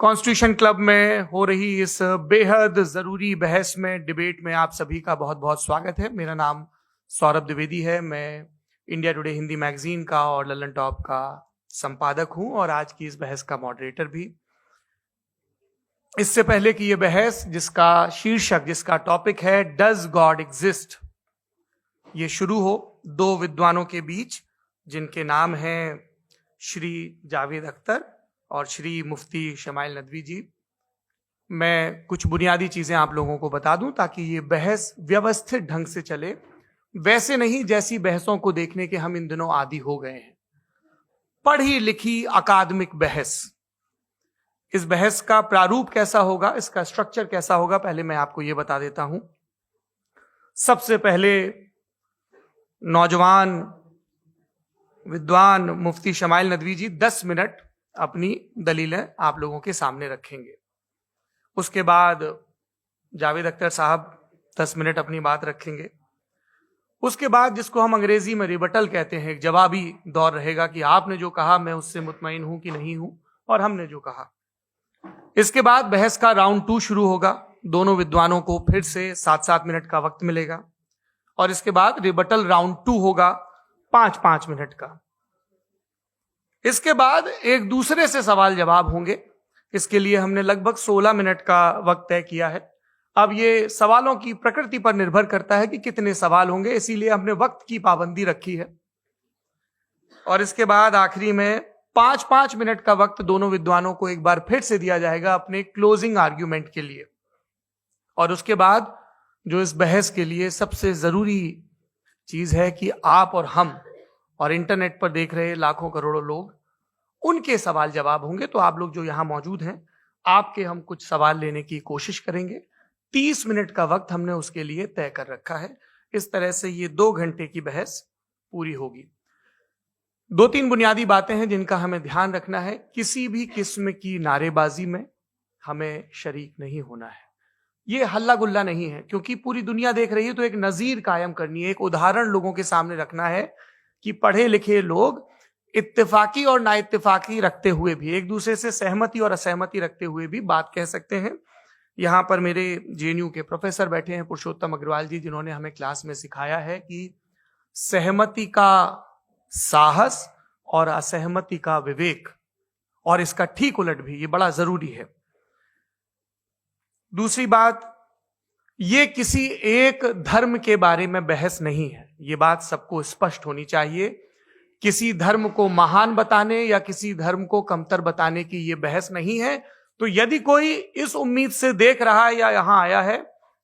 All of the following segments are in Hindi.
कॉन्स्टिट्यूशन क्लब में हो रही इस बेहद जरूरी बहस में, डिबेट में आप सभी का बहुत बहुत स्वागत है। मेरा नाम सौरभ द्विवेदी है। मैं इंडिया टुडे हिंदी मैगजीन का और ललन टॉप का संपादक हूं और आज की इस बहस का मॉडरेटर भी। इससे पहले कि ये बहस, जिसका शीर्षक, जिसका टॉपिक है डज गॉड एग्जिस्ट, ये शुरू हो दो विद्वानों के बीच जिनके नाम हैं श्री जावेद अख्तर और श्री मुफ्ती शमाइल नदवी जी, मैं कुछ बुनियादी चीजें आप लोगों को बता दूं ताकि ये बहस व्यवस्थित ढंग से चले, वैसे नहीं जैसी बहसों को देखने के हम इन दिनों आदी हो गए हैं। पढ़ी लिखी अकादमिक बहस। इस बहस का प्रारूप कैसा होगा, इसका स्ट्रक्चर कैसा होगा, पहले मैं आपको यह बता देता हूं। सबसे पहले नौजवान विद्वान मुफ्ती शमाइल नदवी जी 10 मिनट अपनी दलीलें आप लोगों के सामने रखेंगे। उसके बाद जावेद अख्तर साहब 10 मिनट अपनी बात रखेंगे। उसके बाद जिसको हम अंग्रेजी में रिबटल कहते हैं, एक जवाबी दौर रहेगा कि आपने जो कहा मैं उससे मुतमईन हूं कि नहीं हूं और हमने जो कहा। इसके बाद बहस का राउंड 2 शुरू होगा। दोनों विद्वानों को फिर से 7-7 मिनट का वक्त मिलेगा और इसके बाद रिबटल राउंड 2 होगा 5-5 मिनट का। इसके बाद एक दूसरे से सवाल जवाब होंगे। इसके लिए हमने लगभग 16 मिनट का वक्त तय किया है। अब ये सवालों की प्रकृति पर निर्भर करता है कि कितने सवाल होंगे, इसीलिए हमने वक्त की पाबंदी रखी है। और इसके बाद आखिरी में 5-5 मिनट का वक्त दोनों विद्वानों को एक बार फिर से दिया जाएगा अपने क्लोजिंग आर्ग्यूमेंट के लिए। और उसके बाद जो इस बहस के लिए सबसे जरूरी चीज है कि आप और हम और इंटरनेट पर देख रहे लाखों करोड़ों लोग, उनके सवाल जवाब होंगे। तो आप लोग जो यहां मौजूद हैं, आपके हम कुछ सवाल लेने की कोशिश करेंगे। 30 मिनट का वक्त हमने उसके लिए तय कर रखा है। इस तरह से ये 2 घंटे की बहस पूरी होगी। 2-3 बुनियादी बातें हैं जिनका हमें ध्यान रखना है। किसी भी किस्म की नारेबाजी में हमें शरीक नहीं होना है। ये हल्ला गुल्ला नहीं है, क्योंकि पूरी दुनिया देख रही है, तो एक नजीर कायम करनी है, एक उदाहरण लोगों के सामने रखना है कि पढ़े लिखे लोग इत्तेफाकी और ना इत्तेफाकी रखते हुए भी, एक दूसरे से सहमति और असहमति रखते हुए भी बात कह सकते हैं। यहां पर मेरे जेएनयू के प्रोफेसर बैठे हैं, पुरुषोत्तम अग्रवाल जी, जिन्होंने हमें क्लास में सिखाया है कि सहमति का साहस और असहमति का विवेक, और इसका ठीक उलट भी, ये बड़ा जरूरी है। दूसरी बात, ये किसी एक धर्म के बारे में बहस नहीं है। ये बात सबको स्पष्ट होनी चाहिए। किसी धर्म को महान बताने या किसी धर्म को कमतर बताने की ये बहस नहीं है। तो यदि कोई इस उम्मीद से देख रहा है या यहां आया है,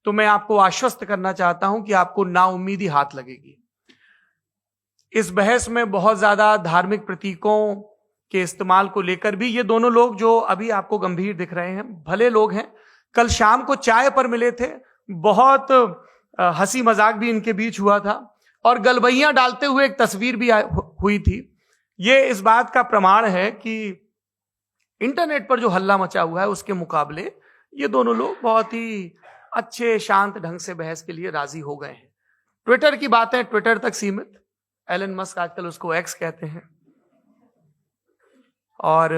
तो मैं आपको आश्वस्त करना चाहता हूं कि आपको नाउम्मीदी हाथ लगेगी। इस बहस में बहुत ज्यादा धार्मिक प्रतीकों के इस्तेमाल को लेकर भी, ये दोनों लोग जो अभी आपको गंभीर दिख रहे हैं, भले लोग हैं, कल शाम को चाय पर मिले थे, बहुत हंसी मजाक भी इनके बीच हुआ था और गलबैयां डालते हुए एक तस्वीर भी हुई थी। ये इस बात का प्रमाण है कि इंटरनेट पर जो हल्ला मचा हुआ है उसके मुकाबले ये दोनों लोग बहुत ही अच्छे शांत ढंग से बहस के लिए राजी हो गए हैं। ट्विटर की बात है, ट्विटर तक सीमित। एलन मस्क आजकल उसको एक्स कहते हैं। और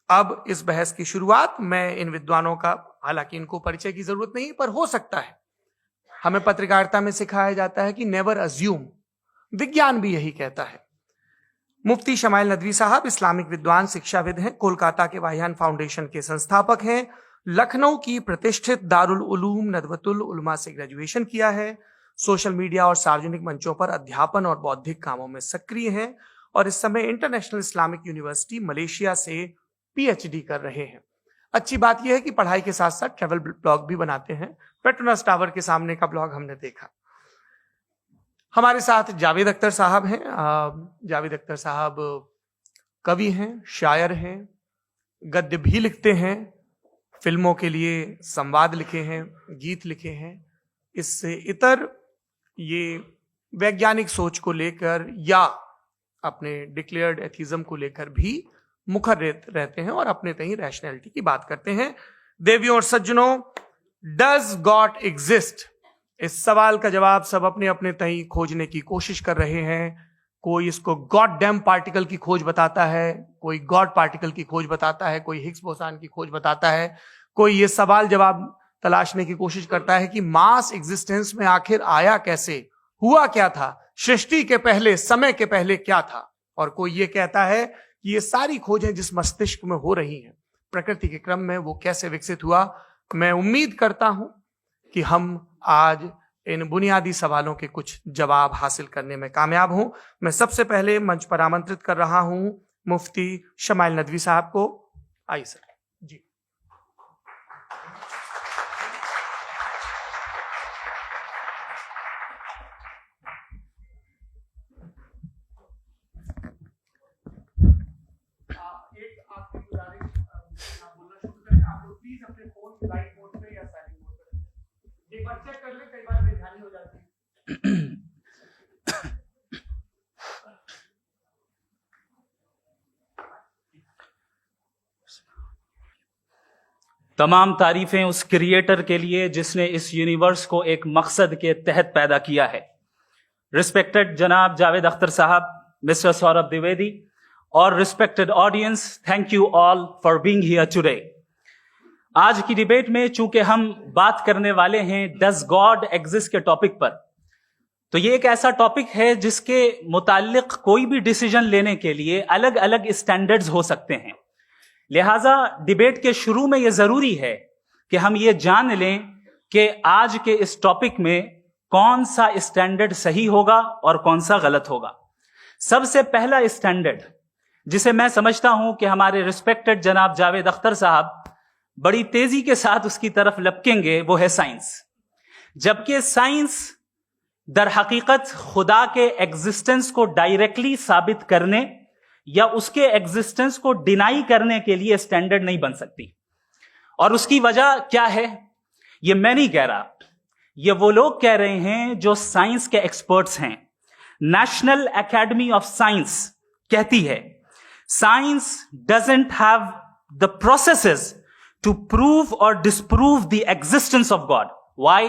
अब इस बहस की शुरुआत मैं इन विद्वानों का, हालांकि इनको परिचय की जरूरत नहीं, पर हो सकता है, हमें पत्रकारिता में सिखाया जाता है कि नेवर अज्यूम, विज्ञान भी यही कहता है। मुफ्ती शमाइल नदवी साहब इस्लामिक विद्वान, शिक्षाविद हैं, कोलकाता के वाहियान फाउंडेशन के संस्थापक हैं, लखनऊ की प्रतिष्ठित दारुल उलूम नदवतुल उलमा से ग्रेजुएशन किया है, सोशल मीडिया और सार्वजनिक मंचों पर अध्यापन और बौद्धिक कामों में सक्रिय हैं और इस समय इंटरनेशनल इस्लामिक यूनिवर्सिटी मलेशिया से पीएचडी कर रहे हैं। अच्छी बात यह है कि पढ़ाई के साथ साथ ट्रैवल ब्लॉग भी बनाते हैं। पेट्रोनस टावर के सामने का ब्लॉग हमने देखा। हमारे साथ जावेद अख्तर साहब हैं। जावेद अख्तर साहब कवि हैं, शायर हैं, गद्य भी लिखते हैं, फिल्मों के लिए संवाद लिखे हैं, गीत लिखे हैं। इससे इतर ये वैज्ञानिक सोच को लेकर या अपने डिक्लेयर्ड एथिज्म को लेकर भी मुखर रहते हैं और अपने तहीं रैशनैलिटी की बात करते हैं। देवियों और सज्जनों, डज गॉड एग्जिस्ट, इस सवाल का जवाब सब अपने अपने तहीं खोजने की कोशिश कर रहे हैं। कोई इसको गॉड डैम पार्टिकल की खोज बताता है, कोई गॉड पार्टिकल की खोज बताता है, कोई हिग्स बोसान की खोज बताता है, कोई ये सवाल जवाब तलाशने की कोशिश करता है कि मास एग्जिस्टेंस में आखिर आया कैसे, हुआ क्या था, सृष्टि के पहले, समय के पहले क्या था। और कोई ये कहता है कि ये सारी खोजें जिस मस्तिष्क में हो रही हैं प्रकृति के क्रम में, वो कैसे विकसित हुआ। मैं उम्मीद करता हूं कि हम आज इन बुनियादी सवालों के कुछ जवाब हासिल करने में कामयाब हों। मैं सबसे पहले मंच पर आमंत्रित कर रहा हूं मुफ्ती शमाइल नदवी साहब को। आइए सर जी। एक बार चेक कर ले, कई बार बेध्यानी हो जाती है। तमाम तारीफें उस क्रिएटर के लिए जिसने इस यूनिवर्स को एक मकसद के तहत पैदा किया है। रिस्पेक्टेड जनाब जावेद अख्तर साहब, मिस्टर सौरभ द्विवेदी और respected audience, thank you all for being here today. आज की डिबेट में चूंकि हम बात करने वाले हैं डज गॉड एग्जिस्ट के टॉपिक पर, तो ये एक ऐसा टॉपिक है जिसके मुताल्लिक कोई भी डिसीजन लेने के लिए अलग अलग स्टैंडर्ड्स हो सकते हैं। लिहाजा डिबेट के शुरू में यह जरूरी है कि हम ये जान लें कि आज के इस टॉपिक में कौन सा स्टैंडर्ड सही होगा और कौन सा गलत होगा। सबसे पहला स्टैंडर्ड जिसे मैं समझता हूं कि हमारे रिस्पेक्टेड जनाब जावेद अख्तर साहब बड़ी तेजी के साथ उसकी तरफ लपकेंगे, वो है साइंस। जबकि साइंस दर हकीकत खुदा के एग्जिस्टेंस को डायरेक्टली साबित करने या उसके एग्जिस्टेंस को डिनाई करने के लिए स्टैंडर्ड नहीं बन सकती। और उसकी वजह क्या है, ये मैं नहीं कह रहा, ये वो लोग कह रहे हैं जो साइंस के एक्सपर्ट्स हैं। नेशनल एकेडमी ऑफ साइंस कहती है science doesn't have the processes to prove और disprove the existence of God. Why?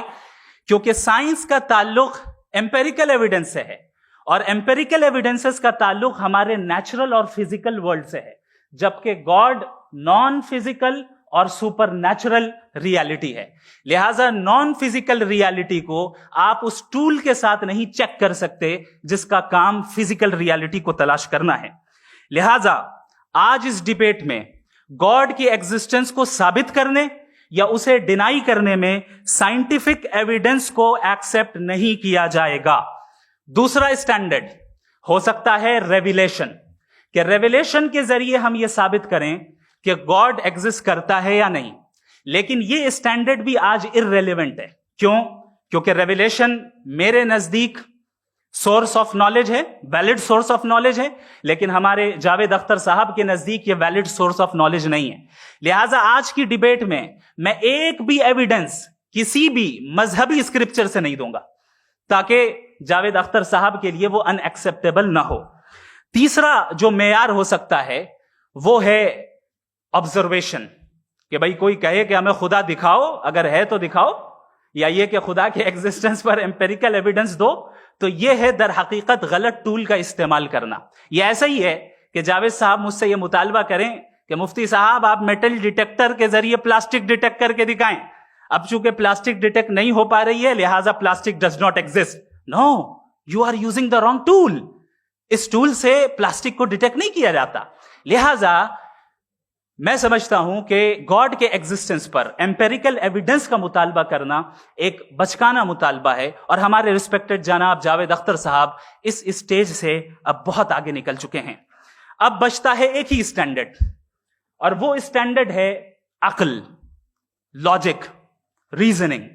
क्योंकि साइंस का ताल्लुक एम्पेरिकल एविडेंस से है और एम्पेरिकल एविडेंसेस का ताल्लुक हमारे नेचुरल और फिजिकल वर्ल्ड से है, जबकि गॉड नॉन फिजिकल और सुपर नेचुरल रियलिटी है। लिहाजा नॉन फिजिकल रियलिटी को आप उस टूल के साथ नहीं चेक कर सकते जिसका काम फिजिकल रियलिटी को तलाश करना है। लिहाजा आज इस डिबेट में गॉड की एग्जिस्टेंस को साबित करने या उसे डिनाई करने में साइंटिफिक एविडेंस को एक्सेप्ट नहीं किया जाएगा। दूसरा स्टैंडर्ड हो सकता है रेविलेशन, कि रेविलेशन के जरिए हम यह साबित करें कि गॉड एग्जिस्ट करता है या नहीं। लेकिन यह स्टैंडर्ड भी आज इररेलेवेंट है। क्यों? क्योंकि रेविलेशन मेरे नजदीक सोर्स ऑफ नॉलेज है, वैलिड सोर्स ऑफ नॉलेज है, लेकिन हमारे जावेद अख्तर साहब के नजदीक यह वैलिड सोर्स ऑफ नॉलेज नहीं है। लिहाजा आज की डिबेट में मैं एक भी एविडेंस किसी भी मजहबी स्क्रिप्चर से नहीं दूंगा ताकि जावेद अख्तर साहब के लिए वो अनएक्सेप्टेबल ना हो। तीसरा जो मेयार हो सकता है वो है ऑब्जर्वेशन, कि भाई कोई कहे कि हमें खुदा दिखाओ, अगर है तो दिखाओ, या ये कि खुदा के एग्जिस्टेंस पर एम्पेरिकल एविडेंस दो, तो यह है दर हकीकत गलत टूल का इस्तेमाल करना। यह ऐसा ही है कि जावेद साहब मुझसे यह मुतालबा करें कि मुफ्ती साहब आप मेटल डिटेक्टर के जरिए प्लास्टिक डिटेक्ट करके दिखाएं। अब चूंकि प्लास्टिक डिटेक्ट नहीं हो पा रही है लिहाजा plastic does not exist. No, you are using the wrong tool. इस टूल से प्लास्टिक को डिटेक्ट नहीं किया जाता। लिहाजा मैं समझता हूं कि गॉड के एग्जिस्टेंस पर एम्पेरिकल एविडेंस का मुतालबा करना एक बचकाना मुतालबा है और हमारे रिस्पेक्टेड जनाब जावेद अख्तर साहब इस स्टेज से अब बहुत आगे निकल चुके हैं। अब बचता है एक ही स्टैंडर्ड, और वो स्टैंडर्ड है अक्ल, लॉजिक, रीजनिंग।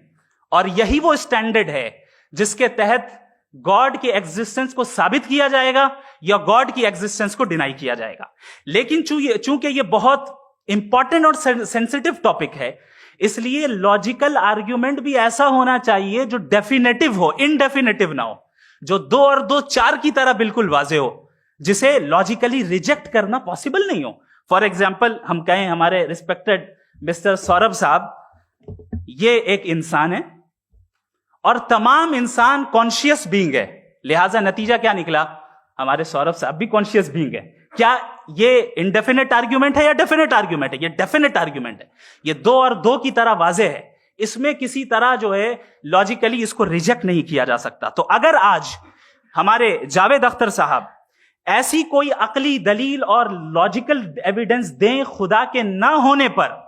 और यही वो स्टैंडर्ड है जिसके तहत गॉड की एग्जिस्टेंस को साबित किया जाएगा या गॉड की एग्जिस्टेंस को डिनाई किया जाएगा। लेकिन चूंकि ये बहुत इंपॉर्टेंट और सेंसिटिव टॉपिक है, इसलिए लॉजिकल आर्ग्यूमेंट भी ऐसा होना चाहिए जो डेफिनेटिव हो, इनडेफिनेटिव ना हो, जो 2 और 2 4 की तरह बिल्कुल वाजे हो, जिसे लॉजिकली रिजेक्ट करना पॉसिबल नहीं हो। फॉर एग्जाम्पल हम कहें हमारे रिस्पेक्टेड मिस्टर सौरभ साहब, ये एक इंसान है और तमाम इंसान कॉन्शियस बीइंग है। लिहाजा नतीजा क्या निकला? हमारे सौरभ साहब भी कॉन्शियस बीइंग है। क्या ये इंडेफिनेट आर्ग्यूमेंट है या डेफिनेट आर्ग्यूमेंट है? ये डेफिनेट आर्ग्यूमेंट है। ये 2 और 2 की तरह वाजे है। इसमें किसी तरह जो है लॉजिकली इसको रिजेक्ट नहीं किया जा सकता। तो अगर आज हमारे जावेद अख्तर साहब ऐसी कोई अकली दलील और लॉजिकल एविडेंस दें खुदा के ना होने पर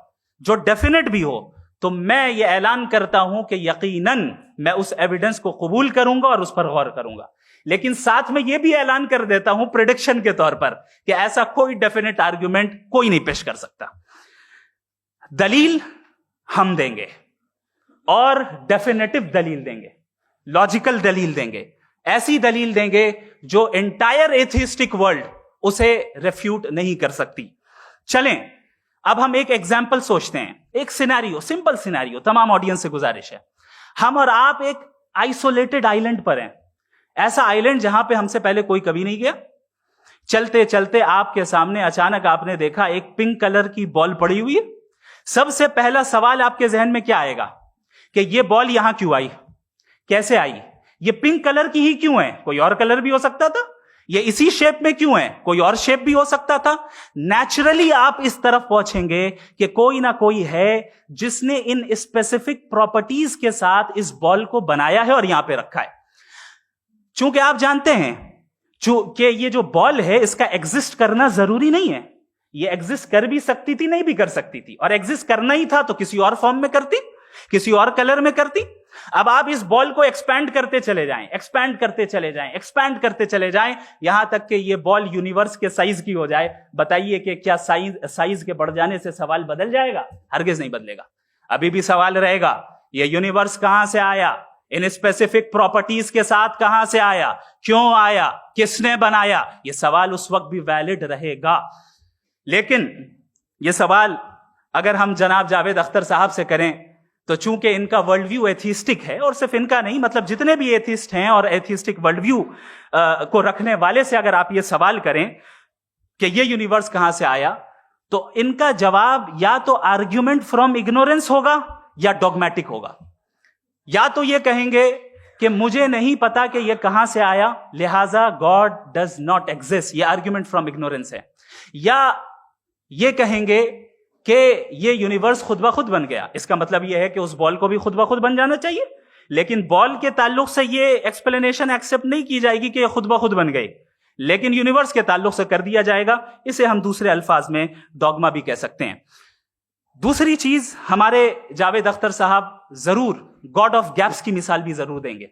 जो डेफिनेट भी हो, तो मैं ये ऐलान करता हूं कि यकीनन मैं उस एविडेंस को कबूल करूंगा और उस पर गौर करूंगा। लेकिन साथ में यह भी ऐलान कर देता हूं प्रेडिक्शन के तौर पर कि ऐसा कोई डेफिनेट आर्ग्यूमेंट कोई नहीं पेश कर सकता। दलील हम देंगे और डेफिनेटिव दलील देंगे, लॉजिकल दलील देंगे, ऐसी दलील देंगे जो एंटायर एथिस्टिक वर्ल्ड उसे रेफ्यूट नहीं कर सकती। चलें अब हम एक एग्जाम्पल सोचते हैं, एक सिनेरियो, सिंपल सिनेरियो, तमाम ऑडियंस से गुजारिश है, हम और आप एक आइसोलेटेड आइलैंड पर हैं, ऐसा आइलैंड जहां पे हमसे पहले कोई कभी नहीं गया। चलते चलते आपके सामने अचानक आपने देखा एक पिंक कलर की बॉल पड़ी हुई है। सबसे पहला सवाल आपके जहन में क्या आएगा कि ये बॉल यहां क्यों आई, कैसे आई, ये पिंक कलर की ही क्यों है, कोई और कलर भी हो सकता था, ये इसी शेप में क्यों है, कोई और शेप भी हो सकता था। नेचुरली आप इस तरफ पहुंचेंगे कि कोई ना कोई है जिसने इन स्पेसिफिक प्रॉपर्टीज के साथ इस बॉल को बनाया है और यहां पे रखा है। चूंकि आप जानते हैं कि ये जो बॉल है इसका एग्जिस्ट करना जरूरी नहीं है, ये एग्जिस्ट कर भी सकती थी, नहीं भी कर सकती थी, और एग्जिस्ट करना ही था तो किसी और फॉर्म में करती, किसी और कलर में करती। अब आप इस बॉल को एक्सपैंड करते चले जाएं, एक्सपैंड करते चले जाएं, एक्सपैंड करते चले जाएं, यहां तक कि ये बॉल यूनिवर्स के साइज की हो जाए। बताइए कि क्या साइज के बढ़ जाने से सवाल बदल जाएगा? हरगिज नहीं बदलेगा। अभी भी सवाल रहेगा, ये यूनिवर्स कहां से आया, इन स्पेसिफिक प्रॉपर्टीज के साथ कहां से आया, क्यों आया, किसने बनाया, यह सवाल उस वक्त भी वैलिड रहेगा। लेकिन यह सवाल अगर हम जनाब जावेद अख्तर साहब से करें तो चूंकि इनका वर्ल्ड व्यू एथिस्टिक है, और सिर्फ इनका नहीं, मतलब जितने भी एथिस्ट हैं और एथिस्टिक वर्ल्ड व्यू को रखने वाले से अगर आप ये सवाल करें कि ये यूनिवर्स कहां से आया, तो इनका जवाब या तो आर्ग्यूमेंट फ्रॉम इग्नोरेंस होगा या डॉगमेटिक होगा। या तो ये कहेंगे कि मुझे नहीं पता कि ये कहां से आया, लिहाजा गॉड डज नॉट एग्जिस्ट, ये आर्ग्यूमेंट फ्रॉम इग्नोरेंस है। या ये कहेंगे कि ये यूनिवर्स खुद ब खुद बन गया, इसका मतलब ये है कि उस बॉल को भी खुद ब खुद बन जाना चाहिए। लेकिन बॉल के ताल्लुक से ये एक्सप्लेनेशन एक्सेप्ट नहीं की जाएगी कि ये खुद ब खुद बन गई, लेकिन यूनिवर्स के ताल्लुक से कर दिया जाएगा। इसे हम दूसरे अल्फाज में डॉगमा भी कह सकते हैं। दूसरी चीज, हमारे जावेद अख्तर साहब जरूर गॉड ऑफ गैप्स की मिसाल भी जरूर देंगे,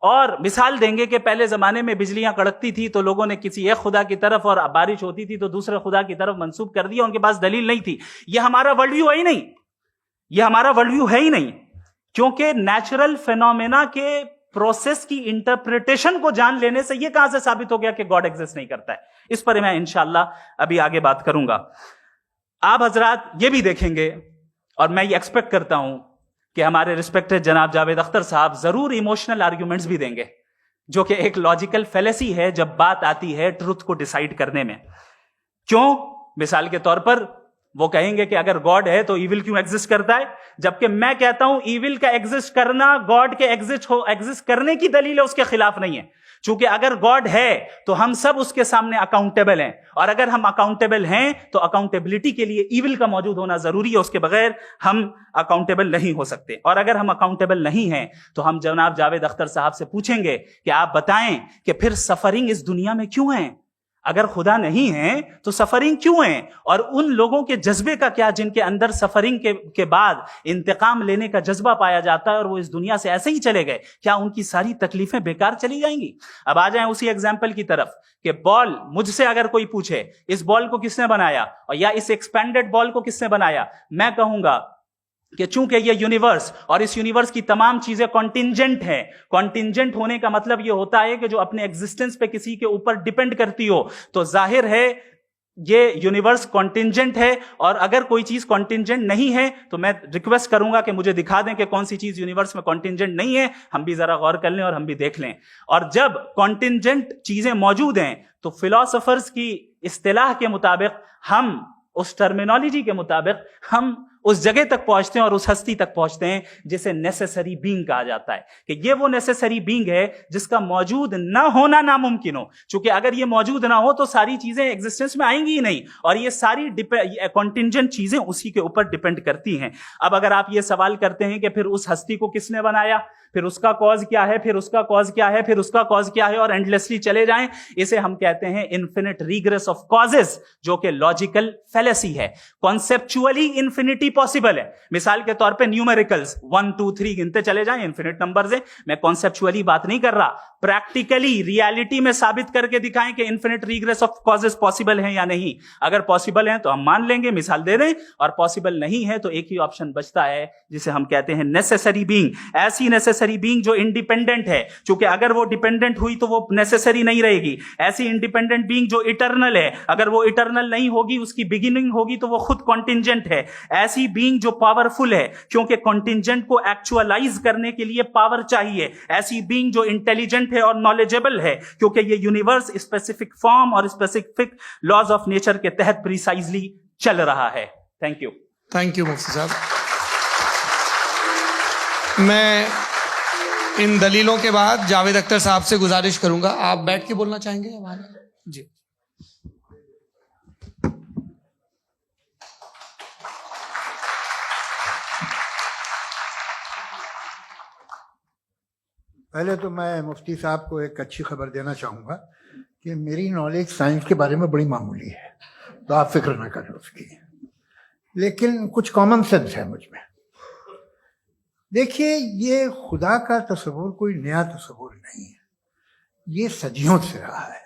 और मिसाल देंगे कि पहले जमाने में बिजलियां कड़कती थी तो लोगों ने किसी एक खुदा की तरफ, और बारिश होती थी तो दूसरे खुदा की तरफ मंसूब कर दिया, उनके पास दलील नहीं थी। यह हमारा वर्ल्ड व्यू है ही नहीं, यह हमारा वर्ल्ड व्यू है ही नहीं, क्योंकि नेचुरल फेनोमेना के प्रोसेस की इंटरप्रिटेशन को जान लेने से यह कहां से साबित हो गया कि गॉड एग्जिस्ट नहीं करता है। इस पर मैं इंशाअल्लाह अभी आगे बात करूंगा। आप हजरात ये भी देखेंगे, और मैं ये एक्सपेक्ट करता हूं कि हमारे रिस्पेक्टेड जनाब जावेद अख्तर साहब जरूर इमोशनल आर्ग्यूमेंट्स भी देंगे, जो कि एक लॉजिकल फेलेसी है जब बात आती है ट्रुथ को डिसाइड करने में। क्यों? मिसाल के तौर पर वो कहेंगे कि अगर गॉड है तो ईविल क्यों एग्जिस्ट करता है, जबकि मैं कहता हूं ईविल का एग्जिस्ट करना गॉड के एग्जिस्ट करने की दलील है, उसके खिलाफ नहीं है। चूंकि अगर गॉड है तो हम सब उसके सामने अकाउंटेबल हैं, और अगर हम अकाउंटेबल हैं तो अकाउंटेबिलिटी के लिए ईविल का मौजूद होना जरूरी है, उसके बगैर हम अकाउंटेबल नहीं हो सकते। और अगर हम अकाउंटेबल नहीं हैं तो हम जनाब जावेद अख्तर साहब से पूछेंगे कि आप बताएं कि फिर सफरिंग इस दुनिया में क्यों है? अगर खुदा नहीं है तो सफरिंग क्यों है? और उन लोगों के जज्बे का क्या जिनके अंदर सफरिंग के बाद इंतकाम लेने का जज्बा पाया जाता है और वो इस दुनिया से ऐसे ही चले गए, क्या उनकी सारी तकलीफें बेकार चली जाएंगी? अब आ जाएं उसी एग्जाम्पल की तरफ कि बॉल, मुझसे अगर कोई पूछे इस बॉल को किसने बनाया और या इस एक्सपेंडेड बॉल को किसने बनाया, मैं कहूंगा कि चूंकि ये यूनिवर्स और इस यूनिवर्स की तमाम चीजें कॉन्टिंजेंट हैं। कॉन्टिंजेंट होने का मतलब ये होता है कि जो अपने एग्जिस्टेंस पे किसी के ऊपर डिपेंड करती हो, तो जाहिर है ये यूनिवर्स कॉन्टिंजेंट है। और अगर कोई चीज कॉन्टिंजेंट नहीं है तो मैं रिक्वेस्ट करूंगा कि मुझे दिखा दें कि कौन सी चीज यूनिवर्स में कॉन्टिंजेंट नहीं है, हम भी जरा गौर कर लें और हम भी देख लें। और जब कॉन्टिंजेंट चीजें मौजूद हैं तो फिलोसोफर्स की इस्तिलाह के मुताबिक, हम उस टर्मिनोलॉजी के मुताबिक, हम उस जगह तक पहुंचते हैं और उस हस्ती तक पहुंचते हैं जिसे नेसेसरी बीइंग कहा जाता है, कि ये वो नेसेसरी बीइंग है जिसका मौजूद ना होना नामुमकिन हो। क्योंकि अगर ये मौजूद ना हो तो सारी चीजें एग्जिस्टेंस में आएंगी ही नहीं, और ये सारी कॉन्टिंजेंट चीजें उसी के ऊपर डिपेंड करती हैं। अब अगर आप ये सवाल करते हैं कि फिर उस हस्ती को किसने बनाया, फिर उसका कॉज क्या है, फिर उसका कॉज क्या है, फिर उसका कॉज क्या है, और एंडलेसली चले जाएं, इसे हम कहते हैं इन्फिनिट रिग्रेस ऑफ कॉजेस, जो कि लॉजिकल फैलेसी है। कॉन्सेप्चुअली इंफिनिटी पॉसिबल है। मिसाल के तौर पे न्यूमेरिकल्स 1 2 3 गिनते चले जाएं, इन्फिनिट नंबर्स हैं। मैं कॉन्सेप्चुअली बात नहीं कर रहा, प्रैक्टिकली रियलिटी में साबित करके दिखाएं कि infinite regress of causes possible है या नहीं। अगर पॉसिबल है तो हम मान लेंगे, मिसाल दे दें, और पॉसिबल नहीं है तो एक ही ऑप्शन बचता है जिसे हम कहते हैं नेसेसरी बीइंग। ऐसी नेसेसरी बीइंग जो इंडिपेंडेंट है, क्योंकि अगर वो डिपेंडेंट हुई तो वो नेसेसरी नहीं रहेगी। ऐसी इंडिपेंडेंट बीइंग जो इटर्नल है, अगर वो इटर्नल नहीं होगी, उसकी बिगिनिंग होगी तो वो खुद कॉन्टिंजेंट है। ऐसी बीइंग जो पावरफुल है, क्योंकि कॉन्टिंजेंट को एक्चुअलाइज करने के लिए पावर चाहिए। ऐसी बीइंग जो इंटेलिजेंट है और नॉलेजेबल है, क्योंकि ये यूनिवर्स स्पेसिफिक फॉर्म और स्पेसिफिक लॉज ऑफ नेचर के तहत प्रिसाइजली चल रहा है। Thank you. थैंक यू मुफ्ती साहब। मैं इन दलीलों के बाद जावेद अख्तर साहब से गुजारिश करूंगा, आप बैठ के बोलना चाहेंगे हमारे? जी। पहले तो मैं मुफ्ती साहब को एक अच्छी खबर देना चाहूँगा कि मेरी नॉलेज साइंस के बारे में बड़ी मामूली है, तो आप फिक्र ना करें उसकी, लेकिन कुछ कॉमन सेंस है मुझ में। देखिए, ये खुदा का तस्वुर कोई नया तस्वुर नहीं है, ये सदियों से रहा है।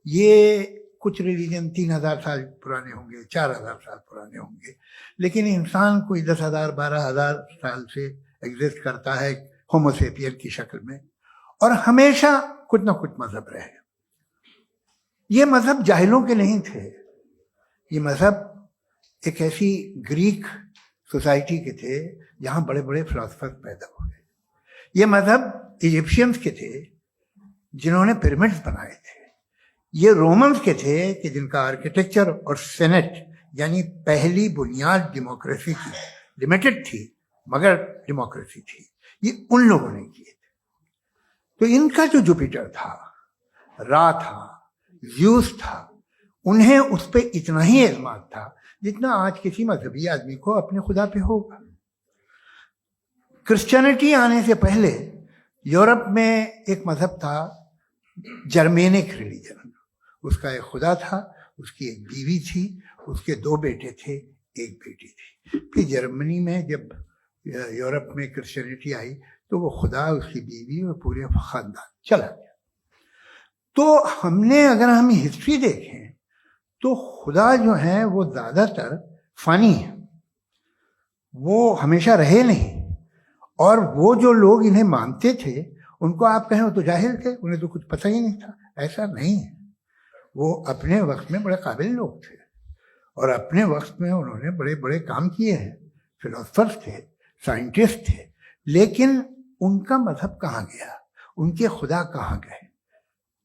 ये कुछ रिलीजन 3000 साल पुराने होंगे, 4000 साल पुराने होंगे, लेकिन इंसान कोई 10,000 12,000 साल से एग्जिस्ट करता है होमो सेपियन की शक्ल में, और हमेशा कुछ ना कुछ मजहब रहे। ये मजहब जाहिलों के नहीं थे, ये मजहब एक ऐसी ग्रीक सोसाइटी के थे जहाँ बड़े बड़े फिलोसफर पैदा हुए। ये मजहब इजिप्शियंस के थे जिन्होंने पिरामिड्स बनाए थे। ये रोमन्स के थे कि जिनका आर्किटेक्चर और सेनेट यानी पहली बुनियाद डेमोक्रेसी की, लिमिटेड थी मगर डेमोक्रेसी थी, ये उन लोगों ने किए थे। तो इनका जो जुपिटर था, रा था, ज़्यूस था, उन्हें उस पर इतना ही एतमाद था जितना आज किसी मजहबी आदमी को अपने खुदा पे होगा। क्रिश्चियनिटी आने से पहले यूरोप में एक मजहब था, जर्मेनिक रिलीजन। उसका एक खुदा था, उसकी एक बीवी थी, उसके 2 बेटे थे, एक बेटी थी। फिर जर्मनी में जब यूरोप में क्रिश्चियनिटी आई तो वो खुदा, उसकी बीवी और पूरे खानदान चला गया। तो हमने, अगर हम हिस्ट्री देखें तो खुदा जो है वो ज़्यादातर फ़ानी है, वो हमेशा रहे नहीं। और वो जो लोग इन्हें मानते थे उनको आप कहें वो तो जाहिल थे, उन्हें तो कुछ पता ही नहीं था, ऐसा नहीं है। वो अपने वक्त में बड़े काबिल लोग थे और अपने वक्त में उन्होंने बड़े बड़े काम किए हैं, फिलोसफर्स थे, साइंटिस्ट थे, लेकिन उनका मजहब कहाँ गया, उनके खुदा कहाँ गए?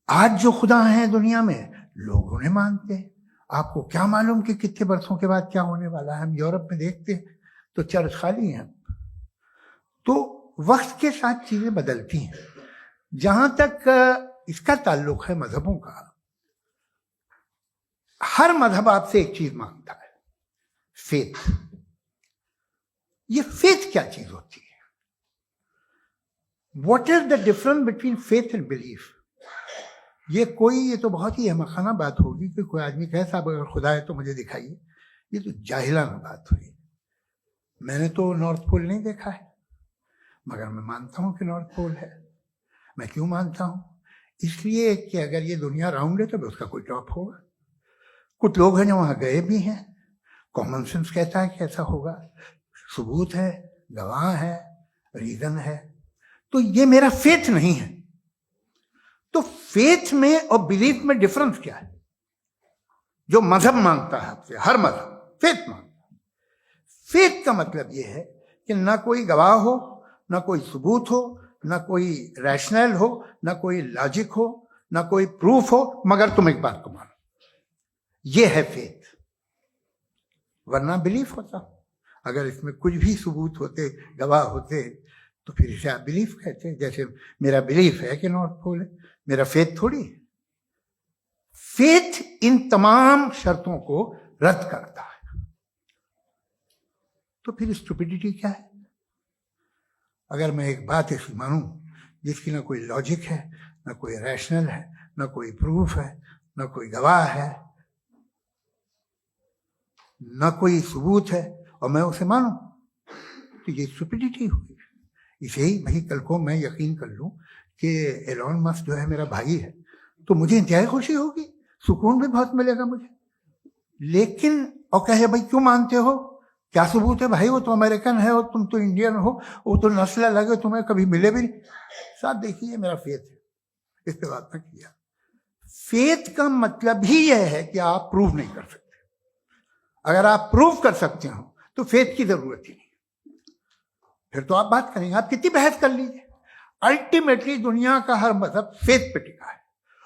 आज जो खुदा हैं दुनिया में लोग उन्हें मानते हैं। आपको क्या मालूम कि कितने बरसों के बाद क्या होने वाला है? हम यूरोप में देखते हैं तो चर्च खाली हैं। तो वक्त के साथ चीजें बदलती हैं। जहां तक इसका ताल्लुक है मजहबों का, हर मजहब आपसे एक चीज मांगता है, फेथ। ये फेथ क्या चीज होती है? What is the difference between faith and belief? ये तो बहुत ही अहमखाना बात होगी कि कोई आदमी कहे साहब अगर खुदा है तो मुझे दिखाइए। ये तो जाहिलाना बात हुई। मैंने तो नॉर्थ पोल नहीं देखा है, मगर मैं मानता हूं कि नॉर्थ पोल है। मैं क्यों मानता हूं? इसलिए कि अगर ये दुनिया राउंड है तो उसका कोई टॉप होगा। कुछ लोग हैं जो वहां गए भी हैं, कॉमन सेंस कहता है कि ऐसा होगा, सबूत है, गवाह है, रीजन है। तो ये मेरा फेथ नहीं है। तो फेथ में और बिलीफ में डिफरेंस क्या है? जो मजहब मांगता है आपसे, हर मजहब फेथ मांगता है। फेथ का मतलब ये है कि ना कोई गवाह हो, ना कोई सबूत हो, ना कोई रैशनल हो, ना कोई लॉजिक हो, ना कोई प्रूफ हो, मगर तुम एक बात को मानो। ये है फेथ। वरना बिलीफ होता। अगर इसमें कुछ भी सबूत होते, गवाह होते, तो फिर इसे आप बिलीफ कहते हैं। जैसे मेरा बिलीफ है कि नॉर्थ पोल है, मेरा फेथ थोड़ी है। फेथ इन तमाम शर्तों को रद्द करता है। तो फिर स्टुपिडिटी क्या है? अगर मैं एक बात ऐसी मानूं जिसकी ना कोई लॉजिक है, ना कोई रैशनल है, ना कोई प्रूफ है, ना कोई गवाह है, ना कोई सबूत है, और मैं उसे मानूं, तो ये स्टुपिडिटी हुई। इसे ही भाई कल को मैं यकीन कर लूं कि एलॉन मस्क जो है मेरा भाई है, तो मुझे इंतहाई खुशी होगी, सुकून भी बहुत मिलेगा मुझे। लेकिन और कहे भाई क्यों मानते हो, क्या सबूत है भाई, वो तो अमेरिकन है और तुम तो इंडियन हो, वो तो नस्ल अलग है, तुम्हें कभी मिले भी नहीं। साहब देखिए, मेरा फेथ है, इस पे बात न किया। फेथ का मतलब ही यह है कि आप प्रूव नहीं कर सकते। अगर आप प्रूव कर सकते हो तो फेथ की जरूरत ही नहीं, फिर तो आप बात करेंगे, आप कितनी बहस कर लीजिए। अल्टीमेटली दुनिया का हर मजहब फेथ पे टिका है,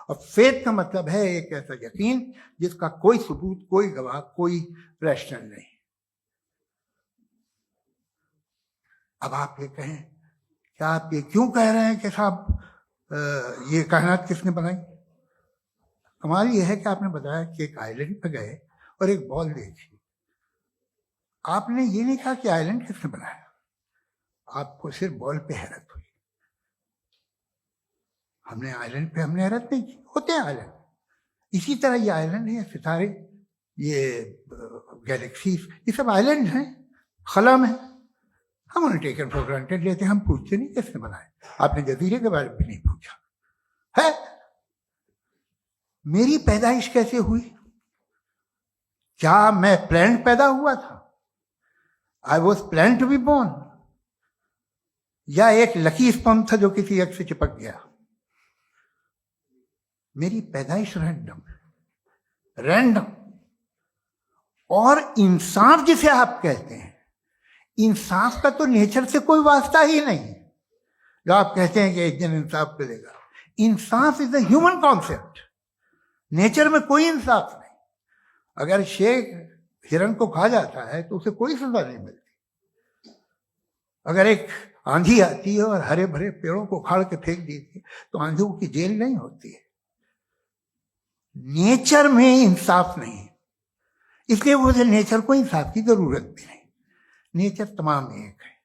और फेथ का मतलब है एक ऐसा यकीन जिसका कोई सबूत, कोई गवाह, कोई रैशनल नहीं। अब आप ये कहें, क्या आप ये क्यों कह रहे हैं कि साहब ये कायनात किसने बनाई? कमाल ये है कि आपने बताया कि एक आइलैंड पे गए और एक बॉल देखी। आपने ये नहीं कहा कि आइलैंड किसने बनाया, आपको सिर्फ बॉल पे हैरत हुई। हमने आइलैंड पे हमने हैरत नहीं की, होते हैं आइलैंड। इसी तरह ये आइलैंड है, सितारे, ये गैलेक्सीज, ये सब आइलैंड हैं खला में। हम उन्हें टेकन फॉर ग्रांटेड लेते हैं, हम पूछते नहीं किसने बनाए। आपने जजीरे के बारे में भी नहीं पूछा है। मेरी पैदाइश कैसे हुई? क्या मैं प्लान पैदा हुआ था? I was plan to be born, या एक लकी स्पर्म था जो किसी एक से चिपक गया? मेरी पैदाइश रैंडम। और इंसाफ जिसे आप कहते हैं, इंसाफ का तो नेचर से कोई वास्ता ही नहीं। जो आप कहते हैं कि एक दिन इंसाफ मिलेगा, इंसाफ is a human concept, nature में कोई इंसाफ नहीं। अगर शेर हिरन को खा जाता है तो उसे कोई सजा नहीं मिलती। अगर एक आंधी आती है और हरे भरे पेड़ों को उखाड़ के फेंक देती है तो आंधियों की जेल नहीं होती है। नेचर में इंसाफ नहीं, इसलिए मुझे नेचर को इंसाफ की जरूरत भी नहीं। नेचर तमाम एक है।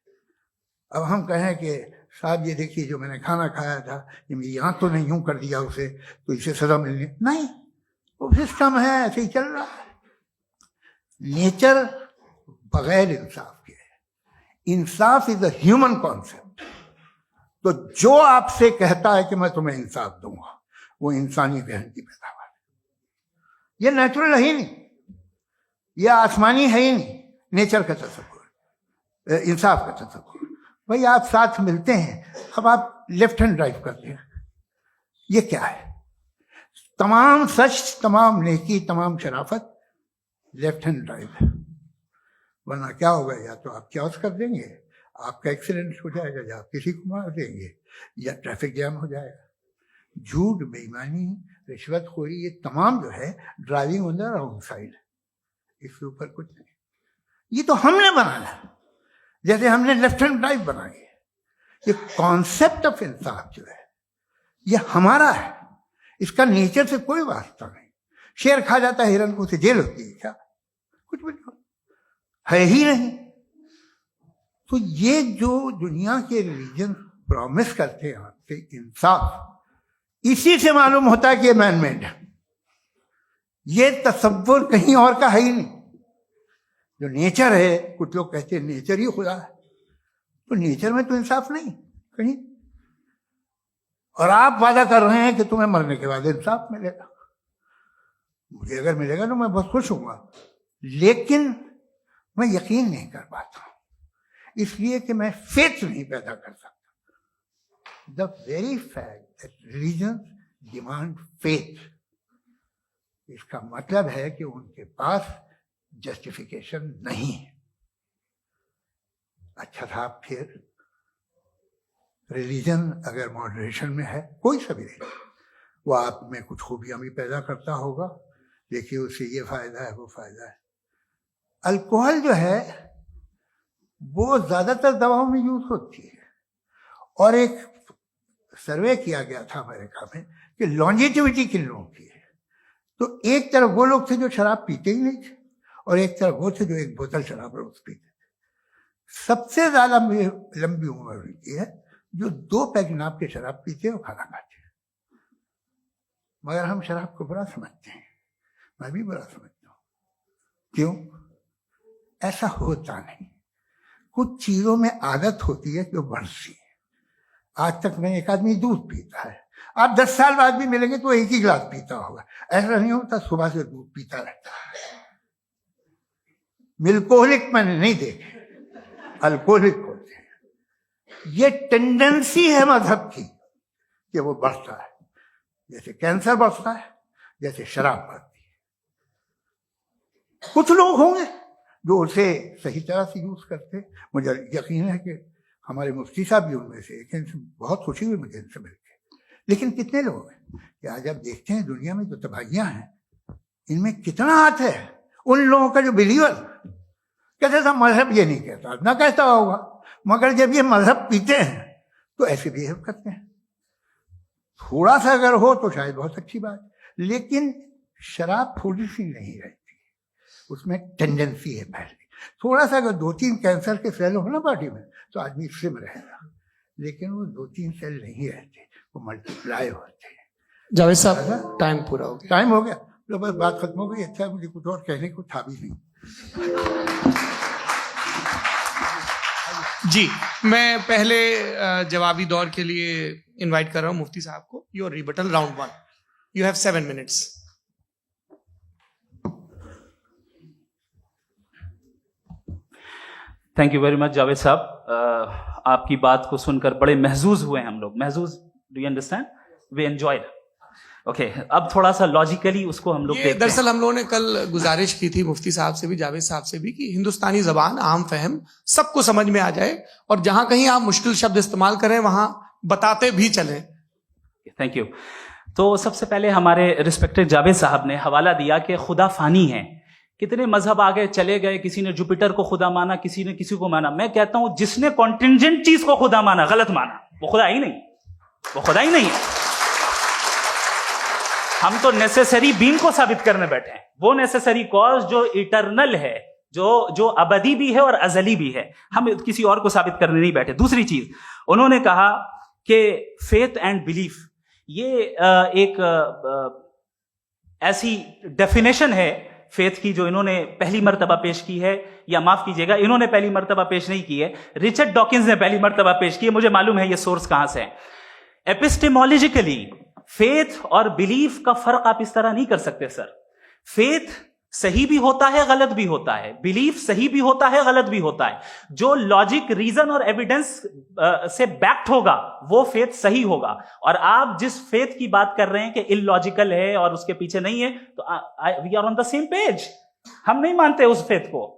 अब हम कहें कि साहब ये देखिए जो मैंने खाना खाया था, ये मेरी आंख तो नहीं यूं कर दिया उसे, तो इसे सजा मिलनी नहीं, वो सिस्टम है, ऐसे ही चल रहा है। नेचर बगैर इंसाफ के है। इंसाफ इज अ ह्यूमन कॉन्सेप्ट। तो जो आपसे कहता है कि मैं तुम्हें इंसाफ दूंगा, वो इंसानी जहन की पैदावार है। ये नेचुरल है ही नहीं, ये आसमानी है ही नहीं। नेचर का तसव्वुर, इंसाफ का तसव्वुर। भाई आप साथ मिलते हैं, अब आप लेफ्ट हैंड ड्राइव करते हैं, ये क्या है? तमाम सच, तमाम नेकी, तमाम शराफत लेफ्ट हैंड ड्राइव है। वरना क्या होगा, या तो आप क्रॉस कर देंगे, आपका एक्सीडेंट हो जाएगा, या आप किसी को मार देंगे, या ट्रैफिक जैम हो जाएगा। झूठ, बेईमानी, रिश्वतखोरी, ये तमाम जो है driving on the wrong side, इसके ऊपर कुछ नहीं। ये तो हमने बनाया, जैसे हमने लेफ्ट हैंड ड्राइव बनाई है। ये कॉन्सेप्ट ऑफ इंसाफ जो है ये हमारा है, इसका नेचर से कोई वास्ता नहीं। शेर खा जाता है हिरन को, उसे जेल होती है क्या? कुछ भी नहीं, है ही नहीं। तो ये जो दुनिया के रिलीजन प्रॉमिस करते हैं आपसे इंसाफ, इसी से मालूम होता है कि ये मैनमेड है। ये तसव्वुर कहीं और का है ही नहीं। जो नेचर है, कुछ लोग कहते हैं नेचर ही खुदा है, तो नेचर में तो इंसाफ नहीं कहीं। और आप वादा कर रहे हैं कि तुम्हें मरने के बाद इंसाफ मिलेगा। मुझे अगर मिलेगा तो मैं बहुत खुश होऊंगा, लेकिन मैं यकीन नहीं कर पाता हूं, इसलिए कि मैं फेथ नहीं पैदा कर सकता। The very fact that religion demand faith, इसका मतलब है कि उनके पास जस्टिफिकेशन नहीं है। अच्छा साहब, फिर रिलीजन अगर मॉडरेशन में है, कोई सा भी नहीं, वो आप में कुछ खूबियां भी पैदा करता होगा। देखिए उससे ये फायदा है, वो फायदा है। अल्कोहल जो है वो ज्यादातर दवाओं में यूज होती है। और एक सर्वे किया गया था अमेरिका में कि लॉन्जेटिविटी किन लोगों की है, तो एक तरफ वो लोग थे जो शराब पीते ही नहीं थे और एक तरफ वो थे जो एक बोतल शराब रोज पीते थे। सबसे ज्यादा लंबी उम्र होती है जो 2 पैक नाप के शराब पीते हैं और खाना खाते हैं। मगर हम शराब को बुरा समझते हैं, मैं भी बुरा समझता हूँ। क्यों? ऐसा होता नहीं। कुछ चीजों में आदत होती है कि वो बढ़ती है। आज तक में एक आदमी दूध पीता है, आप 10 साल बाद भी मिलेंगे तो एक ही गिलास पीता होगा। ऐसा नहीं होता, सुबह से दूध पीता रहता है। मिल्कोहलिक मैंने नहीं देखे, अल्कोहलिक होते हैं। ये टेंडेंसी है मजहब की कि वो बढ़ता है, जैसे कैंसर बढ़ता है, जैसे शराब बढ़ती है। कुछ लोग होंगे जो उसे सही तरह से यूज करते। मुझे यकीन है कि हमारे मुफ्ती साहब भी उनमें से एक, इनसे बहुत खुशी हुई मुझे इनसे मिलकर। लेकिन कितने लोग हैं कि आज आप देखते हैं दुनिया में जो तबाहियां हैं, इनमें कितना हाथ है उन लोगों का जो बिलीवर कहते था मजहब ये नहीं कहता, ना कहता होगा, मगर जब ये मजहब पीते हैं तो ऐसे बिहेव करते हैं। थोड़ा सा अगर हो तो शायद बहुत अच्छी बात, लेकिन शराब थोड़ी सी नहीं रहती, उसमें टेंडेंसी है पहले। थोड़ा सा अगर 2-3 कैंसर के सेल हो ना बॉडी में तो आदमी इससे में रहेगा, लेकिन वो 2-3 सेल नहीं रहते, वो मल्टीप्लाई होते हैं। जावेद साहब टाइम पूरा हो गया। टाइम हो गया तो बस बात खत्म हो गई। अच्छा, मुझे कुछ और कहने को था भी नहीं। जी, मैं पहले जवाबी दौर के लिए इनवाइट कर रहा हूं मुफ्ती साहब को। Your rebuttal round 1, you have 7 minutes। Thank you very much Javed साहब। आपकी बात को सुनकर बड़े महजूज हुए हम लोग। महजूज, do you understand? We enjoyed. Okay, अब थोड़ा सा लॉजिकली उसको हम लोग देखते हैं। दरअसल हम लोगों ने कल गुजारिश की थी मुफ्ती साहब से भी, जावेद साहब से भी, कि हिंदुस्तानी जबान आम फहम सबको समझ में आ जाए और जहां कहीं आप मुश्किल शब्द इस्तेमाल करें वहां बताते भी चलें। Thank you. तो सबसे पहले हमारे रिस्पेक्टेड जावेद साहब ने हवाला दिया कि खुदा फानी है। कितने मजहब आगे चले गए, किसी ने जुपिटर को खुदा माना, किसी ने किसी को माना। मैं कहता हूं जिसने कॉन्टिंजेंट चीज को खुदा माना, गलत माना, वो खुदा ही नहीं, वो खुदा ही नहीं है। हम तो नेसेसरी बीइंग को साबित करने बैठे हैं, वो नेसेसरी कॉज जो इटरनल है, जो अबदी भी है और अजली भी है। हम किसी और को साबित करने नहीं बैठे। दूसरी चीज उन्होंने कहा कि फेथ एंड बिलीफ, ये एक ऐसी डेफिनेशन है फेथ की जो इन्होंने पहली मर्तबा पेश की है, या माफ कीजिएगा इन्होंने पहली मर्तबा पेश नहीं की है, रिचर्ड डॉकिंस ने पहली मर्तबा पेश की है। मुझे मालूम है ये सोर्स कहां से है। एपिस्टेमोलॉजिकली फेथ और बिलीफ का फर्क आप इस तरह नहीं कर सकते सर। फेथ सही भी होता है, गलत भी होता है। बिलीफ सही भी होता है, गलत भी होता है। जो लॉजिक, रीजन और एविडेंस से बैक्ड होगा वो फेथ सही होगा। और आप जिस फेथ की बात कर रहे हैं कि इलॉजिकल है और उसके पीछे नहीं है, तो we are on the same page. हम नहीं मानते उस फेथ को।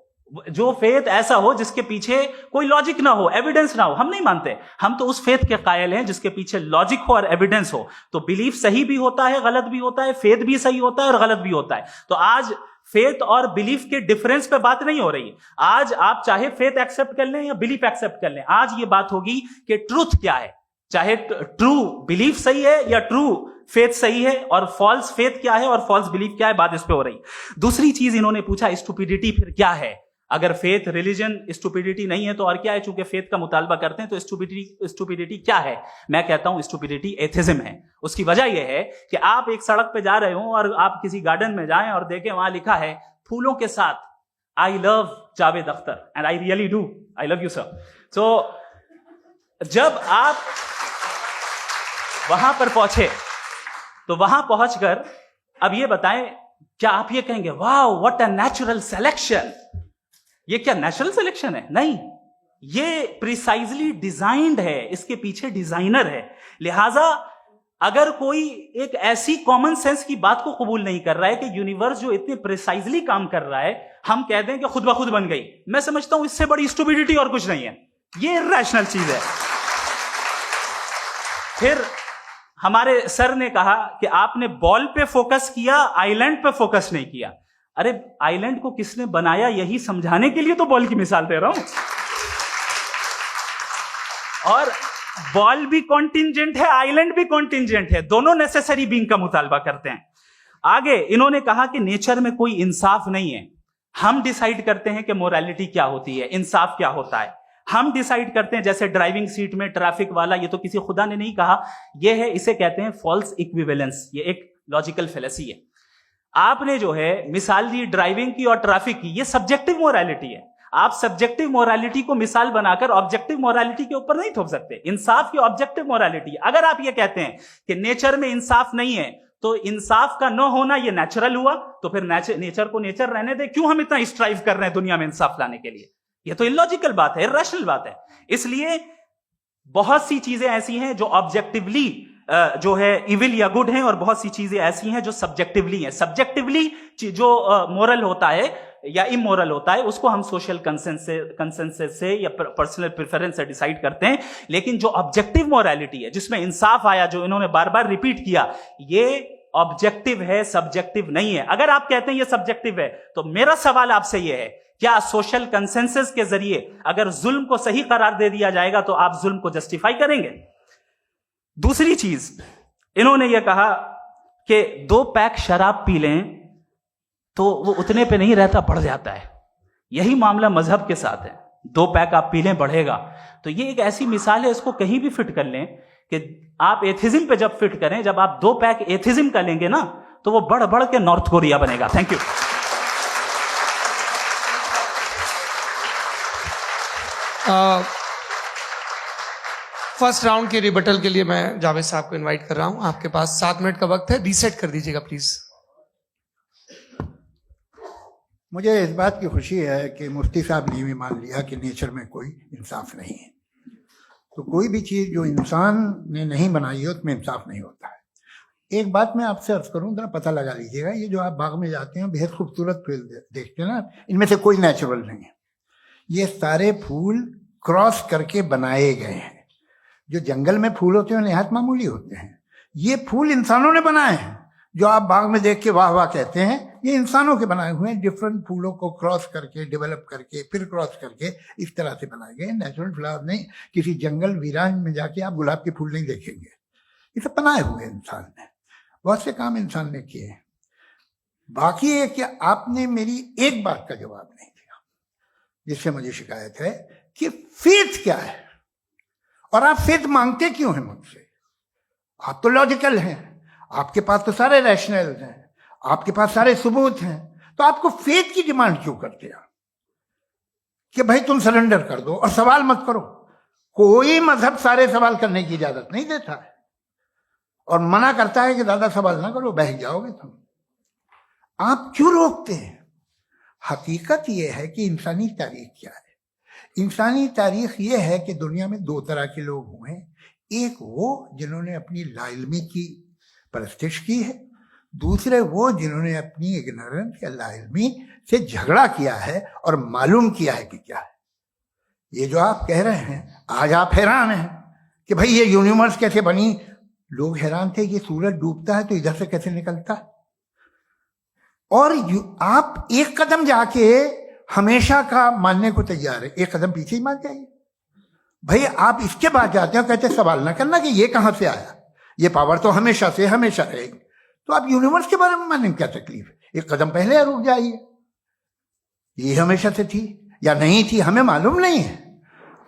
जो फेथ ऐसा हो जिसके पीछे कोई लॉजिक ना हो, एविडेंस ना हो, हम नहीं मानते। हम तो उस फेथ के कायल हैं जिसके पीछे लॉजिक हो और एविडेंस हो। तो बिलीफ सही भी होता है, गलत भी होता है, फेथ भी सही होता है और गलत भी होता है। तो आज फेथ और बिलीफ के डिफरेंस पे बात नहीं हो रही। आज आप चाहे फेथ एक्सेप्ट कर लें या बिलीफ एक्सेप्ट कर लें, आज ये बात होगी कि ट्रूथ क्या है। चाहे ट्रू बिलीफ सही है या ट्रू फेथ सही है, और फॉल्स फेथ क्या है और फॉल्स बिलीफ क्या है, बात इस पे हो रही। दूसरी चीज इन्होंने पूछा, स्टुपिडिटी फिर क्या है? अगर फेथ रिलीजन स्टुपिडिटी नहीं है तो और क्या है? चूंकि फेथ का मुतालबा करते हैं तो स्टुपिडिटी क्या है? मैं कहता हूं स्टुपिडिटी एथिज्म है। उसकी वजह यह है कि आप एक सड़क पे जा रहे हो और आप किसी गार्डन में जाएं और देखें वहां लिखा है फूलों के साथ, I love Javed Akhtar, and I really do, I love you sir. So जब आप वहां पर पहुंचे तो वहां पहुंचकर अब ये बताएं, क्या आप ये कहेंगे wow what a natural selection? ये क्या नेचुरल सिलेक्शन है? नहीं, ये प्रिसाइजली डिजाइंड है, इसके पीछे डिजाइनर है। लिहाजा अगर कोई एक ऐसी कॉमन सेंस की बात को कबूल नहीं कर रहा है कि यूनिवर्स जो इतने प्रिसाइजली काम कर रहा है, हम कह दें कि खुद ब खुद बन गई, मैं समझता हूं इससे बड़ी स्टुपिडिटी और कुछ नहीं है। ये इरैशनल चीज है। फिर हमारे सर ने कहा कि आपने बॉल पे फोकस किया, आइलैंड पे फोकस नहीं किया। अरे आइलैंड को किसने बनाया, यही समझाने के लिए तो बॉल की मिसाल दे रहा हूं। और बॉल भी कॉन्टिंजेंट है, आइलैंड भी कॉन्टिंजेंट है, दोनों नेसेसरी बीइंग का मुतालबा करते हैं। आगे इन्होंने कहा कि नेचर में कोई इंसाफ नहीं है, हम डिसाइड करते हैं कि मोरालिटी क्या होती है, इंसाफ क्या होता है, हम डिसाइड करते हैं। जैसे ड्राइविंग सीट में ट्रैफिक वाला, ये तो किसी खुदा ने नहीं कहा, ये है, इसे कहते हैं फॉल्स इक्विवेलेंस, ये एक लॉजिकल फेलेसी है। आपने जो है मिसाल दी ड्राइविंग की और ट्रैफिक की, ये सब्जेक्टिव मोरालिटी है। आप सब्जेक्टिव मोरालिटी को मिसाल बनाकर ऑब्जेक्टिव मोरालिटी के ऊपर नहीं थोप सकते। इंसाफ की ऑब्जेक्टिव मोरालिटी है। अगर आप ये कहते हैं कि नेचर में इंसाफ नहीं है, तो इंसाफ का न होना ये नेचुरल हुआ, तो फिर नेचर को नेचर रहने दे, क्यों हम इतना स्ट्राइव कर रहे हैं दुनिया में इंसाफ लाने के लिए? ये तो इलॉजिकल बात है, इरैशनल बात है। इसलिए बहुत सी चीजें ऐसी हैं जो ऑब्जेक्टिवली जो है इविल या गुड हैं, और बहुत सी चीजें ऐसी हैं जो सब्जेक्टिवली हैं। सब्जेक्टिवली जो मोरल होता है या इमोरल होता है, उसको हम सोशल कंसेंसस से या पर्सनल प्रेफरेंस से डिसाइड करते हैं। लेकिन जो ऑब्जेक्टिव मोरालिटी है, जिसमें इंसाफ आया, जो इन्होंने बार बार रिपीट किया, ये ऑब्जेक्टिव है, सब्जेक्टिव नहीं है। अगर आप कहते हैं ये सब्जेक्टिव है, तो मेरा सवाल आपसे ये है, क्या सोशल कंसेंसस के जरिए अगर जुल्म को सही करार दे दिया जाएगा तो आप जुल्म को जस्टिफाई करेंगे? दूसरी चीज इन्होंने ये कहा कि 2 पैक शराब पी लें तो वो उतने पे नहीं रहता, बढ़ जाता है। यही मामला मजहब के साथ है। 2 पैक आप पी लें, बढ़ेगा। तो ये एक ऐसी मिसाल है, इसको कहीं भी फिट कर लें कि आप एथिज्म पे जब फिट करें, जब आप 2 पैक एथिज्म का लेंगे ना, तो वो बढ़ बढ़ के नॉर्थ कोरिया बनेगा। Thank you. फर्स्ट राउंड के रिबटल के लिए मैं जावेद साहब को इनवाइट कर रहा हूं। आपके पास 7 मिनट का वक्त है, रीसेट कर दीजिएगा प्लीज। मुझे इस बात की खुशी है कि मुफ्ती साहब ने भी मान लिया कि नेचर में कोई इंसाफ नहीं है। तो कोई भी चीज़ जो इंसान ने नहीं बनाई है उसमें इंसाफ नहीं होता है। एक बात मैं आपसे अर्ज करूं, जरा पता लगा लीजिएगा, ये जो आप बाग में जाते हैं बेहद खूबसूरत फूल देखते हैं ना, इनमें से कोई नेचुरल नहीं है। ये सारे फूल क्रॉस करके बनाए गए हैं। जो जंगल में फूल होते हैं निहायत मामूली होते हैं। ये फूल इंसानों ने बनाए हैं। जो आप बाग में देख के वाह वाह कहते हैं, ये इंसानों के बनाए हुए हैं। डिफरेंट फूलों को क्रॉस करके, डेवलप करके, फिर क्रॉस करके इस तरह से बनाए गए। नेचुरल फ्लावर नहीं। किसी जंगल वीरान में जाके आप गुलाब के फूल नहीं देखेंगे। ये सब बनाए हुए इंसान ने, बहुत से काम इंसान ने किए हैं। बाकी है कि आपने मेरी एक बात का जवाब नहीं दिया, जिससे मुझे शिकायत है कि फेथ क्या है और आप फेथ मांगते क्यों हैं मुझसे? आप तो लॉजिकल हैं, आपके पास तो सारे रैशनल हैं, आपके पास सारे सबूत हैं, तो आपको फेथ की डिमांड क्यों करते हैं कि भाई तुम सरेंडर कर दो और सवाल मत करो? कोई मजहब सारे सवाल करने की इजाजत नहीं देता है और मना करता है कि ज्यादा सवाल ना करो, बह जाओगे तुम। आप क्यों रोकते हैं? हकीकत यह है कि इंसानी तारीख क्या है। इंसानी तारीख यह है कि दुनिया में 2 तरह के लोग हुए। एक वो जिन्होंने अपनी लाइल्मी की परस्तिश की है, दूसरे वो जिन्होंने अपनी इग्नोरेंस या लाइल्मी से झगड़ा किया है और मालूम किया है कि क्या है। ये जो आप कह रहे हैं, आज आप हैरान हैं कि भाई ये यूनिवर्स कैसे बनी। लोग हैरान थे कि सूरज डूबता है तो इधर से कैसे निकलता है। और आप एक कदम जाके हमेशा का मानने को तैयार है, एक कदम पीछे ही मान जाइए। भाई आप इसके बाद जाते हो, कहते सवाल ना करना कि ये कहां से आया, ये पावर तो हमेशा से हमेशा रहेगी। तो आप यूनिवर्स के बारे में मानने में क्या तकलीफ है? एक कदम पहले रुक जाइए। ये हमेशा से थी या नहीं थी हमें मालूम नहीं है।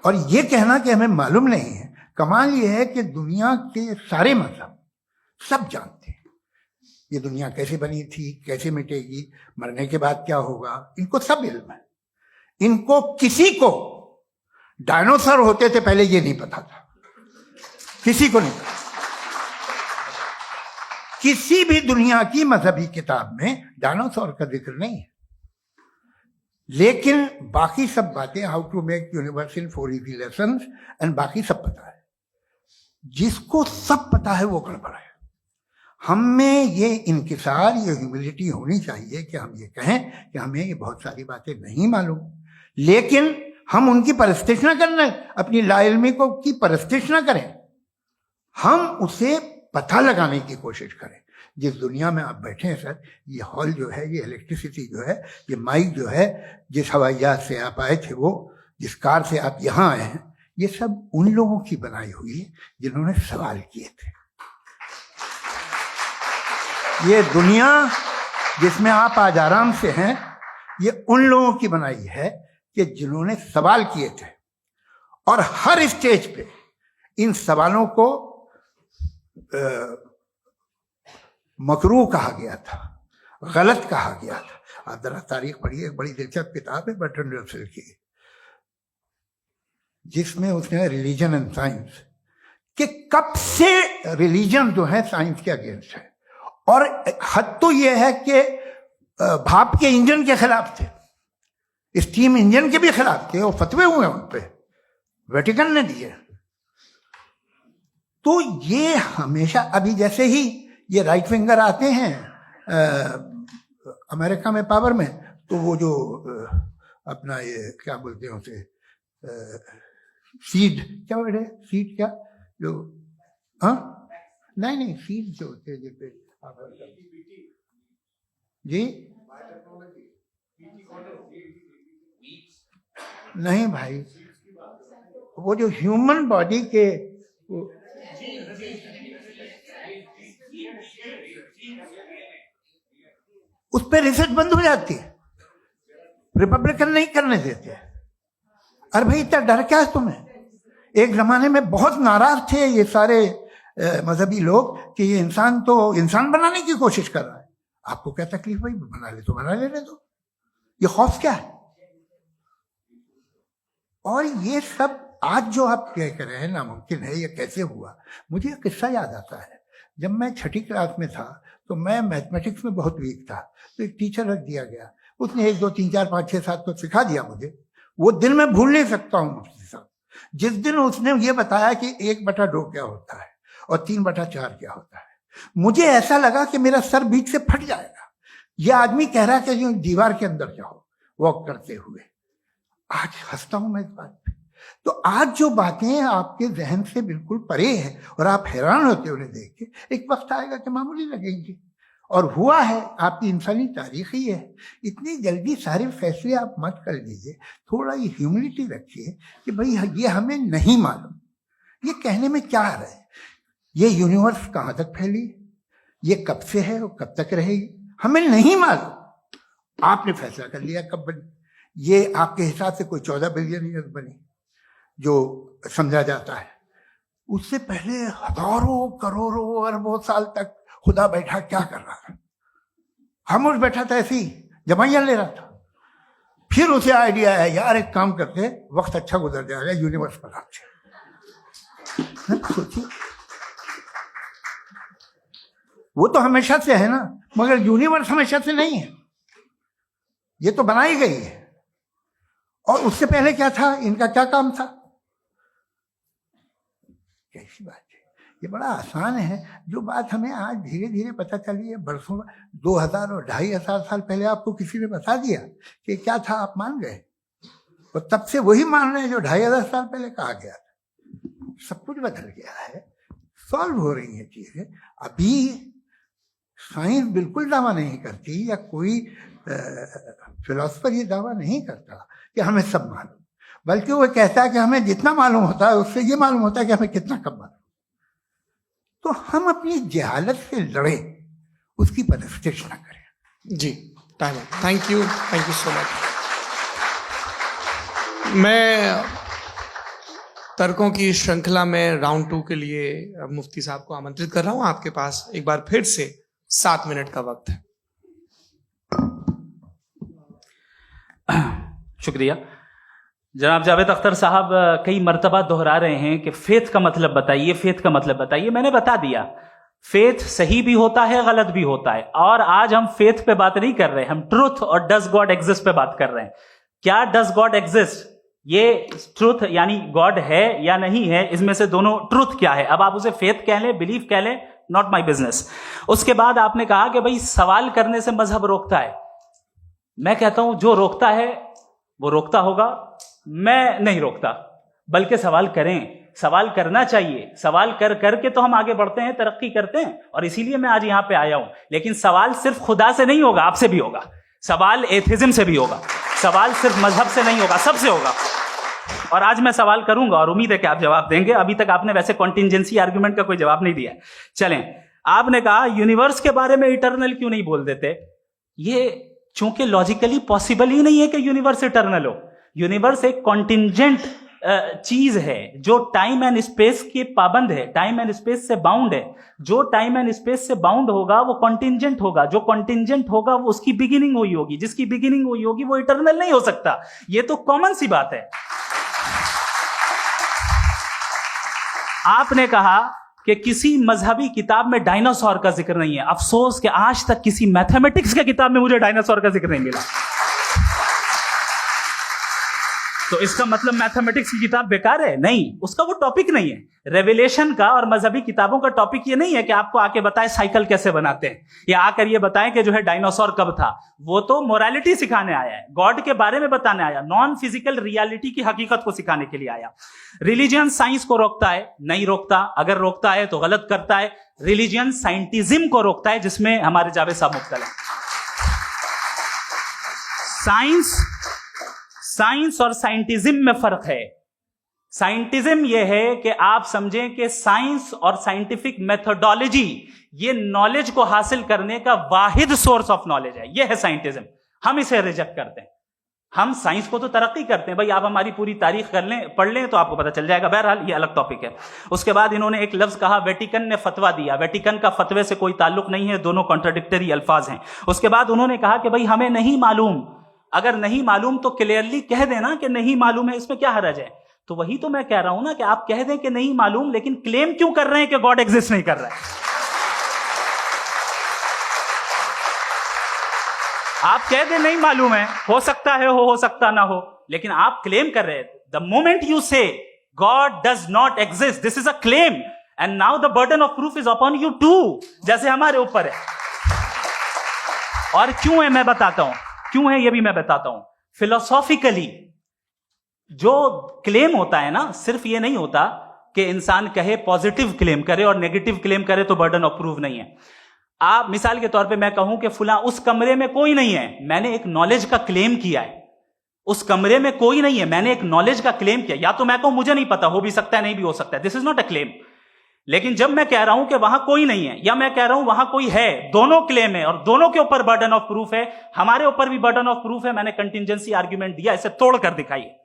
और ये कहना कि हमें मालूम नहीं है, कमाल ये है कि दुनिया के सारे मजहब सब जानते हैं ये दुनिया कैसे बनी थी, कैसे मिटेगी, मरने के बाद क्या होगा, इनको सब इल्म है। इनको किसी को डायनासोर होते थे पहले ये नहीं पता था, किसी को नहीं पता। किसी भी दुनिया की मजहबी किताब में डायनासोर का जिक्र नहीं है। लेकिन बाकी सब बातें, how to make universe in 4 easy lessons and बाकी सब पता है। जिसको सब पता है वो गड़बड़ है। हम में ये इंकिसार, ये ह्यूमिलिटी होनी चाहिए कि हम ये कहें कि हमें ये बहुत सारी बातें नहीं मालूम, लेकिन हम उनकी परस्तिश ना करें, अपनी लाइल्मी को की परस्तिश ना करें। हम उसे पता लगाने की कोशिश करें। जिस दुनिया में आप बैठे हैं सर, ये हॉल जो है, ये इलेक्ट्रिसिटी जो है, ये माइक जो है, जिस हवाई जहाज से आप आए थे, वो जिस कार से आप यहाँ आए हैं, ये सब उन लोगों की बनाई हुई है जिन्होंने सवाल किए थे। ये दुनिया जिसमें आप आज आराम से हैं, ये उन लोगों की बनाई है कि जिन्होंने सवाल किए थे, और हर स्टेज पे इन सवालों को मकरूह कहा गया था, गलत कहा गया था। आप जरा तारीख पढ़िए, एक बड़ी दिलचस्प किताब है बर्ट्रैंड रसेल की, जिसमें उसने रिलीजन एंड साइंस कि कब से रिलीजन जो है साइंस के अगेंस्ट है, और हद तो यह है कि भाप के इंजन के खिलाफ थे, स्टीम इंजन के भी खिलाफ थे, और फतवे हुए उन पे, वेटिकन ने दिए। तो ये हमेशा, अभी जैसे ही ये राइट विंगर आते हैं अमेरिका में पावर में, तो वो जो अपना ये क्या बोलते हैं उसे, सीड क्या वर्ड है, सीड क्या जो, हाँ नहीं सीड जो होते हैं जैसे जी, नहीं भाई, वो जो ह्यूमन बॉडी के उस पर रिसर्च बंद हो जाती है, रिपब्लिकन नहीं करने देते। अरे भाई इतना डर क्या है तुम्हें? एक जमाने में बहुत नाराज थे ये सारे मजहबी लोग कि ये इंसान तो इंसान बनाने की कोशिश कर रहा है। आपको क्या तकलीफ भाई, बना ले तो बना लेने दो, ये खौफ क्या है? और ये सब आज जो आप कह कर रहे हैं नामुमकिन है, ये कैसे हुआ? मुझे एक किस्सा याद आता है। जब मैं 6ठी क्लास में था तो मैं मैथमेटिक्स में बहुत वीक था, तो एक टीचर रख दिया गया, उसने 1 2 3 4 5 6 7 तो सिखा दिया मुझे। वो दिन मैं भूल नहीं सकता हूँ मुफ्ती साहब, जिस दिन उसने ये बताया कि 1/2 क्या होता है और 3/4 क्या होता है। मुझे ऐसा लगा कि मेरा सर बीच से फट जाएगा। यह आदमी कह रहा है कि जो दीवार के अंदर जाओ वॉक करते हुए। आज हंसता हूं मैं इस बात पे। तो आज जो बातें आपके जहन से बिल्कुल परे है और आप हैरान होते उन्हें देख के, एक वक्त आएगा कि मामूली लगेंगे। और हुआ है, आपकी इंसानी तारीख ही है। इतनी जल्दी सारे फैसले आप मत कर लीजिए, थोड़ा ये ह्यूमिलिटी रखिए कि भाई ये हमें नहीं मालूम। ये कहने में क्या आ रहा है? ये यूनिवर्स कहाँ तक फैली, ये कब से है और कब तक रहेगी, हमें नहीं मालूम। आपने फैसला कर लिया कब बनी। ये आपके हिसाब से कोई 14 बिलियन ईयर बनी जो समझा जाता है। उससे पहले हजारों करोड़ों अरबों साल तक खुदा बैठा क्या कर रहा था? खामोश बैठा था, ऐसी जमाइयां ले रहा था। फिर उसे आइडिया है, यार एक काम करते, वक्त अच्छा गुजर जाएगा, यूनिवर्स बनाते। सोचिए, वो तो हमेशा से है ना, मगर यूनिवर्स हमेशा से नहीं है, ये तो बनाई गई है। और उससे पहले क्या था, इनका क्या काम था? कैसी बात है, ये बड़ा आसान है। जो बात हमें आज धीरे धीरे पता चली है, बरसों 2000 और 2500 साल पहले आपको किसी ने बता दिया कि क्या था, आप मान गए, और तब से वही मान रहे हैं जो 2500 साल पहले कहा गया था। सब कुछ बदल गया है, सॉल्व हो रही हैं चीजें। अभी साइंस बिल्कुल दावा नहीं करती, या कोई फिलोसफर ये दावा नहीं करता कि हमें सब मालूम, बल्कि वो कहता है कि हमें जितना मालूम होता है उससे ये मालूम होता है कि हमें कितना कम मालूम। तो हम अपनी जहालत से लड़े, उसकी परस्तिश ना करें। जी, time. Thank you so much. मैं तर्कों की श्रृंखला में राउंड 2 के लिए मुफ्ती साहब को आमंत्रित कर रहा हूं। आपके पास एक बार फिर से 7 मिनट का वक्त है। शुक्रिया। जनाब जावेद अख्तर साहब कई मर्तबा दोहरा रहे हैं कि फेथ का मतलब बताइए, फेथ का मतलब बताइए। मैंने बता दिया, फेथ सही भी होता है, गलत भी होता है। और आज हम फेथ पे बात नहीं कर रहे, हम ट्रुथ और डज गॉड एग्जिस्ट पे बात कर रहे हैं। क्या डज गॉड एग्जिस्ट, ये ट्रुथ यानी गॉड है या नहीं है, इसमें से दोनों ट्रुथ क्या है। अब आप उसे फेथ कह लें, बिलीफ कह लें, नॉट माई बिजनेस। उसके बाद आपने कहा कि भाई सवाल करने से मजहब रोकता है। मैं कहता हूं जो रोकता है वो रोकता होगा, मैं नहीं रोकता, बल्कि सवाल करें, सवाल करना चाहिए। सवाल कर करके तो हम आगे बढ़ते हैं, तरक्की करते हैं, और इसीलिए मैं आज यहां पे आया हूं। लेकिन सवाल सिर्फ खुदा से नहीं होगा, आपसे भी होगा। सवाल एथिज्म से भी होगा। सवाल सिर्फ मजहब से नहीं होगा, सबसे होगा। और आज मैं सवाल करूंगा और उम्मीद है कि आप जवाब देंगे। अभी तक आपने वैसे कॉन्टिंजेंसी आर्गुमेंट का कोई जवाब नहीं दिया। चलें, आपने कहा यूनिवर्स के बारे में इटर्नल क्यों नहीं बोल देते? ये चूंकि लॉजिकली पॉसिबल ही नहीं है कि यूनिवर्स इटर्नल हो। यूनिवर्स एक कॉन्टिंजेंट चीज है जो टाइम एंड स्पेस के पाबंद है, टाइम एंड स्पेस से बाउंड है। जो टाइम एंड स्पेस से बाउंड होगा वो कॉन्टिंजेंट होगा, जो कॉन्टिंजेंट होगा वो उसकी बिगिनिंग हुई होगी, जिसकी बिगिनिंग हुई होगी वो इटर्नल नहीं हो सकता। ये तो कॉमन सी बात है। आपने कहा कि किसी मजहबी किताब में डायनासोर का जिक्र नहीं है। अफसोस कि आज तक किसी मैथमेटिक्स की किताब में मुझे डायनासोर का जिक्र नहीं मिला। तो इसका मतलब मैथमेटिक्स की किताब बेकार है? नहीं, उसका वो टॉपिक नहीं है। रेवलेशन का और मजहबी किताबों का टॉपिक ये नहीं है कि आपको आके बताए साइकिल कैसे बनाते हैं, या आकर ये बताएं कि जो है डायनासोर कब था। वो तो मोरालिटी सिखाने आया है, गॉड के बारे में बताने आया, नॉन फिजिकल रियलिटी की हकीकत को सिखाने के लिए आया। रिलीजियन साइंस को रोकता है? नहीं रोकता। अगर रोकता है तो गलत करता है। रिलीजियन साइंटिज्म को रोकता है, जिसमें हमारे जावेद साहब मुब्तला हैं। साइंस और साइंटिज्म में फर्क है। साइंटिज्म यह है कि आप समझें कि साइंस और साइंटिफिक मेथोडोलॉजी ये नॉलेज को हासिल करने का वाहिद सोर्स ऑफ नॉलेज है। यह है साइंटिज्म। हम इसे रिजेक्ट करते हैं। हम साइंस को तो तरक्की करते हैं। भाई आप हमारी पूरी तारीख कर लें, पढ़ लें तो आपको पता चल जाएगा। बहरहाल ये अलग टॉपिक है। उसके बाद इन्होंने एक लफ्ज कहा, वेटिकन ने फतवा दिया। वेटिकन का फतवे से कोई ताल्लुक नहीं है, दोनों कॉन्ट्राडिक्टरी अल्फाज हैं। उसके बाद उन्होंने कहा कि भाई हमें नहीं मालूम। अगर नहीं मालूम तो क्लियरली कह देना कि नहीं मालूम है, इसमें क्या हरज है? तो वही तो मैं कह रहा हूं ना कि आप कह दें कि नहीं मालूम, लेकिन क्लेम क्यों कर रहे हैं कि गॉड एग्जिस्ट नहीं कर रहा है? आप कह दें नहीं मालूम है, हो सकता है हो सकता ना हो, लेकिन आप क्लेम कर रहे हैं। The moment you say God does not exist, this is a claim, and now the burden of proof is upon you too, जैसे हमारे ऊपर है। और क्यों है मैं बताता हूं, क्यों है ये भी मैं बताता हूं। फिलोसॉफिकली जो क्लेम होता है ना, सिर्फ ये नहीं होता कि इंसान कहे पॉजिटिव क्लेम करे और नेगेटिव क्लेम करे तो बर्डन ऑफ प्रूफ नहीं है। आप मिसाल के तौर पे मैं कहूं कि फुला उस कमरे में कोई नहीं है, मैंने एक नॉलेज का क्लेम किया है। उस कमरे में कोई नहीं है, मैंने एक नॉलेज का क्लेम किया। या तो मैं कहूं मुझे नहीं पता, हो भी सकता है नहीं भी हो सकता है, this is not a claim. लेकिन जब मैं कह रहा हूं कि वहां कोई नहीं है या मैं कह रहा हूं वहां कोई है, दोनों क्लेम है और दोनों के ऊपर बर्डन ऑफ प्रूफ है। हमारे ऊपर भी बर्डन ऑफ प्रूफ है। मैंने कंटिंजेंसी आर्ग्यूमेंट दिया, इसे तोड़कर दिखाइए।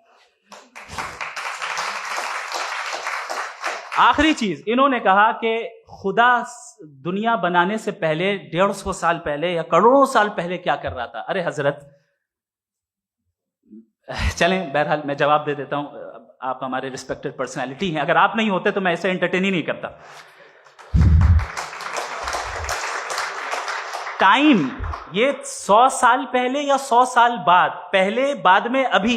आखिरी चीज, इन्होंने कहा कि खुदा दुनिया बनाने से पहले 150 साल पहले या करोड़ों साल पहले क्या कर रहा था। अरे हजरत, चलें बहरहाल मैं जवाब दे देता हूं। आप हमारे रिस्पेक्टेड पर्सनालिटी हैं, अगर आप नहीं होते तो मैं इसे एंटरटेन ही नहीं करता। टाइम ये 100 साल पहले या 100 साल बाद, पहले बाद में अभी,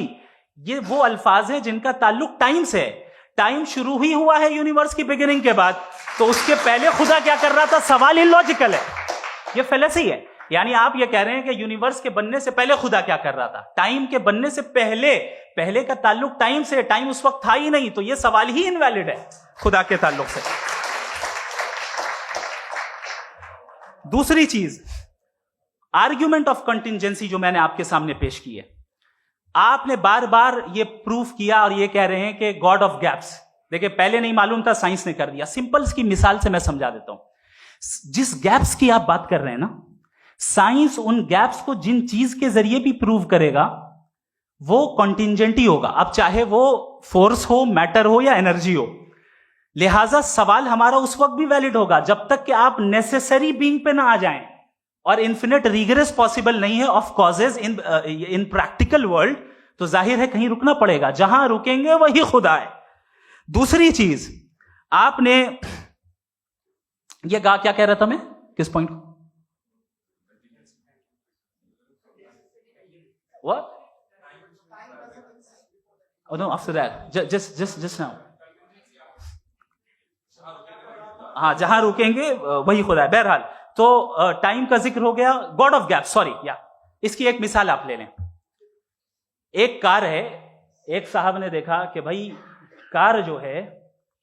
ये वो अल्फाज हैं जिनका ताल्लुक टाइम से है। टाइम शुरू ही हुआ है यूनिवर्स की बिगिनिंग के बाद, तो उसके पहले खुदा क्या कर रहा था? सवाल इलॉजिकल है, ये फेलेसी है। यानी आप ये कह रहे हैं कि यूनिवर्स के बनने से पहले खुदा क्या कर रहा था? टाइम के बनने से पहले, पहले का ताल्लुक टाइम से, टाइम उस वक्त था ही नहीं, तो ये सवाल ही इनवैलिड है खुदा के ताल्लुक से। दूसरी चीज, आर्ग्यूमेंट ऑफ कंटिंजेंसी जो मैंने आपके सामने पेश की है, आपने बार बार ये प्रूफ किया और ये कह रहे हैं कि गॉड ऑफ गैप्स। देखिए, पहले नहीं मालूम था, साइंस ने कर दिया। सिंपल की मिसाल से मैं समझा देता हूं। जिस गैप्स की आप बात कर रहे हैं ना, साइंस उन गैप्स को जिन चीज के जरिए भी प्रूव करेगा वो कॉन्टिंजेंट ही होगा। अब चाहे वो फोर्स हो, मैटर हो या एनर्जी हो। लिहाजा सवाल हमारा उस वक्त भी वैलिड होगा जब तक कि आप नेसेसरी बीइंग पे ना आ जाएं। और इन्फिनिट रिग्रेस पॉसिबल नहीं है of causes in practical world, तो जाहिर है कहीं रुकना पड़ेगा। जहां रुकेंगे वही खुदा है। दूसरी चीज, आपने ये कहा, क्या कह रहा था मैं, किस पॉइंट को? What? Oh no, after that, just now. हाँ, जहां रुकेंगे वही खुदा है। बहरहाल, तो टाइम का जिक्र हो गया। गॉड ऑफ गैप, सॉरी, या इसकी एक मिसाल आप ले लें। एक कार है, एक साहब ने देखा कि भाई कार जो है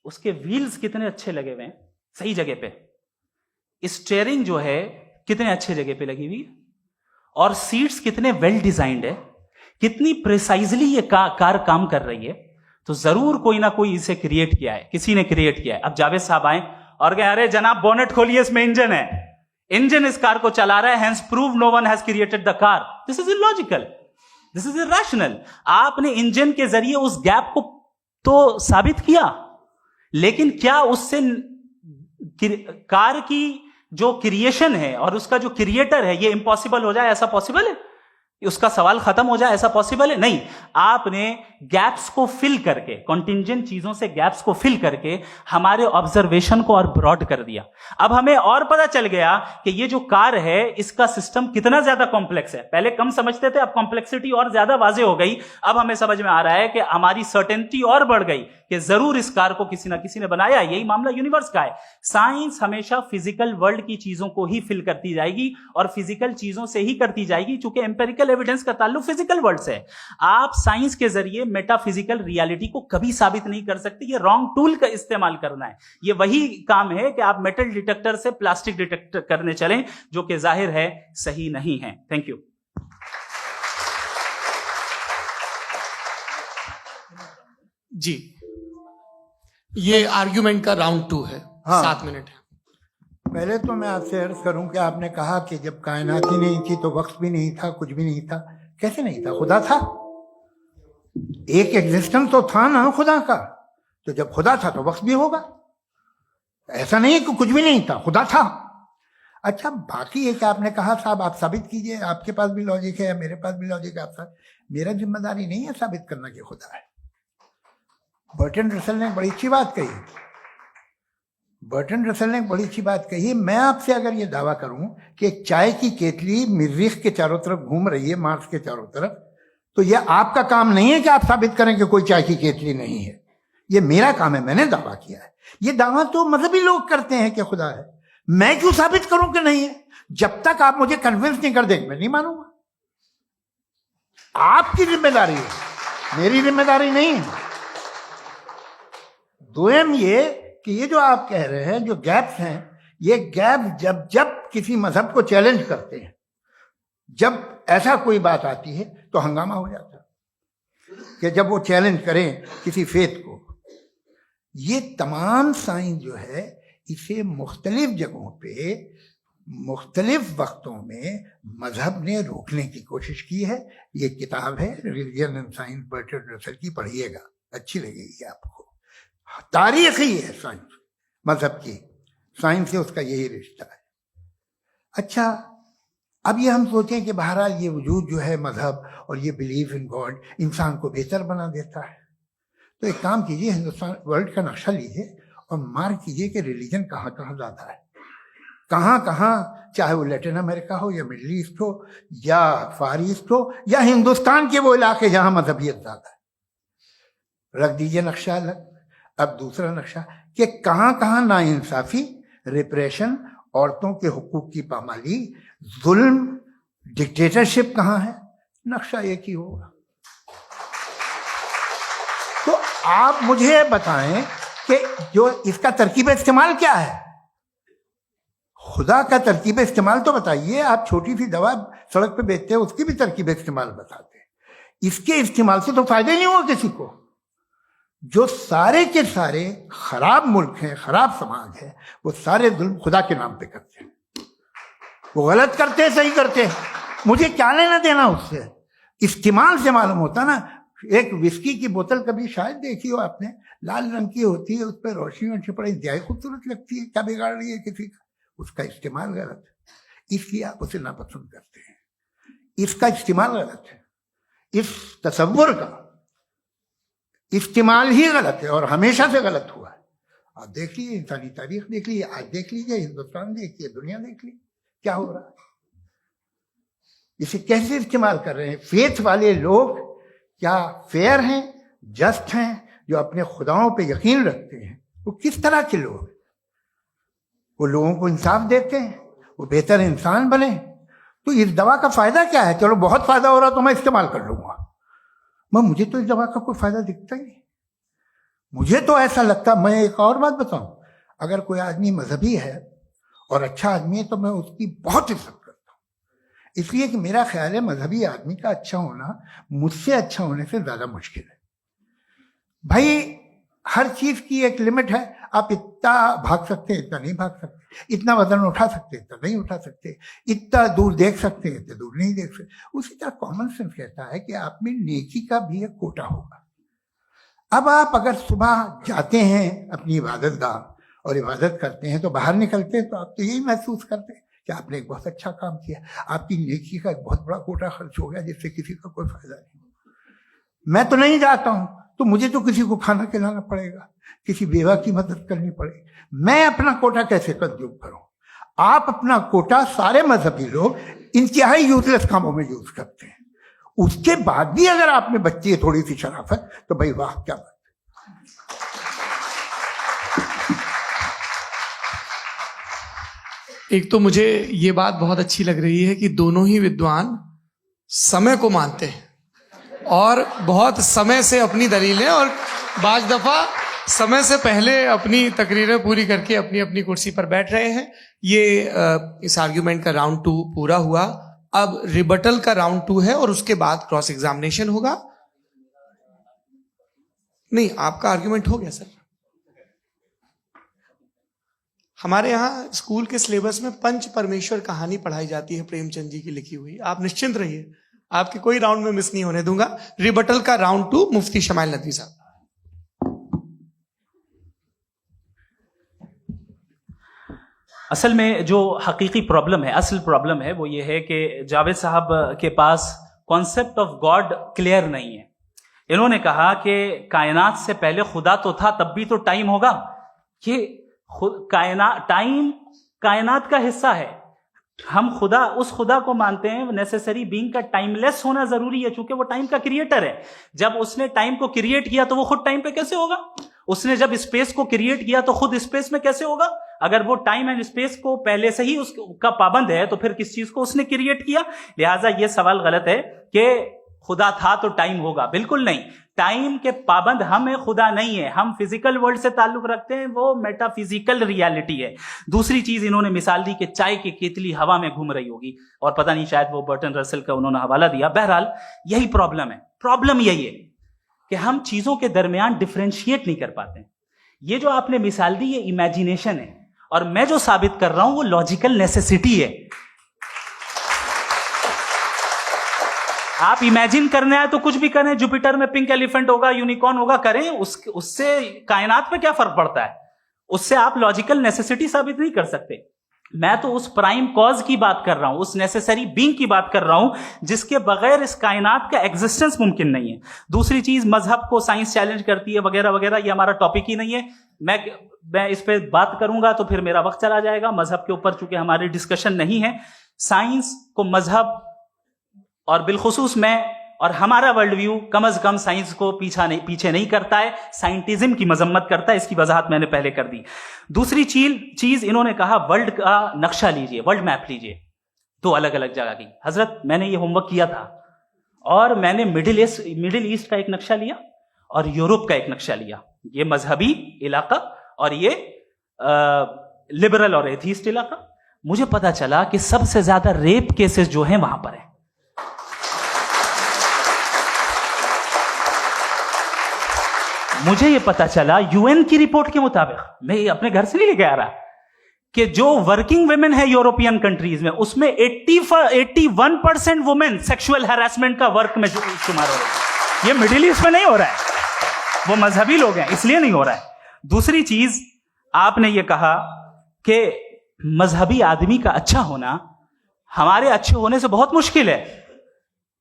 उसके व्हील्स कितने अच्छे लगे हुए हैं, सही जगह पे। स्टीयरिंग जो है कितने अच्छे जगह पे लगी हुई, और सीट्स कितने वेल डिजाइंड है, कितनी प्रिसाइजली ये कार काम कर रही है। तो जरूर कोई ना कोई इसे क्रिएट किया है, किसी ने क्रिएट किया है। अब जावेद साहब आए और कहे अरे जनाब बोनेट खोलिए, इसमें इंजन है, इंजन इस कार को चला रहा है, hence prove no one has created the car. This is illogical, this is irrational. आपने इंजन के जरिए उस गैप को तो साबित किया, लेकिन क्या उससे कार की जो क्रिएशन है और उसका जो क्रिएटर है ये इम्पॉसिबल हो जाए? ऐसा पॉसिबल है? उसका सवाल खत्म हो जाए, ऐसा पॉसिबल है? नहीं। आपने गैप्स को फिल करके, कॉन्टिंजेंट चीजों से गैप्स को फिल करके हमारे ऑब्जर्वेशन को और ब्रॉड कर दिया। अब हमें और पता चल गया कि ये जो कार है इसका सिस्टम कितना ज्यादा कॉम्प्लेक्स है। पहले कम समझते थे, अब कॉम्प्लेक्सिटी और ज्यादा वाज़ेह हो गई। अब हमें समझ में आ रहा है कि हमारी सर्टेनिटी और बढ़ गई कि जरूर इस कार को किसी ना किसी ने बनाया। यही मामला यूनिवर्स का है। साइंस हमेशा फिजिकल वर्ल्ड की चीजों को ही फिल करती जाएगी और फिजिकल चीजों से ही करती जाएगी, क्योंकि एम्पेरिकल एविडेंस का ताल्लुक फिजिकल वर्ल्ड से है। आप साइंस के जरिए मेटाफिजिकल रियलिटी को कभी साबित नहीं कर सकते। ये रॉन्ग टूल का इस्तेमाल करना है। ये वही काम है कि आप मेटल डिटेक्टर से प्लास्टिक डिटेक्टर करने चलें, जो कि जाहिर है सही नहीं है। Thank you. जी, ये आर्ग्यूमेंट का राउंड 2 है। हाँ। 7 मिनट है। पहले तो मैं आपसे अर्ज करूं कि आपने कहा कि जब कायनात ही नहीं थी तो वक्त भी नहीं था, कुछ भी नहीं था। कैसे नहीं था? खुदा था। एक एग्जिस्टेंस तो था ना खुदा का। तो जब खुदा था तो वक्त भी होगा। ऐसा नहीं कि कुछ भी नहीं था, खुदा था। अच्छा, बाकी एक आपने कहा साहब आप साबित कीजिए, आपके पास भी लॉजिक है, मेरे पास भी लॉजिक है। आपका मेरा जिम्मेदारी नहीं है साबित करना कि खुदा है। बर्टन रसल ने बड़ी अच्छी बात कही। बर्टन रसल ने बड़ी अच्छी बात कही। मैं आपसे अगर ये दावा करूं कि एक चाय की केतली मरीख के चारों तरफ घूम रही है, मार्स के चारों तरफ, तो यह आपका काम नहीं है कि आप साबित करें कि कोई चाय की केतली नहीं है। ये मेरा काम है, मैंने दावा किया है। ये दावा तो मजहबी लोग करते हैं कि खुदा है। मैं क्यों साबित करूं कि नहीं है? जब तक आप मुझे कन्विंस नहीं कर देंगे मैं नहीं मानूंगा। आपकी जिम्मेदारी है, मेरी जिम्मेदारी नहीं है। दोयम ये कि ये जो आप कह रहे हैं, जो गैप्स हैं, ये गैप जब जब किसी मजहब को चैलेंज करते हैं, जब ऐसा कोई बात आती है तो हंगामा हो जाता है कि जब वो चैलेंज करें किसी फेथ को। ये तमाम साइंस जो है इसे मुख्तलिफ जगहों पे मुख्तलिफ वक्तों में मजहब ने रोकने की कोशिश की है। ये किताब है religion and science, Burton Russell की, पढ़िएगा, अच्छी लगेगी आपको। तारीख ही है साइंस, मजहब की साइंस से उसका यही रिश्ता है। अच्छा, अब ये हम सोचें कि बहरहाल ये वजूद जो है मजहब और ये बिलीव इन गॉड इंसान को बेहतर बना देता है। तो एक काम कीजिए, हिंदुस्तान वर्ल्ड का नक्शा लीजिए और मार्क कीजिए कि रिलीजन कहाँ कहाँ ज़्यादा है, कहाँ कहाँ, चाहे वो लैटिन अमेरिका हो या मिडल ईस्ट हो या फार ईस्ट हो या हिंदुस्तान के वो इलाके जहाँ मजहबियत ज़्यादा है। रख दीजिए नक्शा अलग। अब दूसरा नक्शा कि कहाँ कहाँ नाइंसाफी, रिप्रेशन, औरतों के हुकूक की पामाली, जुल्म, डिक्टेटरशिप कहाँ है, नक्शा एक ही होगा। तो आप मुझे बताएं कि जो इसका तरकीब इस्तेमाल क्या है? खुदा का तरकीब इस्तेमाल तो बताइए। आप छोटी सी दवा सड़क पे बेचते हैं, उसकी भी तरकीब इस्तेमाल बताते हैं। इसके इस्तेमाल से तो फायदा नहीं हुआ किसी को। जो सारे के सारे खराब मुल्क हैं, खराब समाज है, वो सारे जुल्म खुदा के नाम पे करते हैं। वो गलत करते हैं, सही करते हैं, मुझे क्या लेना देना उससे? इस्तेमाल से मालूम होता ना। एक विस्की की बोतल कभी शायद देखी हो आपने, लाल रंग की होती है, उस पर रोशनी और छिपड़ी इंतहाई खूबसूरत लगती है। क्या बिगाड़ रही है किसी का? उसका इस्तेमाल गलत है, इसलिए आप उसे नापसंद करते हैं। इसका इस्तेमाल गलत है, इस तसव्वुर का इस्तेमाल ही गलत है और हमेशा से गलत हुआ है। आप देख लीजिए, इंसानी तारीख देख लीजिए, आज देख लीजिए, हिंदुस्तान देखिए, दुनिया देख लीजिए, क्या हो रहा है। इसे कैसे इस्तेमाल कर रहे हैं फेथ वाले लोग? क्या फेयर हैं, जस्ट हैं, जो अपने खुदाओं पे यकीन रखते हैं? वो किस तरह के लोग? वो लोगों को इंसाफ देते हैं, वो बेहतर इंसान बने। तो इस दवा का फायदा क्या है? चलो बहुत फायदा हो रहा तो मैं इस्तेमाल कर लूंगा। मुझे तो इस दवा का कोई फायदा दिखता ही नहीं। मुझे तो ऐसा लगता, मैं एक और बात बताऊं, अगर कोई आदमी मजहबी है और अच्छा आदमी है तो मैं उसकी बहुत इज्जत करता हूं, इसलिए कि मेरा ख्याल है मजहबी आदमी का अच्छा होना मुझसे अच्छा होने से ज्यादा मुश्किल है। भाई हर चीज की एक लिमिट है। आप इतना भाग सकते हैं, इतना नहीं भाग सकते, इतना वजन उठा सकते, इतना नहीं उठा सकते, इतना दूर देख सकते हैं, इतना दूर नहीं देख सकते। उसी तरह कॉमन सेंस कहता है कि आप में नेकी का भी एक कोटा होगा। अब आप अगर सुबह जाते हैं अपनी इबादत गाह और इबादत करते हैं, तो बाहर निकलते हैं तो आप तो यही महसूस करते हैं कि आपने एक बहुत अच्छा काम किया, आपकी नेकी का एक बहुत बड़ा कोटा खर्च हो गया जिससे किसी का कोई फायदा नहीं। मैं तो नहीं जाता हूं तो मुझे तो किसी को खाना खिलाना पड़ेगा, किसी बेवा की मदद करनी पड़ेगी। मैं अपना कोटा कैसे कंज्यूम करूं? आप अपना कोटा, सारे मजहबी लोग इंतहाई यूजलेस कामों में यूज करते हैं। उसके बाद भी अगर आप में बच्ची है थोड़ी सी शराफत, तो भाई वाह क्या बात। एक तो मुझे ये बात बहुत अच्छी लग रही है कि दोनों ही विद्वान समय को मानते हैं और बहुत समय से अपनी दलीलें और बाज दफा समय से पहले अपनी तकरीरें पूरी करके अपनी अपनी कुर्सी पर बैठ रहे हैं। ये इस आर्ग्यूमेंट का राउंड 2 पूरा हुआ। अब रिबटल का राउंड 2 है और उसके बाद क्रॉस एग्जामिनेशन होगा। नहीं, आपका आर्ग्यूमेंट हो गया सर। हमारे यहाँ स्कूल के सिलेबस में पंच परमेश्वर कहानी पढ़ाई जाती है, प्रेमचंद जी की लिखी हुई। आप निश्चिंत रहिए, आपके कोई राउंड में मिस नहीं होने दूंगा। रिबटल का राउंड 2 मुफ्ती शमाइल नदवी साहब। असल में जो हकीकी प्रॉब्लम है, असल प्रॉब्लम है, वो ये है कि जावेद साहब के पास कॉन्सेप्ट ऑफ गॉड क्लियर नहीं है। इन्होंने कहा कि कायनात से पहले खुदा तो था, तब भी तो टाइम होगा। ये टाइम कायनात का हिस्सा है। हम खुदा, उस खुदा को मानते हैं, नेसेसरी बीइंग का टाइमलेस होना जरूरी है, क्योंकि वो टाइम का क्रिएटर है। जब उसने टाइम को क्रिएट किया तो वो खुद टाइम पे कैसे होगा? उसने जब स्पेस को क्रिएट किया तो खुद स्पेस में कैसे होगा? अगर वो टाइम एंड स्पेस को पहले से ही उसका पाबंद है तो फिर किस चीज को उसने क्रिएट किया? लिहाजा ये सवाल गलत है कि खुदा था तो टाइम होगा। बिल्कुल नहीं, टाइम के पाबंद हम है, खुदा नहीं है। हम फिजिकल वर्ल्ड से ताल्लुक रखते हैं, वो मेटाफिजिकल रियलिटी है। दूसरी चीज इन्होंने मिसाल दी कि चाय की केतली हवा में घूम रही होगी, और पता नहीं शायद वो बर्टन रसल का उन्होंने हवाला दिया। बहरहाल यही प्रॉब्लम है। प्रॉब्लम यही है कि हम चीजों के दरमियान डिफरेंशिएट नहीं कर पाते। ये जो आपने मिसाल दी ये इमेजिनेशन है, और मैं जो साबित कर रहा हूं वो लॉजिकल नेसेसिटी है। आप इमेजिन करने आए तो कुछ भी करें, जुपिटर में पिंक एलिफेंट होगा, यूनिकॉर्न होगा, करें, उससे कायनात पे क्या फर्क पड़ता है? उससे आप लॉजिकल नेसेसिटी साबित नहीं कर सकते। मैं तो उस प्राइम कॉज की बात कर रहा हूं, उस नेसेसरी बीइंग की बात कर रहा हूं जिसके बगैर इस कायनात का एग्जिस्टेंस मुमकिन नहीं है। दूसरी चीज, मजहब को साइंस चैलेंज करती है वगैरह वगैरह, ये हमारा टॉपिक ही नहीं है। मैं इस पे बात करूंगा तो फिर मेरा वक्त चला जाएगा। मजहब के ऊपर चूंकि हमारी डिस्कशन नहीं है, साइंस को मजहब और बिलखुसूस मैं और हमारा वर्ल्ड व्यू कम अज कम साइंस को पीछे नहीं करता है, साइंटिज्म की मजम्मत करता है। इसकी वजाहत मैंने पहले कर दी। दूसरी चीज इन्होंने कहा वर्ल्ड का नक्शा लीजिए, वर्ल्ड मैप लीजिए, 2 अलग अलग जगह की। हजरत, मैंने ये होमवर्क किया था और मैंने मिडिल ईस्ट का एक नक्शा लिया और यूरोप का एक नक्शा लिया। ये मजहबी इलाका और ये लिबरल और एथीस्ट इलाका। मुझे पता चला कि सबसे ज्यादा रेप केसेस जो हैं वहां पर है। मुझे ये पता चला यूएन की रिपोर्ट के मुताबिक, मैं ये अपने घर से नहीं लेके आ रहा, कि जो वर्किंग वुमेन है यूरोपियन कंट्रीज में, उसमें 81% वुमेन सेक्सुअल हैरेसमेंट का वर्क में शुमार हो रही है। ये मिडिल ईस्ट में नहीं हो रहा है, वो मजहबी लोग हैं इसलिए नहीं हो रहा है। दूसरी चीज, आपने ये कहा कि मजहबी आदमी का अच्छा होना हमारे अच्छे होने से बहुत मुश्किल है,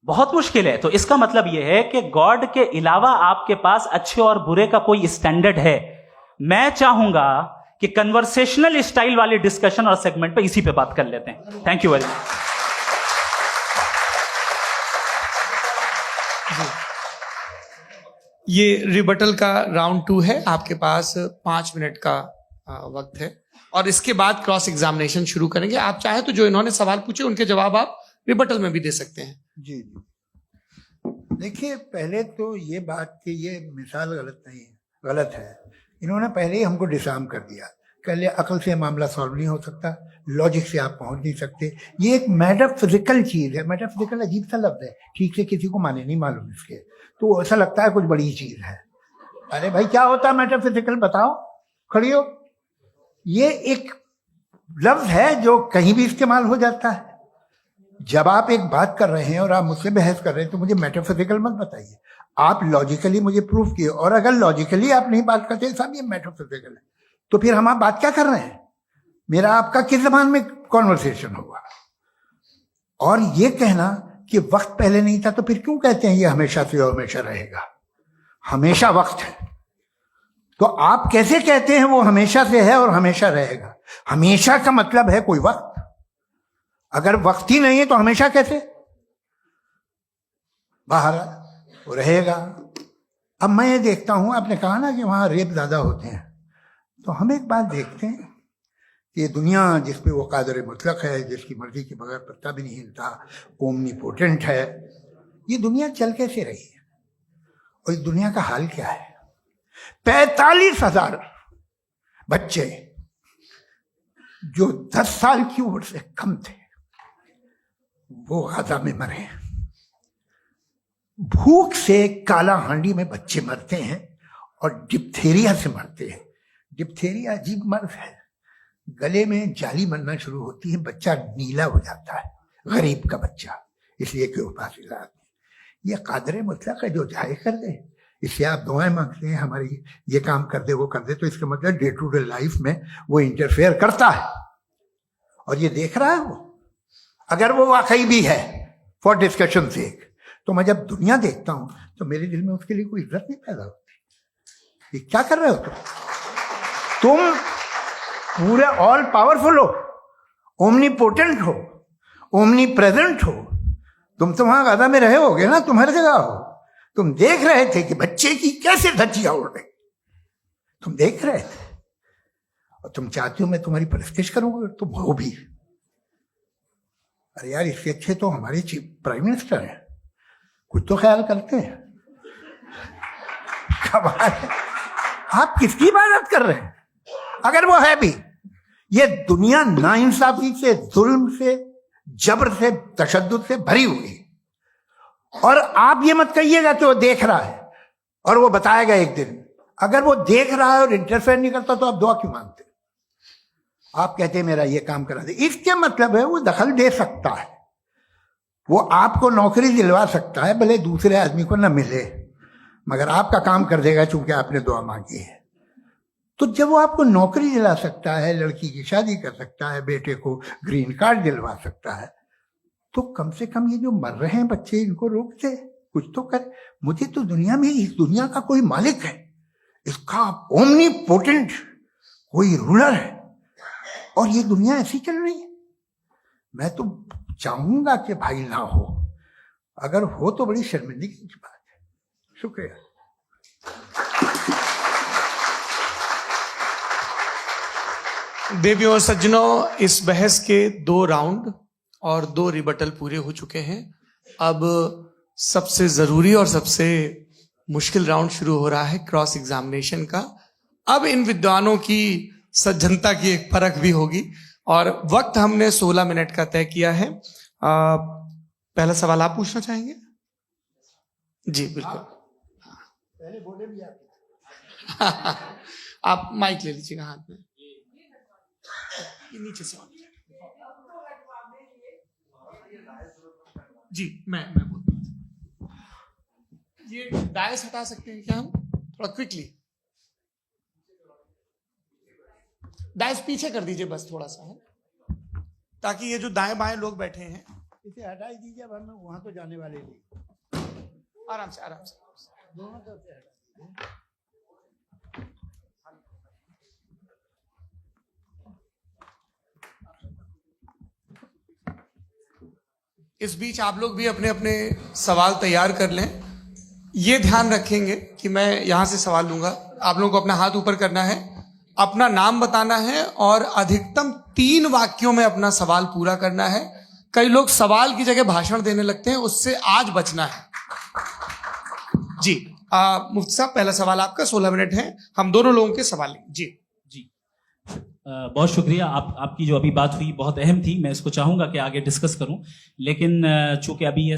बहुत मुश्किल है। तो इसका मतलब यह है कि गॉड के अलावा आपके पास अच्छे और बुरे का कोई स्टैंडर्ड है। मैं चाहूंगा कि कन्वर्सेशनल स्टाइल वाले डिस्कशन और सेगमेंट पे इसी पे बात कर लेते हैं। Thank you very much. ये रिबटल का राउंड 2 है। आपके पास 5 मिनट का वक्त है और इसके बाद क्रॉस एग्जामिनेशन शुरू करेंगे। आप चाहे तो जो इन्होंने सवाल पूछे उनके जवाब आप रिबटल में भी दे सकते हैं। जी जी, देखिए, पहले तो ये बात कि ये मिसाल गलत है। इन्होंने पहले ही हमको डिसार्म कर दिया। कह लिया अकल से मामला सॉल्व नहीं हो सकता, लॉजिक से आप पहुंच नहीं सकते। ये एक मेटाफिजिकल चीज है। मेटाफिजिकल अजीब सा लफ्ज है, ठीक से किसी को माने नहीं मालूम इसके, तो ऐसा लगता है कुछ बड़ी चीज है। अरे भाई क्या होता है मेटाफिजिकल, बताओ, खड़ी हो। ये एक लफ्ज है जो कहीं भी इस्तेमाल हो जाता है। जब आप एक बात कर रहे हैं और आप मुझसे बहस कर रहे हैं तो मुझे मेटाफिजिकल मत बताइए, आप लॉजिकली मुझे प्रूफ किए। और अगर लॉजिकली आप नहीं बात करते साहब ये मेटाफिजिकल है, तो फिर हम आप बात क्या कर रहे हैं? मेरा आपका किस जबान में कॉन्वर्सेशन होगा? और ये कहना कि वक्त पहले नहीं था, तो फिर क्यों कहते हैं ये हमेशा से और हमेशा रहेगा? हमेशा वक्त है, तो आप कैसे कहते हैं वो हमेशा से है और हमेशा रहेगा? हमेशा का मतलब है कोई वक्त, अगर वक्त ही नहीं है तो हमेशा कैसे? बाहर वो रहेगा। अब मैं ये देखता हूं, आपने कहा ना कि वहां रेप ज्यादा होते हैं, तो हम एक बात देखते हैं कि ये दुनिया जिसपे वो कादर मुतलक है, जिसकी मर्जी के बगैर पत्ता भी नहीं हिलता, ओमनीपोटेंट है, ये दुनिया चल कैसे रही है? और इस दुनिया का हाल क्या है? 45,000 बच्चे जो 10 साल की उम्र से कम थे वो गाजा में मरे। भूख से काला हांडी में बच्चे मरते हैं और डिप्थेरिया से मरते हैं। डिप्थेरिया अजीब मर्ज है, गले में जाली बनना शुरू होती है, बच्चा नीला हो जाता है, गरीब का बच्चा, इसलिए कि उपास इलाज। ये कादर मुतलक है जो चाहे कर दे, इससे आप दुआएं मांगते हैं हमारी ये काम कर दे वो कर दे, तो इसका मतलब डे टू डे लाइफ में वो इंटरफेयर करता है और ये देख रहा है वो। अगर वो वाकई भी है फॉर डिस्कशन सेक, तो मैं जब दुनिया देखता हूं तो मेरे दिल में उसके लिए कोई इज्जत नहीं पैदा होती। ये क्या कर रहे हो तुम पूरे ऑल पावरफुल हो, ओमनीपोटेंट हो, ओमनी प्रेजेंट हो। तुम तो वहां गाजा में रहे होगे ना, तुम हर जगह हो। तुम देख रहे थे कि बच्चे की कैसे धज्जियां उड़ रही, तुम देख रहे थे और तुम चाहते हो मैं तुम्हारी परस्तिश करूंगा, तुम हो भी। अरे यार, इससे अच्छे तो हमारे चीफ प्राइम मिनिस्टर हैं, कुछ तो ख्याल करते हैं। कमाल है, आप किसकी इबादत कर रहे हैं? अगर वो है भी, ये दुनिया नाइंसाफी से, जुल्म से, जबर से, तशद्दुद से भरी हुई। और आप ये मत कहिएगा कि वो देख रहा है और वो बताएगा एक दिन। अगर वो देख रहा है और इंटरफेयर नहीं करता तो आप दुआ क्यों मांगते? आप कहते हैं मेरा ये काम करा दे, इसके मतलब है वो दखल दे सकता है, वो आपको नौकरी दिलवा सकता है, भले दूसरे आदमी को ना मिले, मगर आपका काम कर देगा चूंकि आपने दुआ मांगी है। तो जब वो आपको नौकरी दिला सकता है, लड़की की शादी कर सकता है, बेटे को ग्रीन कार्ड दिलवा सकता है, तो कम से कम ये जो मर रहे हैं बच्चे, इनको रोक दे, कुछ तो कर। मुझे तो दुनिया में, इस दुनिया का कोई मालिक है, इसका ओमनीपोटेंट कोई रूलर है, और ये दुनिया ऐसी चल रही है। मैं तो चाहूंगा कि भाई ना हो, अगर हो तो बड़ी शर्मिंदगी की बात है। शुक्रिया। देवियों और सज्जनों, इस बहस के 2 राउंड और 2 रिबटल पूरे हो चुके हैं। अब सबसे जरूरी और सबसे मुश्किल राउंड शुरू हो रहा है, क्रॉस एग्जामिनेशन का। अब इन विद्वानों की सज्जनता की एक परख भी होगी और वक्त हमने 16 मिनट का तय किया है। पहला सवाल आप पूछना चाहेंगे? जी बिल्कुल। पहले बोले भी आप माइक ले लीजिएगा हाथ में, नीचे से। जी मैं बोलता हूँ, ये डायस हटा सकते हैं क्या हम थोड़ा क्विकली? डायस पीछे कर दीजिए बस थोड़ा सा, है ताकि ये जो दाएं बाएं लोग बैठे हैं, इसे हटा ही दीजिए, वरना वहां तो जाने वाले नहीं। आराम से आराम से दोनों तरफ से हटा। इस बीच आप लोग भी अपने अपने सवाल तैयार कर लें। ये ध्यान रखेंगे कि मैं यहां से सवाल लूंगा, आप लोगों को अपना हाथ ऊपर करना है, अपना नाम बताना है और अधिकतम 3 वाक्यों में अपना सवाल पूरा करना है। कई लोग सवाल की जगह भाषण देने लगते हैं, उससे आज बचना है। जी मुफ्ती साहब, पहला सवाल आपका, 16 मिनट है, हम दोनों लोगों के सवाल लेंगे। जी बहुत शुक्रिया। आपकी जो अभी बात हुई बहुत अहम थी, मैं इसको चाहूंगा कि आगे डिस्कस करूं, लेकिन चूंकि अभी ये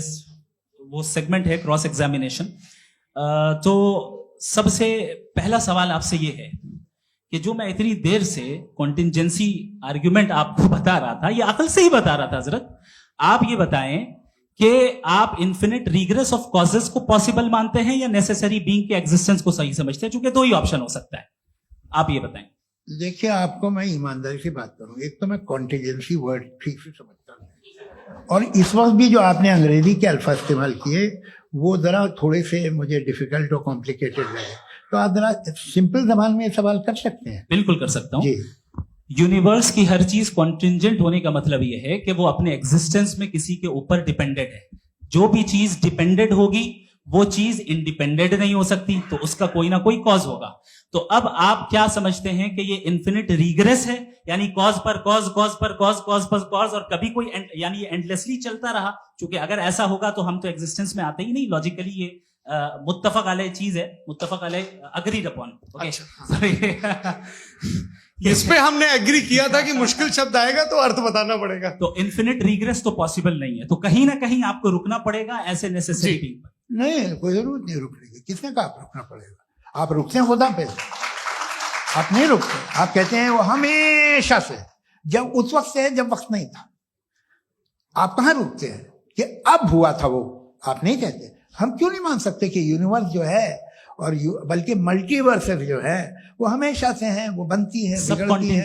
वो सेगमेंट है क्रॉस एग्जामिनेशन, तो सबसे पहला सवाल आपसे ये है कि जो मैं इतनी देर से कॉन्टिंजेंसी आर्ग्यूमेंट आपको बता रहा था, ये अकल से ही बता रहा था हजरत, आप ये बताएं कि आप इन्फिनिट रिग्रेस ऑफ कॉजेस को पॉसिबल मानते हैं या नेसेसरी बीइंग के एग्जिस्टेंस को सही समझते हैं, क्योंकि दो ही ऑप्शन हो सकता है, आप ये बताएं। देखिए, आपको मैं ईमानदारी से बात करूं, एक तो मैं कॉन्टिजेंसी वर्ड ठीक से समझता हूं, और इस वक्त भी जो आपने अंग्रेजी के अल्फाज इस्तेमाल किए वो जरा थोड़े से मुझे डिफिकल्ट और कॉम्प्लिकेटेड लगे, तो आप जरा सिंपल जबान में सवाल कर सकते हैं। बिल्कुल कर सकता हूं जी। यूनिवर्स की हर चीज कॉन्टिंजेंट होने का मतलब यह है कि वो अपने एग्जिस्टेंस में किसी के ऊपर डिपेंडेंट है। जो भी चीज डिपेंडेंट होगी वो चीज इंडिपेंडेंट नहीं हो सकती, तो उसका कोई ना कोई कॉज होगा। तो अब आप क्या समझते हैं कि ये इन्फिनिट रिग्रेस है, यानी कॉज पर कॉज, कॉज पर कॉज, कॉज पर कॉज, और कभी कोई यानी ये एंडलेसली चलता रहा? क्योंकि अगर ऐसा होगा तो हम तो एग्जिस्टेंस में आते ही नहीं। लॉजिकली ये मुत्तफक अलैह चीज है, मुत्तफक अलैह अग्रीड अपॉन। इस पे हमने एग्री किया था कि मुश्किल शब्द आएगा तो अर्थ बताना पड़ेगा। तो इन्फिनिट रिग्रेस तो पॉसिबल नहीं है, तो कहीं ना कहीं आपको रुकना पड़ेगा ऐसे नेसेसिटी पर। नहीं, कोई जरूरत नहीं रुकने की। किसने कहा आप रुकना पड़ेगा? आप रुकते हैं खुदा पे, आप नहीं रुकते। आप कहते हैं वो हमेशा से, जब उस वक्त से जब वक्त नहीं था। आप कहाँ रुकते हैं कि अब हुआ था वो? आप नहीं कहते। हम क्यों नहीं मान सकते कि यूनिवर्स जो है और बल्कि मल्टीवर्सेस जो है वो हमेशा से हैं, वो बनती है, बिगड़ती है।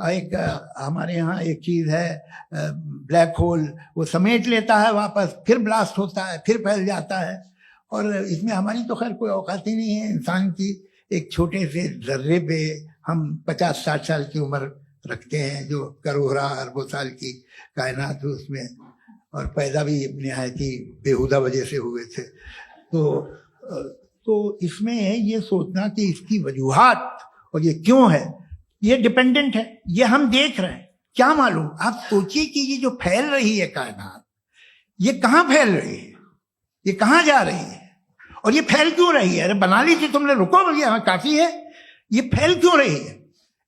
एक हमारे यहाँ एक चीज है ब्लैक होल, वो समेट लेता है वापस, फिर ब्लास्ट होता है, फिर फैल जाता है। और इसमें हमारी तो खैर कोई औकात ही नहीं है इंसान की। एक छोटे से जर्रे पे हम 50-60 साल की उम्र रखते हैं, जो करोड़ों अरबों साल की कायनात है उसमें, और पैदा भी निहायत ही बेहुदा वजह से हुए थे। तो इसमें ये सोचना कि इसकी वजूहात और ये क्यों है, ये डिपेंडेंट है, ये हम देख रहे हैं, क्या मालूम। आप सोचिए कि ये जो फैल रही है कायनात, ये कहाँ फैल रही है, ये कहाँ जा रही है, और ये फैल क्यों रही है? अरे बना ली थी तुमने, रुको भैया, हाँ काफी है। ये फैल क्यों रही है?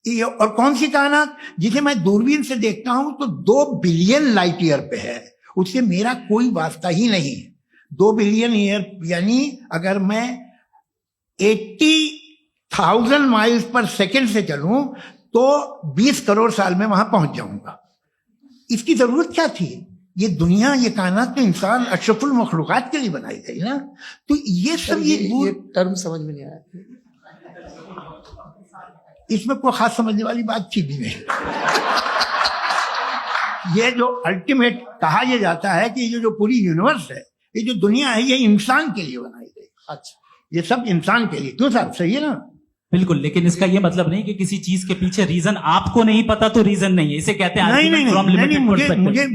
ये और कौन सी कायनात जिसे मैं दूरबीन से देखता हूं तो 2 बिलियन लाइट ईयर पे है, उससे मेरा कोई वास्ता ही नहीं है। 2 बिलियन ईयर यानी अगर मैं 80,000 माइल्स पर सेकेंड से चलूं तो 20 करोड़ साल में वहां पहुंच जाऊंगा। इसकी जरूरत क्या थी? ये दुनिया, ये कायनात तो इंसान अशरफुल मखलूकात के लिए बनाई गई ना। तो ये सब ये टर्म समझ में नहीं आया, इसमें कोई खास समझने वाली बात थी भी नहीं। ये जो अल्टीमेट कहा यह जाता है कि ये जो पूरी यूनिवर्स है, ये जो दुनिया है, ये इंसान के लिए बनाई गई। अच्छा, ये सब इंसान के लिए। क्यों साहब, सही है ना? बिल्कुल, लेकिन इसका ये मतलब नहीं कि किसी चीज के पीछे रीजन आपको नहीं पता तो रीजन नहीं है, इसे कहते हैं नहीं,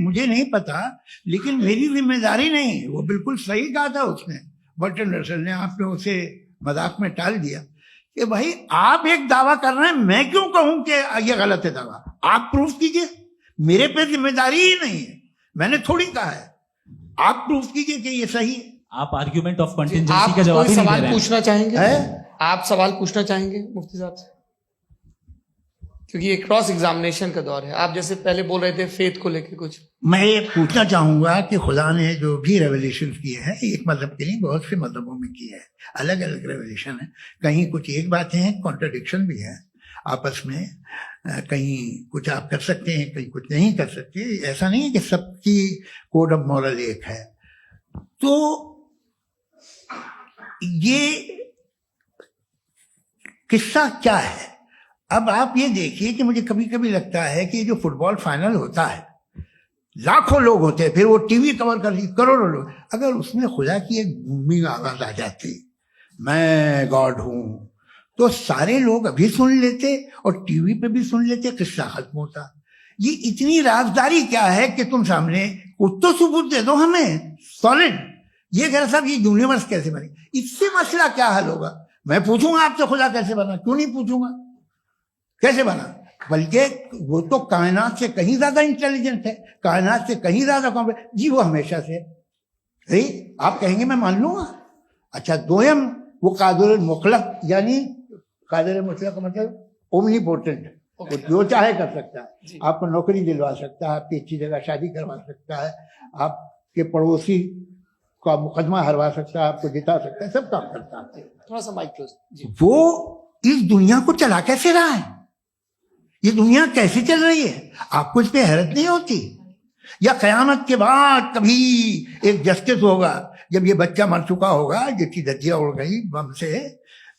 मुझे नहीं पता, लेकिन मेरी जिम्मेदारी नहीं। वो बिल्कुल सही कहा था उसने, बर्टन रसल ने। आपने उसे मजाक में टाल दिया कि भाई आप एक दावा कर रहे हैं, मैं क्यों कहूं कि ये गलत है दावा? आप प्रूफ कीजिए, मेरे पे जिम्मेदारी ही नहीं है, मैंने थोड़ी कहा है। आप प्रूफ कीजिए कि ये सही है। आप आर्ग्यूमेंट ऑफ कंटिंजेंसी का जवाब ही नहीं दे रहे हैं। पूछना चाहेंगे? आप सवाल पूछना चाहेंगे मुफ्ती साहब से? क्योंकि ये क्रॉस एग्जामिनेशन का दौर है। आप जैसे पहले बोल रहे थे फेथ को लेके कुछ, मैं ये पूछना चाहूंगा कि खुदा ने जो भी रेवल्यूशन किए हैं, एक मजहब के लिए बहुत से मजहबों में किए हैं, अलग अलग रेवल्यूशन है। कहीं कुछ एक बातें हैं, कॉन्ट्रडिक्शन भी है आपस में, कहीं कुछ आप कर सकते हैं, कहीं कुछ नहीं कर सकते। ऐसा नहीं है कि सबकी कोड ऑफ मॉरल एक है। तो ये किस्सा क्या है? अब आप ये देखिए कि मुझे कभी कभी लगता है कि जो फुटबॉल फाइनल होता है, लाखों लोग होते हैं, फिर वो टीवी कवर कर ली, करोड़ों लोग, अगर उसमें खुदा की एक गूंगी आवाज आ जाती, मैं गॉड हूं, तो सारे लोग अभी सुन लेते और टीवी पे भी सुन लेते, किस्सा खत्म होता। ये इतनी राजदारी क्या है कि तुम सामने कुछ तो सबूत दे दो हमें सॉलिड। ये कह रहा साहब ये यूनिवर्स कैसे बनी, इससे मसला क्या हल होगा? मैं पूछूंगा आपसे खुदा कैसे बना? क्यों नहीं पूछूंगा कैसे बना? बल्कि वो तो कायनात से कहीं ज्यादा इंटेलिजेंट है, कायनात से कहीं ज्यादा कॉम्प्लेक्स। जी वो हमेशा से है। आप कहेंगे मैं मान लूंगा। अच्छा, दोयम वो कादिर मुतलक, यानी कादिर मुतलक का मतलब ओमनीपोटेंट, वो जो चाहे कर सकता है। आपको नौकरी दिलवा सकता है, आपकी अच्छी जगह शादी करवा सकता है, आपके पड़ोसी आपका मुकदमा हरवा सकता है, आपको जिता सकता है, सब काम करता है। थोड़ा सा माइक क्लोज जी। वो इस दुनिया को चला कैसे रहा है, ये दुनिया कैसे चल रही है, आपको इस पे हैरत नहीं होती? या कयामत के बाद कभी एक जस्टिस होगा, जब ये बच्चा मर चुका होगा, जिसकी धज्जियां उड़ गई बम से,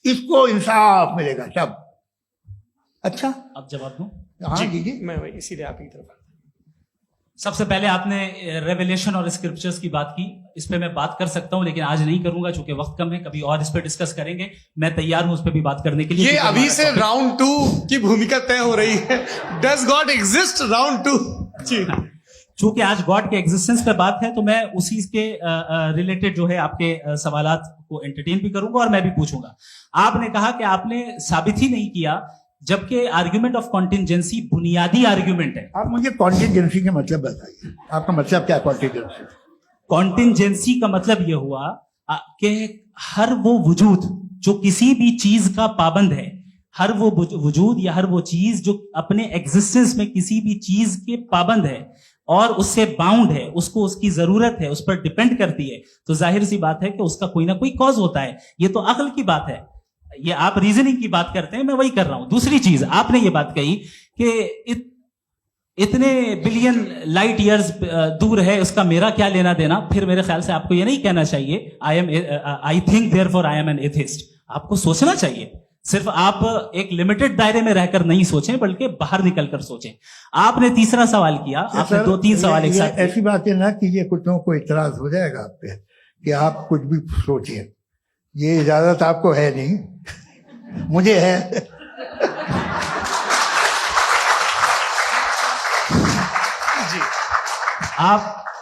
इसको इंसाफ मिलेगा तब? अच्छा, अब जवाब दूं? हाँ दीजिए। मैं वही इसीलिए आप की तरफ। सबसे पहले आपने रेवलेशन और स्क्रिप्चर्स की बात की, इस पे मैं बात कर सकता हूं लेकिन आज नहीं करूंगा क्योंकि वक्त कम है, कभी और इस पे डिस्कस करेंगे। मैं तैयार हूं उस पे भी बात करने के लिए। ये अभी से राउंड 2 की भूमिका तय हो रही है। डज गॉड एग्जिस्ट राउंड 2 जी। चूंकि आज गॉड के एग्जिस्टेंस पे बात है तो मैं उसी के रिलेटेड जो है आपके सवालात को एंटरटेन भी करूंगा और मैं भी पूछूंगा। आपने कहा कि आपने साबित ही नहीं किया, जबकि आर्ग्यूमेंट ऑफ कॉन्टिजेंसी बुनियादी आर्ग्यूमेंट है। आप मुझे कॉन्टिजेंसी का मतलब बताइए, आपका मतलब क्या कॉन्टिजेंसी? कॉन्टिजेंसी का मतलब यह हुआ कि हर वो वजूद जो किसी भी चीज का पाबंद है, हर वो वजूद या हर वो चीज जो अपने एग्जिस्टेंस में किसी भी चीज के पाबंद है और उससे बाउंड है, उसको उसकी जरूरत है, उस पर डिपेंड करती है, तो जाहिर सी बात है कि उसका कोई ना कोई कॉज होता है। ये तो अक्ल की बात है, ये आप रीजनिंग की बात करते हैं, मैं वही कर रहा हूं। दूसरी चीज आपने ये बात कही कि इतने बिलियन लाइट ईयर्स दूर है, उसका मेरा क्या लेना देना। फिर मेरे ख्याल से आपको ये नहीं कहना चाहिए I think therefore I am an atheist. आपको सोचना चाहिए, सिर्फ आप एक लिमिटेड दायरे में रहकर नहीं सोचें बल्कि बाहर निकलकर सोचें। आपने तीसरा सवाल किया, आपने 2-3 सवाल एक साथ। ऐसी बातें ना कीजिए, कुछ लोगों को इतराज हो जाएगा आप पे कि आप कुछ भी सोचिए। ये इजाजत आपको है नहीं, मुझे है।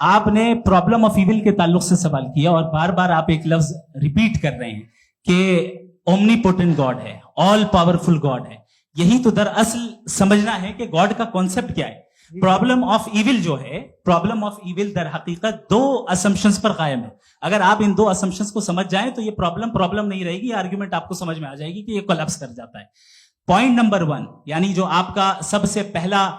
आपने प्रॉब्लम ऑफ इविल के ताल्लुक से सवाल किया और बार बार आप एक लफ्ज रिपीट कर रहे हैं कि ओमनीपोटेंट गॉड है, ऑल पावरफुल गॉड है। यही तो दरअसल समझना है कि गॉड का कॉन्सेप्ट क्या है। प्रॉब्लम ऑफ इविल जो है, प्रॉब्लम ऑफ इविल दर हकीकत 2 असम्पशंस पर कायम है। अगर आप इन 2 असम्पशंस को समझ जाएं तो ये प्रॉब्लम नहीं रहेगी, आर्ग्यूमेंट आपको समझ में आ जाएगी कि ये कोलैप्स कर जाता है। पॉइंट नंबर 1, यानी जो आपका सबसे पहला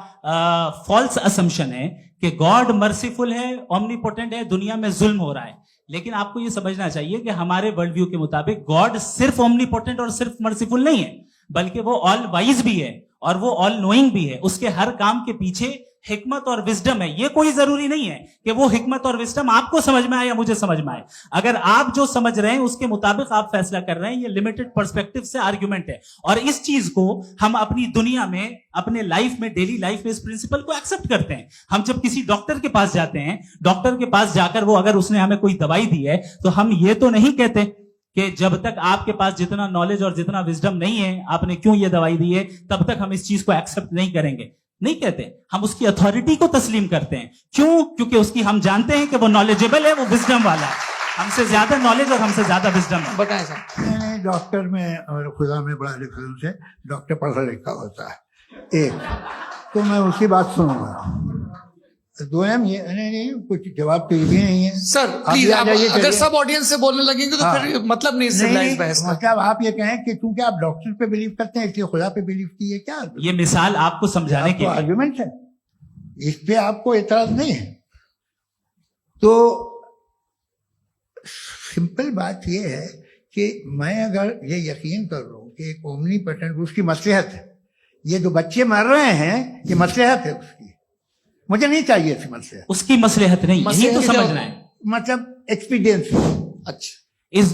फॉल्स असम्पशन है कि गॉड मर्सीफुल है, ओमनीपोटेंट है, दुनिया में जुल्म हो रहा है। लेकिन आपको यह समझना चाहिए कि हमारे वर्ल्ड व्यू के मुताबिक गॉड सिर्फ ओमनीपोटेंट और सिर्फ मर्सीफुल नहीं है, बल्कि वो ऑल वाइज भी है और वो ऑल नोइंग भी है। उसके हर काम के पीछे हिकमत और विजडम है। ये कोई जरूरी नहीं है कि वो हिकमत और विजडम आपको समझ में आए या मुझे समझ में आए। अगर आप जो समझ रहे हैं उसके मुताबिक आप फैसला कर रहे हैं, ये लिमिटेड पर्सपेक्टिव से आर्ग्यूमेंट है। और इस चीज को हम अपनी दुनिया में, अपने लाइफ में, डेली लाइफ में इस प्रिंसिपल को एक्सेप्ट करते हैं। हम जब किसी डॉक्टर के पास जाते हैं, डॉक्टर के पास जाकर वो अगर उसने हमें कोई दवाई दी है तो हम ये तो नहीं कहते कि जब तक आपके पास जितना नॉलेज और जितना विजडम नहीं है, आपने क्यों ये दवाई दी है, तब तक हम इस चीज को एक्सेप्ट नहीं करेंगे। नहीं कहते, हम उसकी अथॉरिटी को तस्लीम करते हैं। क्यों? क्योंकि उसकी हम जानते हैं कि वो नॉलेजेबल है, वो विजडम वाला है, हमसे ज्यादा नॉलेज और हमसे ज्यादा विजडम है। बताएं सर। मैंने डॉक्टर में और खुदा में बड़ा डिफरेंस है। डॉक्टर पढ़ा लिखा होता है एक, तो मैं उसकी बात सुनूंगा। 2 ये नहीं, कुछ जवाब तो ये भी नहीं है सर। प्लीज अगर सब ऑडियंस से बोलने लगेंगे तो फिर मतलब नहीं सिविलाइज्ड बहस का। मतलब आप ये कहें कि क्योंकि आप डॉक्टर पे बिलीव करते हैं इसलिए खुदा पे बिलीव कीजिए, क्या ये मिसाल आपको समझाने के आर्गुमेंट है, इस पे आपको एतराज नहीं है। तो सिंपल बात ये है कि मैं अगर ये यकीन कर लूं कि एक ओमनीपोटेंट, उसकी मसलहत है, ये जो बच्चे मर रहे हैं ये मसलहत है उसकी, मुझे नहीं चाहिए थी मसलहत। उसकी मसलहत नहीं, यही तो समझना है, मतलब एक्सपीरियंस। अच्छा, इस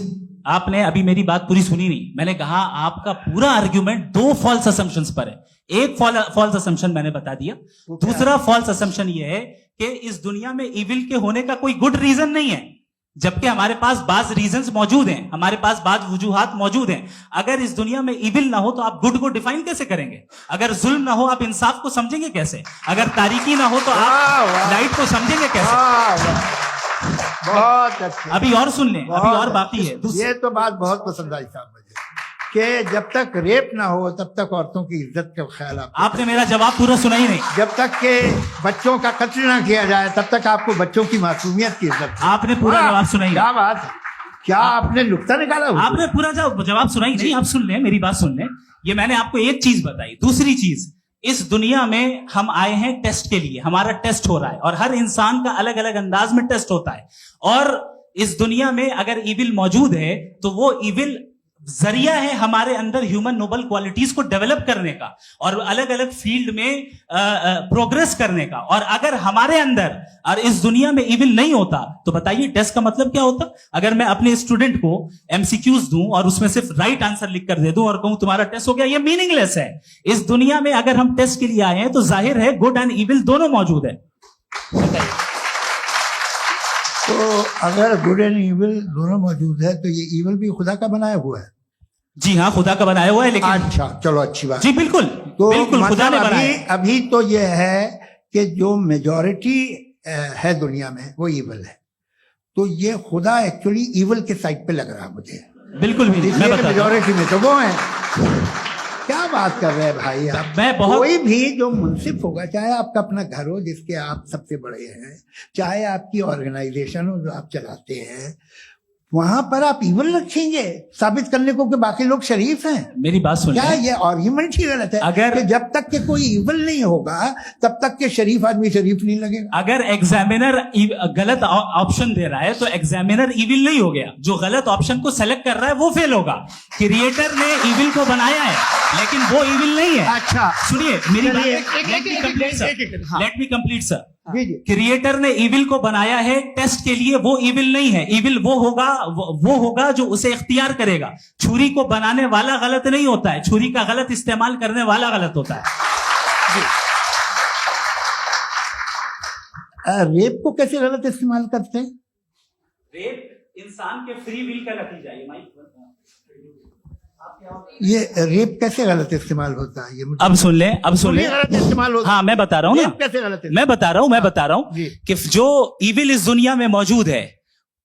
आपने अभी मेरी बात पूरी सुनी नहीं। मैंने कहा आपका पूरा आर्ग्यूमेंट 2 फॉल्स असम्पशंस पर है। एक फॉल्स असम्पशन मैंने बता दिया, दूसरा फॉल्स असम्पशन ये है कि इस दुनिया में इविल के होने का कोई गुड रीजन नहीं है, जबकि हमारे पास बाज रीजंस मौजूद हैं, हमारे पास बाज वजूहात मौजूद हैं। अगर इस दुनिया में इविल ना हो तो आप गुड को डिफाइन कैसे करेंगे? अगर जुल्म ना हो आप इंसाफ को समझेंगे कैसे? अगर तारीकी ना हो तो आप लाइट को समझेंगे कैसे? बहुत अच्छा। अभी और सुन लें, अभी और बाकी है। ये तो बात बहुत पसंद आई साहब मुझे कि जब तक रेप ना हो तब तक औरतों की इज्जत का ख्याल आपने मेरा जवाब पूरा सुना ही नहीं। जब तक के बच्चों का कत्ल ना किया जाए तब तक आपको बच्चों की मासूमियत की इज्जत। आपने पूरा जवाब सुना ही नहीं। क्या बात है, क्या आपने नुक्ता निकाला? आपने पूरा जवाब सुना ही नहीं। आप सुन लें, मेरी बात सुन लें। ये मैंने आपको एक चीज बताई। दूसरी चीज, इस दुनिया में हम आए हैं टेस्ट के लिए, हमारा टेस्ट हो रहा है और हर इंसान का अलग अलग अंदाज में टेस्ट होता है। और इस दुनिया में अगर इविल मौजूद है तो वो इविल जरिया है हमारे अंदर ह्यूमन नोबल क्वालिटीज को डेवलप करने का और अलग अलग फील्ड में प्रोग्रेस करने का। और अगर हमारे अंदर और इस दुनिया में इविल नहीं होता तो बताइए टेस्ट का मतलब क्या होता? अगर मैं अपने स्टूडेंट को एमसीक्यूज दूं और उसमें सिर्फ राइट आंसर लिख कर दे दूं और कहूं तुम्हारा टेस्ट हो गया, ये मीनिंगलेस है। इस दुनिया में अगर हम टेस्ट के लिए आए हैं तो जाहिर है गुड एंड इविल दोनों मौजूद है। बताइए। तो अगर गुड एंड इविल दोनों मौजूद है तो ये इविल भी खुदा का बनाया हुआ है? जी हाँ, खुदा का बनाया हुआ है। लेकिन अच्छा, चलो अच्छी बात। जी बिल्कुल, तो बिल्कुल खुदा ने बनाया। अभी तो ये है कि जो मेजॉरिटी है दुनिया में वो इविल है, तो ये खुदा एक्चुअली इविल के साइड पे लग रहा है मुझे। बिल्कुल भी मैं बता मेजॉरिटी में तो वो है। क्या बात कर रहे हैं भाई आप? कोई भी जो मुंसिफ होगा, चाहे आपका अपना घर हो जिसके आप सबसे बड़े हैं, चाहे आपकी ऑर्गेनाइजेशन हो जो आप चलाते हैं, वहां पर आप इविल रखेंगे साबित करने को कि बाकी लोग शरीफ हैं? मेरी बात सुनिए। क्या ये आर्ग्यूमेंट ही गलत है? अगर कि जब तक के कोई इविल नहीं होगा तब तक के शरीफ आदमी शरीफ नहीं लगेगा। अगर एग्जामिनर गलत ऑप्शन दे रहा है तो एग्जामिनर इविल नहीं हो गया, जो गलत ऑप्शन को सेलेक्ट कर रहा है वो फेल होगा। क्रिएटर ने इविल को बनाया है लेकिन वो इविल नहीं है। अच्छा सुनिए मेरी बात, let me complete sir. Creator ने इविल को बनाया है टेस्ट के लिए, वो इविल नहीं है। इविल वो होगा जो उसे इख्तियार करेगा। छुरी को बनाने वाला गलत नहीं होता है, छुरी का गलत इस्तेमाल करने वाला गलत होता है। रेप को कैसे गलत इस्तेमाल करते हैं? रेप इंसान के फ्री विल का नतीजा है। ये रेप कैसे गलत इस्तेमाल होता है? ये मुझे अब सुन लें, गलत इस्तेमाल होता है। हाँ मैं बता रहा हूँ ना, कैसे गलत? मैं बता रहा हूँ कि जो इविल इस दुनिया में मौजूद है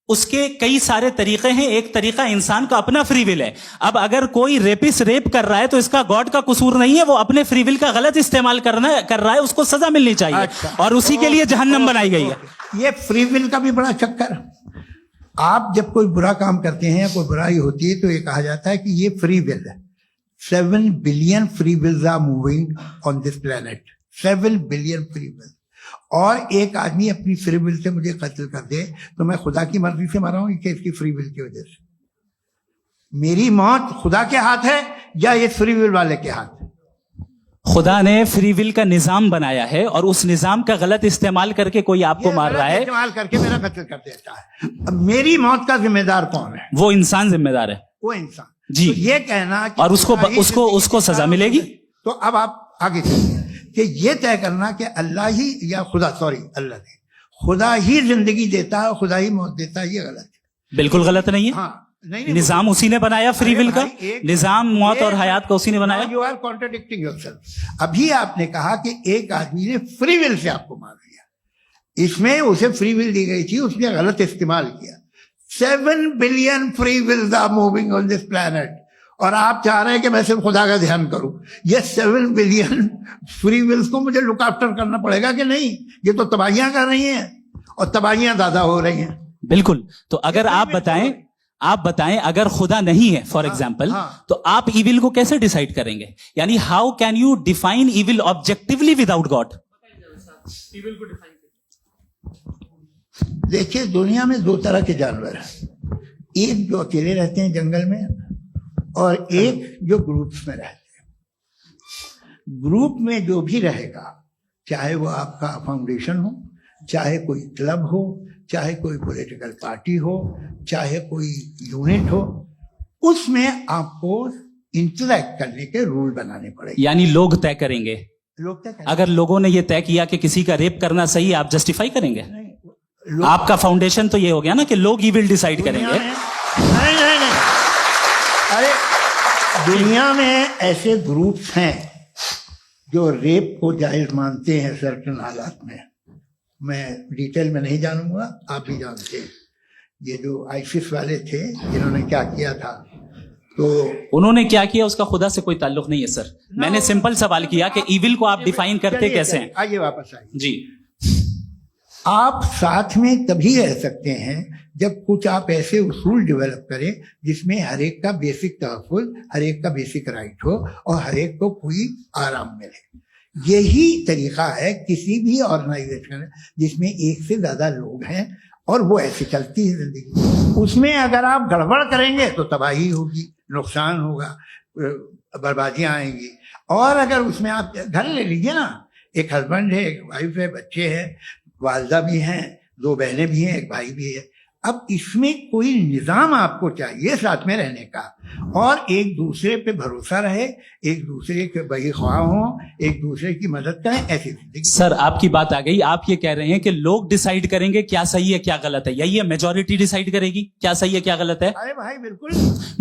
उसके कई सारे तरीके हैं। एक तरीका इंसान का अपना फ्री विल है। अब अगर कोई रेपिस्ट रेप कर रहा है तो इसका गॉड का कसूर नहीं है, वो अपने फ्री विल का गलत इस्तेमाल कर रहा है, उसको सजा मिलनी चाहिए। अच्छा, और उसी के लिए जहन्नम बनाई गई है। ये फ्री विल का भी बड़ा चक्कर। आप जब कोई बुरा काम करते हैं, कोई बुराई होती है, तो ये कहा जाता है कि ये फ्री विल है। 7 billion free wills are moving on this planet. 7 billion free will. और एक आदमी अपनी फ्री विल से मुझे कत्ल कर दे तो मैं खुदा की मर्जी से मारा हूं कि इसकी फ्री विल की वजह से? मेरी मौत खुदा के हाथ है या ये फ्री विल वाले के हाथ है? खुदा ने फ्री विल का निजाम बनाया है और उस निजाम का गलत इस्तेमाल करके कोई आपको मार रहा है, इस्तेमाल करके मेरा कत्ल कर देता है। अब मेरी मौत का जिम्मेदार कौन है? वो इंसान जिम्मेदार है। वो इंसान जी। तो ये कहना कि और उसको सजा मिलेगी। तो अब आप आगे चलिए कि ये तय करना कि अल्लाह ही या अल्लाह ने खुदा ही जिंदगी देता है, खुदा ही मौत देता है, ये गलत है। बिल्कुल गलत नहीं है। हाँ, नहीं, निजाम उसी ने बनाया फ्री विल का। निजाम मौत और हयात का उसी ने बनाया। You are contradicting yourself. अभी आपने कहा कि एक आदमी ने फ्री विल से आपको मार दिया, इसमें उसे फ्री विल दी गई थी, उसने गलत इस्तेमाल किया। 7 billion free wills are moving on this planet और आप चाह रहे हैं कि मैं सिर्फ खुदा का ध्यान करूं। ये 7 बिलियन फ्री विल्स को मुझे लुक आफ्टर करना पड़ेगा कि नहीं? ये तो तबाहियां कर रही हैं और तबाहियां ज्यादा हो रही हैं। बिल्कुल। तो अगर आप बताएं अगर खुदा नहीं है फॉर एग्जाम्पल, तो आप इविल को कैसे डिसाइड करेंगे? यानी how can you define evil objectively without God? देखिए, दुनिया में 2 तरह के जानवर हैं। एक जो अकेले रहते हैं जंगल में और एक जो ग्रुप्स में रहते हैं। ग्रुप में जो भी रहेगा, चाहे वो आपका फाउंडेशन हो, चाहे कोई क्लब हो, चाहे कोई पॉलिटिकल पार्टी हो, चाहे कोई यूनिट हो, उसमें आपको इंटरैक्ट करने के रूल बनाने पड़ेंगे। यानी लोग तय करेंगे। लोग तय करेंगे। अगर लोगों ने ये तय किया कि किसी का रेप करना सही है, आप जस्टिफाई करेंगे? आपका फाउंडेशन तो ये हो गया ना कि लोग ही विल डिसाइड करेंगे। नहीं। अरे दुनिया में ऐसे ग्रुप्स हैं जो रेप को जायज मानते हैं सर्टेन हालात में। मैं डिटेल में नहीं जानूंगा, आप भी जानते हैं। ये जो आईसिस वाले थे जिन्होंने क्या किया था, तो उन्होंने क्या किया उसका खुदा से कोई ताल्लुक नहीं है सर। मैंने सिंपल सवाल किया कि इविल को आप डिफाइन करते कैसे हैं? आइए वापस आइए जी। आप साथ में तभी रह सकते हैं जब कुछ आप ऐसे उसूल डेवलप करें जिसमें हर एक का बेसिक तहफ़्फ़ुज़, हर एक का बेसिक राइट हो और हर एक को कोई आराम मिले। यही तरीका है किसी भी ऑर्गेनाइजेशन जिसमें एक से ज्यादा लोग हैं। और वो ऐसे चलती है जिंदगी। उसमें अगर आप गड़बड़ करेंगे तो तबाही होगी, नुकसान होगा, बर्बादियां आएंगी। और अगर उसमें आप घर ले लीजिए ना, एक हस्बैंड है, एक वाइफ है, बच्चे हैं, वालदा भी हैं, 2 बहनें भी हैं, एक भाई भी है। अब इसमें कोई निज़ाम आपको चाहिए साथ में रहने का, और एक दूसरे पे भरोसा रहे, एक दूसरे के बहीख्वाह हों, एक दूसरे की मदद करें, ऐसी जिंदगी। सर आपकी बात आ गई, आप ये कह रहे हैं कि लोग डिसाइड करेंगे क्या सही है क्या गलत है, यही है मेजॉरिटी डिसाइड करेगी क्या सही है क्या गलत है? अरे भाई बिल्कुल।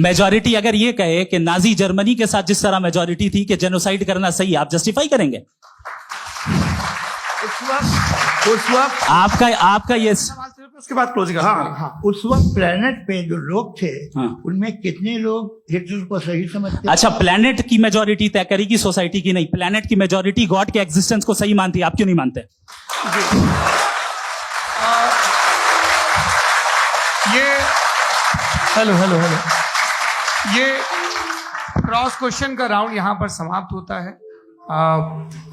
मेजॉरिटी अगर ये कहे कि नाजी जर्मनी के साथ जिस तरह मेजॉरिटी थी कि जेनोसाइड करना सही है, आप जस्टिफाई करेंगे? उस वक्त आपका ये उसके बाद क्लोजिंग। हाँ, उस वक्त प्लेनेट पे जो लोग थे, हाँ। उनमें कितने लोग हिटलर को सही समझते? अच्छा, प्लेनेट की मेजॉरिटी तय करेगी, सोसाइटी की नहीं। प्लेनेट की मेजॉरिटी गॉड के एग्जिस्टेंस को सही मानती है, आप क्यों नहीं मानते? ये हेलो ये क्रॉस क्वेश्चन का राउंड यहाँ पर समाप्त होता है।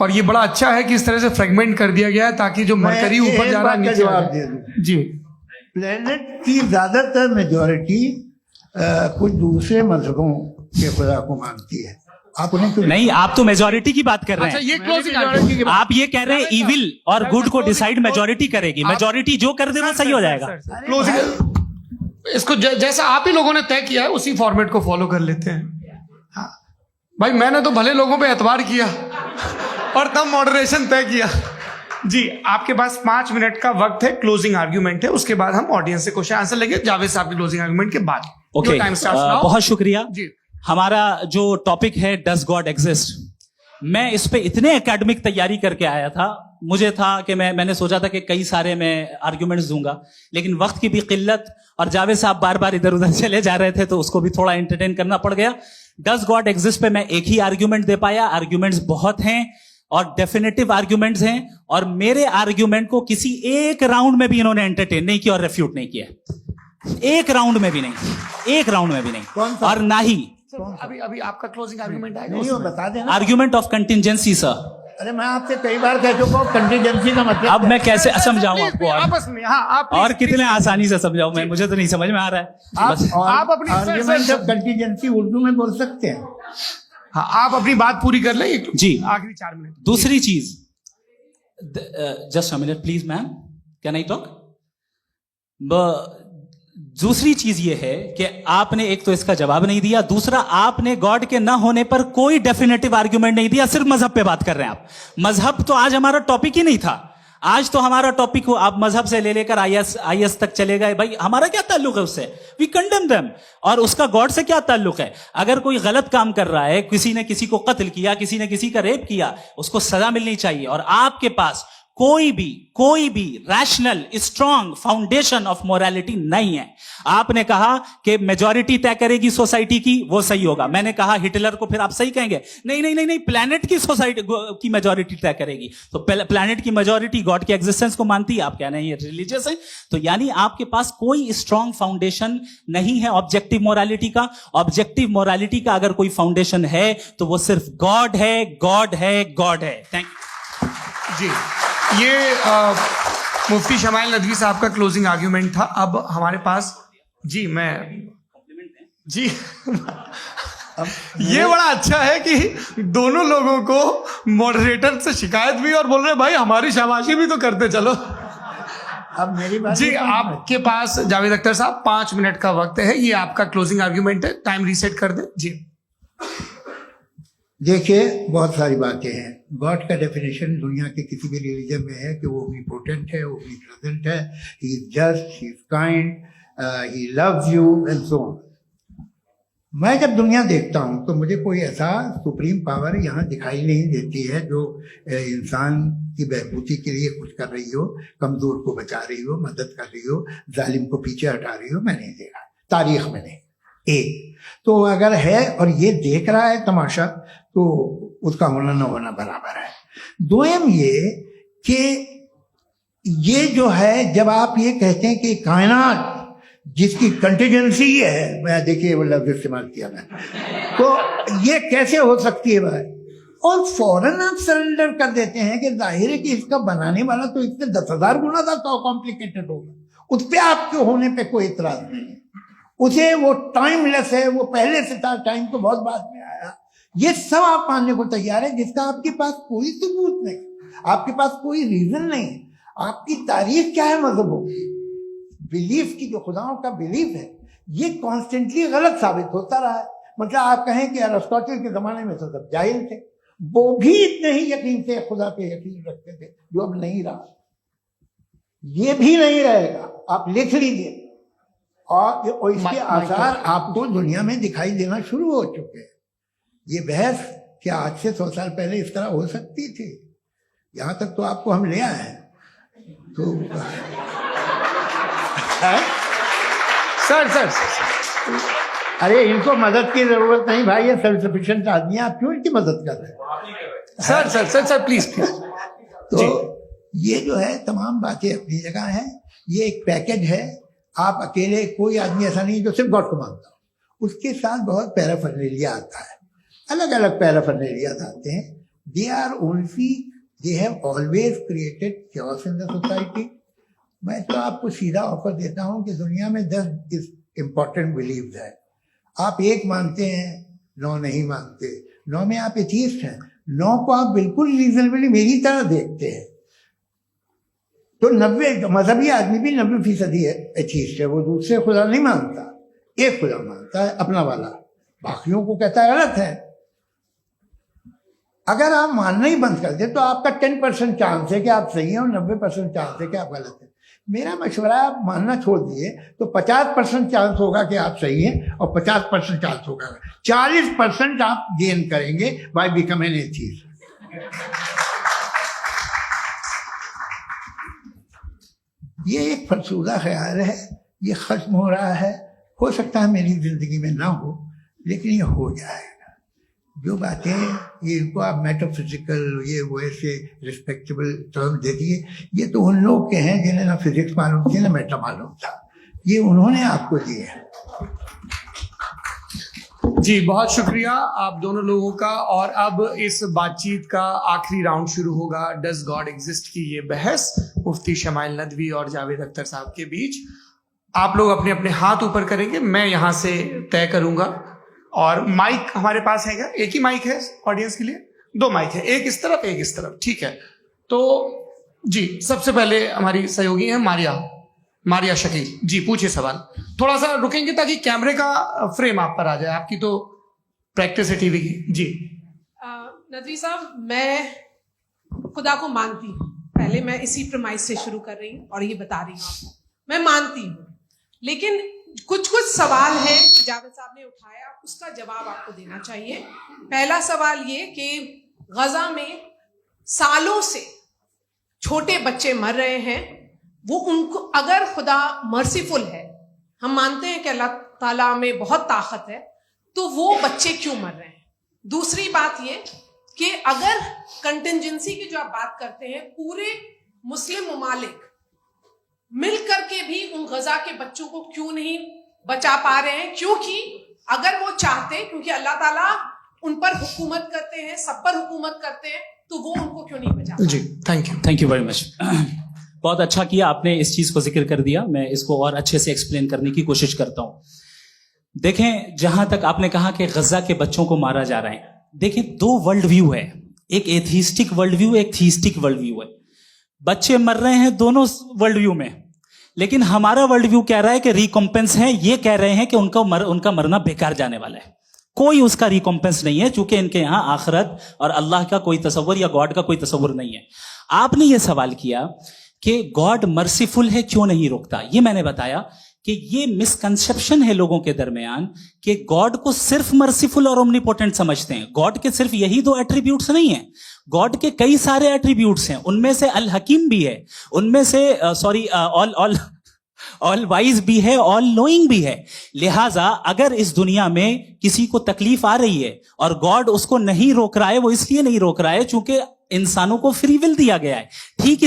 और ये बड़ा अच्छा है कि इस तरह से फ्रेगमेंट कर दिया गया है ताकि जो मरकरी ऊपर जा रहा है नीचे जवाब दे दूं। जी, प्लेनेट की ज्यादातर मेजॉरिटी कुछ दूसरे मजहबों के खुदा को मानती है। आप उन्हें क्यों नहीं, आप तो मेजॉरिटी की बात कर रहे अच्छा हैं। ये क्लोजिंग आप ये कह रहे हैं इविल और गुड को डिसाइड मेजॉरिटी करेगी, मेजॉरिटी जो कर दे वो सही हो जाएगा। क्लोजिंग इसको जैसा आप ही लोगों ने तय किया है उसी फॉर्मेट को फॉलो कर लेते हैं। भाई मैंने तो भले लोगों पे एतबार किया और तब मॉडरेशन तय किया। जी, आपके पास 5 मिनट का वक्त है, क्लोजिंग आर्ग्यूमेंट है, उसके बाद हम ऑडियंस से क्वेश्चन आंसर लेंगे जावेद साहब की क्लोजिंग आर्ग्यूमेंट के बाद। ओके, बहुत शुक्रिया जी। हमारा जो टॉपिक है डज गॉड एग्जिस्ट, मैं इस पे इतने एकेडमिक तैयारी करके आया था, मुझे था कि मैंने सोचा था कि कई सारे मैं आर्ग्यूमेंट्स दूंगा, लेकिन वक्त की भी किल्लत और जावेद साहब बार बार इधर उधर चले जा रहे थे तो उसको भी थोड़ा एंटरटेन करना पड़ गया। डज गॉड एग्जिस्ट पे मैं एक ही आर्ग्यूमेंट दे पाया, आर्ग्यूमेंट्स बहुत हैं और डेफिनेटिव आर्ग्यूमेंट्स हैं, और मेरे आर्ग्यूमेंट को किसी एक राउंड में भी इन्होंने एंटरटेन नहीं किया और रेफ्यूट नहीं किया, एक राउंड में भी नहीं, और ना ही अभी आपका क्लोजिंग आर्ग्यूमेंट आएगा, नहीं, वो बता देना। Argument of contingency. सर अरे मैं आपसे कई बार कह चुका हूँ कंटीजेंसी का मतलब अब मैं कैसे समझाऊं आपको आपस में? हाँ, आप और कितने आसानी से समझाऊं मैं, मुझे तो नहीं समझ में आ रहा है। आप अपनी आर्ग्यूमेंट ऑफ कंटीजेंसी उर्दू में बोल सकते हैं। हाँ, आप अपनी बात पूरी कर लें जी, आखिरी 4 मिनट। दूसरी चीज, just a minute please ma'am, can I talk? दूसरी चीज ये है कि आपने एक तो इसका जवाब नहीं दिया, दूसरा आपने गॉड के ना होने पर कोई डेफिनेटिव आर्ग्यूमेंट नहीं दिया, सिर्फ मजहब पे बात कर रहे हैं आप। मजहब तो आज हमारा टॉपिक ही नहीं था, आज तो हमारा टॉपिक हो, आप मजहब से ले लेकर आईएस तक चले गए। भाई हमारा क्या ताल्लुक है उससे? We condemn them. और उसका गॉड से क्या ताल्लुक है? अगर कोई गलत काम कर रहा है, किसी ने किसी को कत्ल किया, किसी ने किसी का रेप किया, उसको सजा मिलनी चाहिए। और आपके पास कोई भी rational strong foundation of morality नहीं है। आपने कहा कि मेजॉरिटी तय करेगी सोसाइटी की, वो सही होगा। मैंने कहा हिटलर को, फिर आप सही कहेंगे नहीं, प्लैनेट की सोसाइटी की मेजॉरिटी तय करेगी। तो प्लैनेट की मेजॉरिटी गॉड के एग्जिस्टेंस को मानती है, आप कह रहे हैं ये रिलीजियस है। तो यानी आपके पास कोई स्ट्रॉन्ग फाउंडेशन नहीं है ऑब्जेक्टिव मोरालिटी का। ऑब्जेक्टिव मोरालिटी का अगर कोई फाउंडेशन है तो वो सिर्फ गॉड है, गॉड है, गॉड है। थैंक यू जी। ये मुफ्ती शमाइल नदवी साहब का क्लोजिंग आर्ग्यूमेंट था। अब हमारे पास जी ये बड़ा अच्छा है कि दोनों लोगों को मॉडरेटर से शिकायत भी और बोल रहे भाई हमारी शाबाशी भी तो करते चलो। अब मेरी बात जी, आपके पास जावेद अख्तर साहब 5 मिनट का वक्त है, ये आपका क्लोजिंग आर्ग्यूमेंट है, टाइम रीसेट कर दे जी। देखिए, बहुत सारी बातें हैं। गॉड का डेफिनेशन दुनिया के किसी भी रिलीजन में है कि वो ओमनीपोटेंट है, वो ओमनीप्रेजेंट है, he is just, he is kind, he loves you and so on. मैं जब दुनिया देखता हूँ तो मुझे कोई ऐसा सुप्रीम पावर यहाँ दिखाई नहीं देती है जो इंसान की बहबूदी के लिए कुछ कर रही हो, कमजोर को बचा रही हो, मदद कर रही हो, जालिम को पीछे हटा रही हो। मैं नहीं देखा, तारीख में नहीं। एक तो अगर है और ये देख रहा है तमाशा, तो उसका होना न होना बराबर है। दोयम ये कि ये जो है, जब आप ये कहते हैं कि कायनात जिसकी कंटीजेंसी है, मैं देखिए वो लफ्ज इस्तेमाल किया मैं, तो ये कैसे हो सकती है भाई? और फौरन आप सरेंडर कर देते हैं कि जाहिर है कि इसका बनाने वाला तो इससे 10,000 गुना ज़्यादा कॉम्प्लिकेटेड होगा, उस पर आपके होने पे कोई इतराज नहीं है। उसे वो टाइमलेस है, वो पहले से था, टाइम तो बहुत बाद में आया, ये सब आप मानने को तैयार है, जिसका आपके पास कोई सबूत नहीं, आपके पास कोई रीजन नहीं है। आपकी तारीफ क्या है मजहबों की, बिलीफ की, जो खुदाओं का बिलीफ है, ये कॉन्स्टेंटली गलत साबित होता रहा है। मतलब आप कहें कि अरिस्टोटल के जमाने में तो सब जाहिल थे, वो भी इतने ही यकीन से खुदा पे यकीन रखते थे, जो अब नहीं रहा, ये भी नहीं रहेगा, आप लिख लीजिए। और इसके आसार आपको दुनिया में दिखाई देना शुरू हो चुके हैं। ये बहस क्या आज से 100 साल पहले इस तरह हो सकती थी? यहां तक तो आपको हम ले आए हैं। तो सर अरे इनको मदद की जरूरत नहीं भाई, ये सेल्फ सफिशिएंट आदमी है, आप क्यों इनकी मदद कर रहे हैं? Sir please. तो ये जो है तमाम बातें अपनी जगह हैं, ये एक पैकेज है। आप अकेले, कोई आदमी ऐसा नहीं जो सिर्फ गॉड को मानता हो, उसके साथ बहुत पैराफर्नेलिया आता है, अलग अलग पैराफर्नेलिया आते हैं। They have always created chaos in the society. मैं तो आपको सीधा ऑफर देता हूं कि दुनिया में 10 इंपॉर्टेंट बिलीव्स है, आप एक मानते हैं, 9 नहीं मानते, 9 में आप एथीस्ट हैं, 9 को आप बिल्कुल रीजनेबली मेरी तरह देखते हैं। तो 90 मजहबी आदमी भी 90% एथीस्ट है, वो दूसरे खुदा नहीं मानता, एक खुदा मानता है, अपना वाला, बाकियों को कहता है गलत है। अगर आप मानना ही बंद कर दे तो आपका 10% चांस है कि आप सही हैं और 90% चांस है कि आप गलत हैं। मेरा मशवरा है, आप मानना छोड़ दिए तो 50% चांस होगा कि आप सही हैं और 50% चांस होगा, 40% आप गेन करेंगे बाय बिकमिंग एथीस्ट। ये एक फरसूदा ख्याल है, ये खत्म हो रहा है, हो सकता है मेरी जिंदगी में ना हो, लेकिन ये हो जाएगा। जो बातें ये इनको आप मेटाफिजिकल, ये वैसे रिस्पेक्टेबल टर्म दे दिए, ये तो उन लोग के हैं जिन्हें ना फिजिक्स मालूम थी ना मेटा मालूम था, ये उन्होंने आपको दिए हैं। जी बहुत शुक्रिया आप दोनों लोगों का। और अब इस बातचीत का आखिरी राउंड शुरू होगा, डज गॉड एग्जिस्ट की ये बहस मुफ्ती शमाइल नदवी और जावेद अख्तर साहब के बीच। आप लोग अपने अपने हाथ ऊपर करेंगे, मैं यहां से तय करूंगा। और माइक हमारे पास है क्या? एक ही माइक है ऑडियंस के लिए? 2 माइक है, एक इस तरफ एक इस तरफ, ठीक है। तो जी सबसे पहले हमारी सहयोगी है मारिया शकील जी, पूछिए सवाल। थोड़ा सा रुकेंगे ताकि कैमरे का फ्रेम आप पर आ जाए, आपकी तो प्रैक्टिस है टीवी की। जी नदवी साहब, मैं खुदा को मानती हूँ, पहले मैं इसी प्रमाइस से शुरू कर रही हूँ और ये बता रही हूँ, मैं मानती हूँ, लेकिन कुछ सवाल हैं जो जावेद साहब ने उठाया, उसका जवाब आपको देना चाहिए। पहला सवाल ये कि गजा में सालों से छोटे बच्चे मर रहे हैं, वो उनको, अगर खुदा मर्सीफुल है, हम मानते हैं कि अल्लाह ताला में बहुत ताकत है, तो वो बच्चे क्यों मर रहे हैं? दूसरी बात ये कि अगर कंटिजेंसी की जो आप बात करते हैं, पूरे मुस्लिम ममालिक मिल करके भी उन गजा के बच्चों को क्यों नहीं बचा पा रहे हैं? क्योंकि अगर वो चाहते, क्योंकि अल्लाह ताला उन पर हुकूमत करते हैं, सब पर हुकूमत करते हैं, तो वो उनको क्यों नहीं बचा? जी थैंक यू वेरी मच। बहुत अच्छा किया आपने इस चीज को जिक्र कर दिया, मैं इसको और अच्छे से एक्सप्लेन करने की कोशिश करता हूं। देखें, जहां तक आपने कहा कि गजा के बच्चों को मारा जा रहा है, देखें 2 वर्ल्ड व्यू है, एक एथीस्टिक वर्ल्ड व्यू, एक थीस्टिक वर्ल्ड व्यू है। बच्चे मर रहे हैं दोनों वर्ल्ड व्यू में, लेकिन हमारा वर्ल्ड व्यू कह रहा है कि रिकॉम्पेंस है, ये कह रहे हैं कि उनका मरना बेकार जाने वाला है, कोई उसका रिकॉम्पेंस नहीं है, चूंकि इनके यहां आखिरत और अल्लाह का कोई तसव्वुर या गॉड का कोई तसव्वुर नहीं है। आपने ये सवाल किया कि गॉड मर्सीफुल है, क्यों नहीं रोकता? ये मैंने बताया कि ये मिसकंसेप्शन है लोगों के दरमियान कि गॉड को सिर्फ मर्सीफुल और ओमनीपोटेंट समझते हैं। गॉड के सिर्फ यही 2 एट्रीब्यूट्स नहीं है, गॉड के कई सारे एट्रीब्यूट्स हैं, उनमें से अल हकीम भी है, उनमें से ऑल वाइज भी है, ऑल नोइंग भी है। लिहाजा अगर इस दुनिया में किसी को तकलीफ आ रही है और गॉड उसको नहीं रोक रहा है, वो इसलिए नहीं रोक रहा है चूंकि इंसानों को फ्री विल दिया गया है। ठीक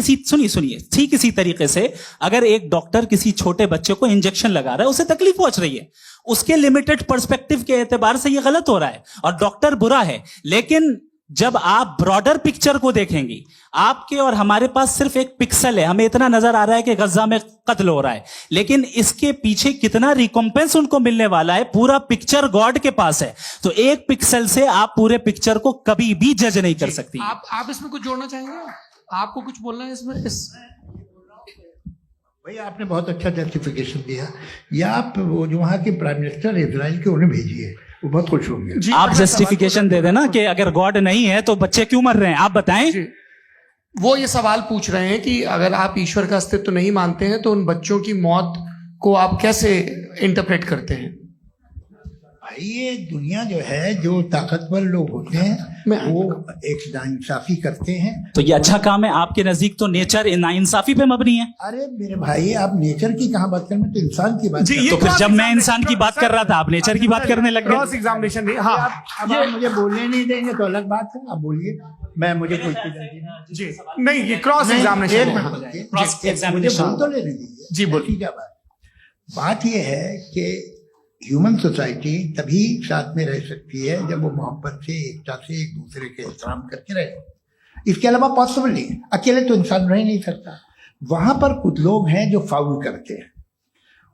इसी तरीके से अगर एक डॉक्टर किसी छोटे बच्चे को इंजेक्शन लगा रहा है, उसे तकलीफ पहुंच रही है, उसके लिमिटेड पर्सपेक्टिव के एतबार से ये गलत हो रहा है और डॉक्टर बुरा है, लेकिन जब आप ब्रॉडर पिक्चर को देखेंगी, आपके और हमारे पास सिर्फ एक पिक्सल है, हमें इतना नजर आ रहा है कि गजा में कत्ल हो रहा है, लेकिन इसके पीछे कितना रिकॉम्पेंस उनको मिलने वाला है, पूरा पिक्चर गॉड के पास है। तो एक पिक्सल से आप पूरे पिक्चर को कभी भी जज नहीं कर सकती। आप इसमें कुछ जोड़ना चाहेंगे? आपको कुछ बोलना है इसमें? भैया आपने बहुत अच्छा जस्टिफिकेशन दिया। या आप वो जो वहाँ के प्राइम मिनिस्टर इजराइल के उन्हें भेजिए, वो बहुत खुश होंगे। आप जस्टिफिकेशन दे देना कि अगर गॉड नहीं है तो बच्चे क्यों मर रहे हैं, आप बताएं। वो ये सवाल पूछ रहे हैं कि अगर आप ईश्वर का अस्तित्व नहीं मानते हैं तो उन बच्चों की मौत को आप कैसे इंटरप्रेट करते हैं? भाई ये दुनिया जो है, जो ताकतवर लोग होते हैं वो एक नाइंसाफी करते हैं। तो ये अच्छा काम है आपके नजदीक, तो नेचर नाइंसाफी पे मबनी है। अरे मेरे भाई, आप नेचर की कहाँ बात कर रहे हैं, तो इंसान की बात कर रहे हैं। तो फिर जब मैं इंसान की बात कर रहा था, आप नेचर की बात करने लग क्रॉस गए। एग्जामिनेशन नहीं। हाँ, अब आप मुझे बोलने नहीं देंगे तो अलग बात है, आप बोलिए, मैं मुझे कोई जी नहीं, ये क्रॉस एग्जामिनेशन है। मुझे बोल तो लेने दीजिए। जी बोलिए। ठीक है। बात ये है कि ह्यूमन सोसाइटी तभी साथ में रह सकती है जब वो मोहब्बत से, एकता से, एक दूसरे के एहतराम करके रहे। इसके अलावा पॉसिबल नहीं है, अकेले तो इंसान रह नहीं सकता। वहां पर कुछ लोग हैं जो फाउल करते हैं।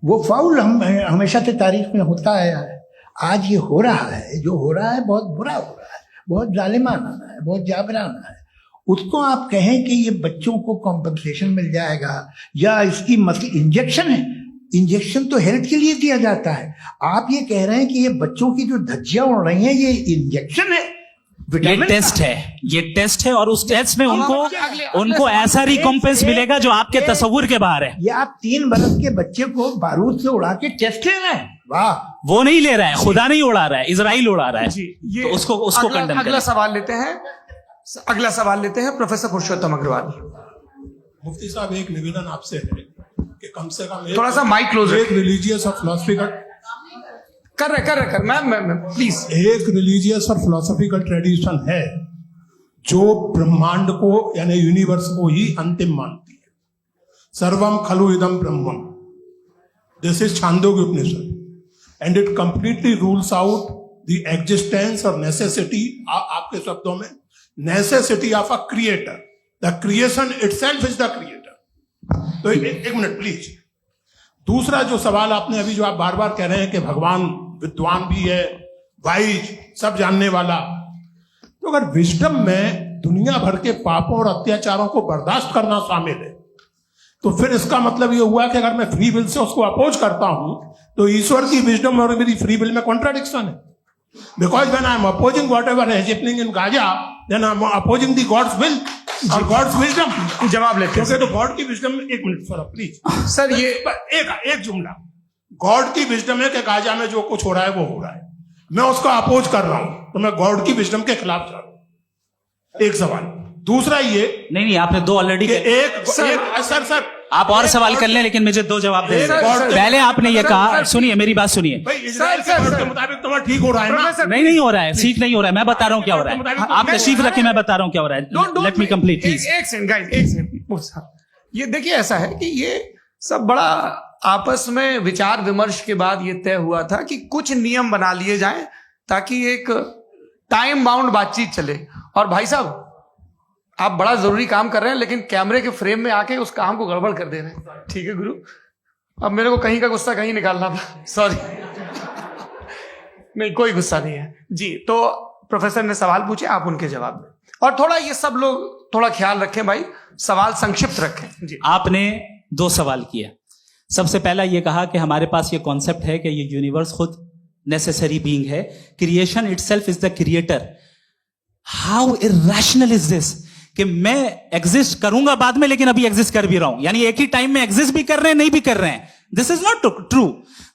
वो फाउल हम हमेशा से तारीख में होता आया है। आज ये हो रहा है, जो हो रहा है बहुत बुरा हो रहा है, बहुत जालिमाना है, बहुत जाबराना है। उसको आप कहें कि ये बच्चों को कॉम्पनसेशन मिल जाएगा या इसकी इंजेक्शन है, इंजेक्शन तो हेल्थ के लिए दिया जाता है। आप ये कह रहे हैं कि ये बच्चों की जो धज्जियां उड़ रही हैं ये इंजेक्शन है, ये टेस्ट है, ये टेस्ट है, और उस टेस्ट में उनको ऐसा रिकॉम्पेंस मिलेगा जो आपके तस्वुर के बाहर है। ये आप 3 बरस के बच्चे को बारूद से उड़ा के टेस्ट ले रहे हैं। वाह, वो नहीं ले रहा है, खुदा नहीं उड़ा रहा है, इजराइल उड़ा रहा है। जी, ये तो उसको कंडेम अगला सवाल लेते हैं। अगला सवाल लेते हैं प्रोफेसर पुरुषोत्तम अग्रवाल। मुफ्ती साहब, एक निवेदन आपसे है कि कम से कम थोड़ा सा माइक क्लोज एक रिलीजियस और फिलोसफिकल कर मैं प्लीज। एक रिलीजियस और फिलोसफिकल ट्रेडिशन है जो ब्रह्मांड को यानी यूनिवर्स को ही अंतिम मानती है। सर्वम खलु इदम ब्रह्मम, this is Chandogya Upanishad, and it completely rules out the existence और नेसेसिटी, आपके शब्दों में necessity of a creator. The creation itself is the creator. तो एक मिनट प्लीज। दूसरा जो सवाल आपने अभी, जो आप बार बार कह रहे हैं कि भगवान विद्वान भी है, वाइज, सब जानने वाला, तो अगर विजडम में दुनिया भर के पापों और अत्याचारों को बर्दाश्त करना शामिल है, तो फिर इसका मतलब यह हुआ कि अगर मैं फ्री विल से उसको अपोज करता हूं तो ईश्वर की विजडम और मेरी फ्री विल में कॉन्ट्राडिक्शन है। Because when I am opposing whatever is happening in Gaza, then I am opposing the God's will और गॉड्स विजडम। जवाब लेते हैं तो गॉड की विजडम, एक मिनट सर प्लीज सर, ये एक जुमला। गॉड की विजडम है कि गाजा में जो कुछ हो रहा है वो हो रहा है, मैं उसका अपोज कर रहा हूं, तो मैं गॉड की विजडम के खिलाफ जा रहा हूं। एक सवाल। दूसरा ये नहीं, आपने 2 ऑलरेडी। सर आप और सवाल कर लें, लेकिन मुझे 2 जवाब दे। पहले आपने ये कहा, सुनिए मेरी बात सुनिए। इजराइल के गॉड के मुताबिक तुम्हारा ठीक हो रहा है ना? नहीं हो रहा है, ठीक नहीं हो रहा है। मैं बता रहा हूँ क्या हो रहा है, आप तशरीफ रखिए, मैं बता रहा हूँ क्या हो रहा है। Let me complete please. एक सेकंड गाइस, एक सेकंड। ये देखिए, ऐसा है कि ये सब बड़ा आपस में विचार विमर्श के बाद ये तय हुआ था कि कुछ नियम बना लिए जाएं ताकि एक टाइम बाउंड बातचीत चले। और भाई साहब, आप बड़ा जरूरी काम कर रहे हैं लेकिन कैमरे के फ्रेम में आके उस काम को गड़बड़ कर दे रहे हैं। ठीक है गुरु, अब मेरे को कहीं का गुस्सा कहीं निकालना था, सॉरी। नहीं, कोई गुस्सा नहीं है जी। तो प्रोफेसर ने सवाल पूछे, आप उनके जवाब दें। और थोड़ा ये सब लोग थोड़ा ख्याल रखें भाई, सवाल संक्षिप्त रखें जी। आपने 2 सवाल किया। सबसे पहला ये कहा कि हमारे पास ये कॉन्सेप्ट है कि ये यूनिवर्स खुद नेसेसरी बीइंग है, creation itself is the creator. How irrational is this कि मैं एग्जिस्ट करूंगा बाद में, लेकिन अभी एग्जिस्ट कर भी रहा हूं, यानी एक ही टाइम में एग्जिस्ट भी कर रहे हैं, नहीं भी कर रहे हैं। This is not true.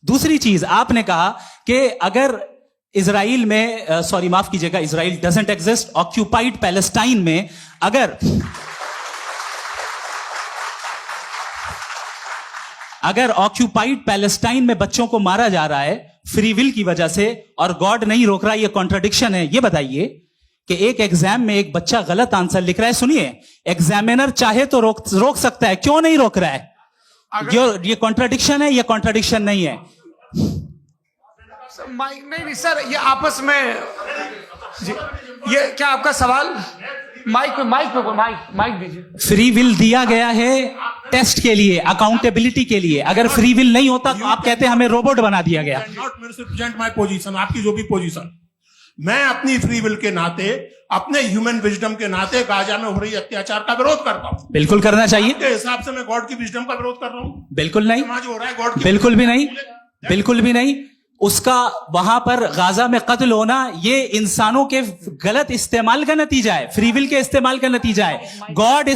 दूसरी चीज आपने कहा कि अगर इजराइल में, सॉरी माफ कीजिएगा, Israel doesn't exist, occupied Palestine में अगर ऑक्यूपाइड पैलेस्टाइन में बच्चों को मारा जा रहा है फ्री विल की वजह से और गॉड नहीं रोक रहा, ये कॉन्ट्रडिक्शन है। ये बताइए कि एक एग्जाम में एक बच्चा गलत आंसर लिख रहा है, सुनिए, एग्जामिनर चाहे तो रोक सकता है, क्यों नहीं रोक रहा है? ये कॉन्ट्रडिक्शन है, ये कॉन्ट्रडिक्शन नहीं है। नहीं सर, ये आपस में जी ये क्या आपका सवाल? माइक दीजिए। फ्री विल दिया गया है टेस्ट के लिए, अकाउंटेबिलिटी के लिए। अगर फ्री विल नहीं होता तो आप कहते हैं हमें रोबोट बना दिया गया। नॉट मिसरिप्रेजेंट माय पोजीशन, आपकी जो भी पोजीशन, मैं अपनी फ्री विल के नाते, अपने ह्यूमन विजडम के नाते गाजा में हो रही अत्याचार का विरोध करता हूं। बिल्कुल करना चाहिए। के हिसाब से मैं गॉड की विजडम का विरोध कर रहा हूं? बिल्कुल नहीं, समाज हो रहा है गॉड की, बिल्कुल भी नहीं, बिल्कुल भी नहीं। उसका वहां पर गाजा में कत्ल होना ये इंसानों के गलत इस्तेमाल का नतीजा है, फ्री विल के इस्तेमाल का नतीजा है। गॉड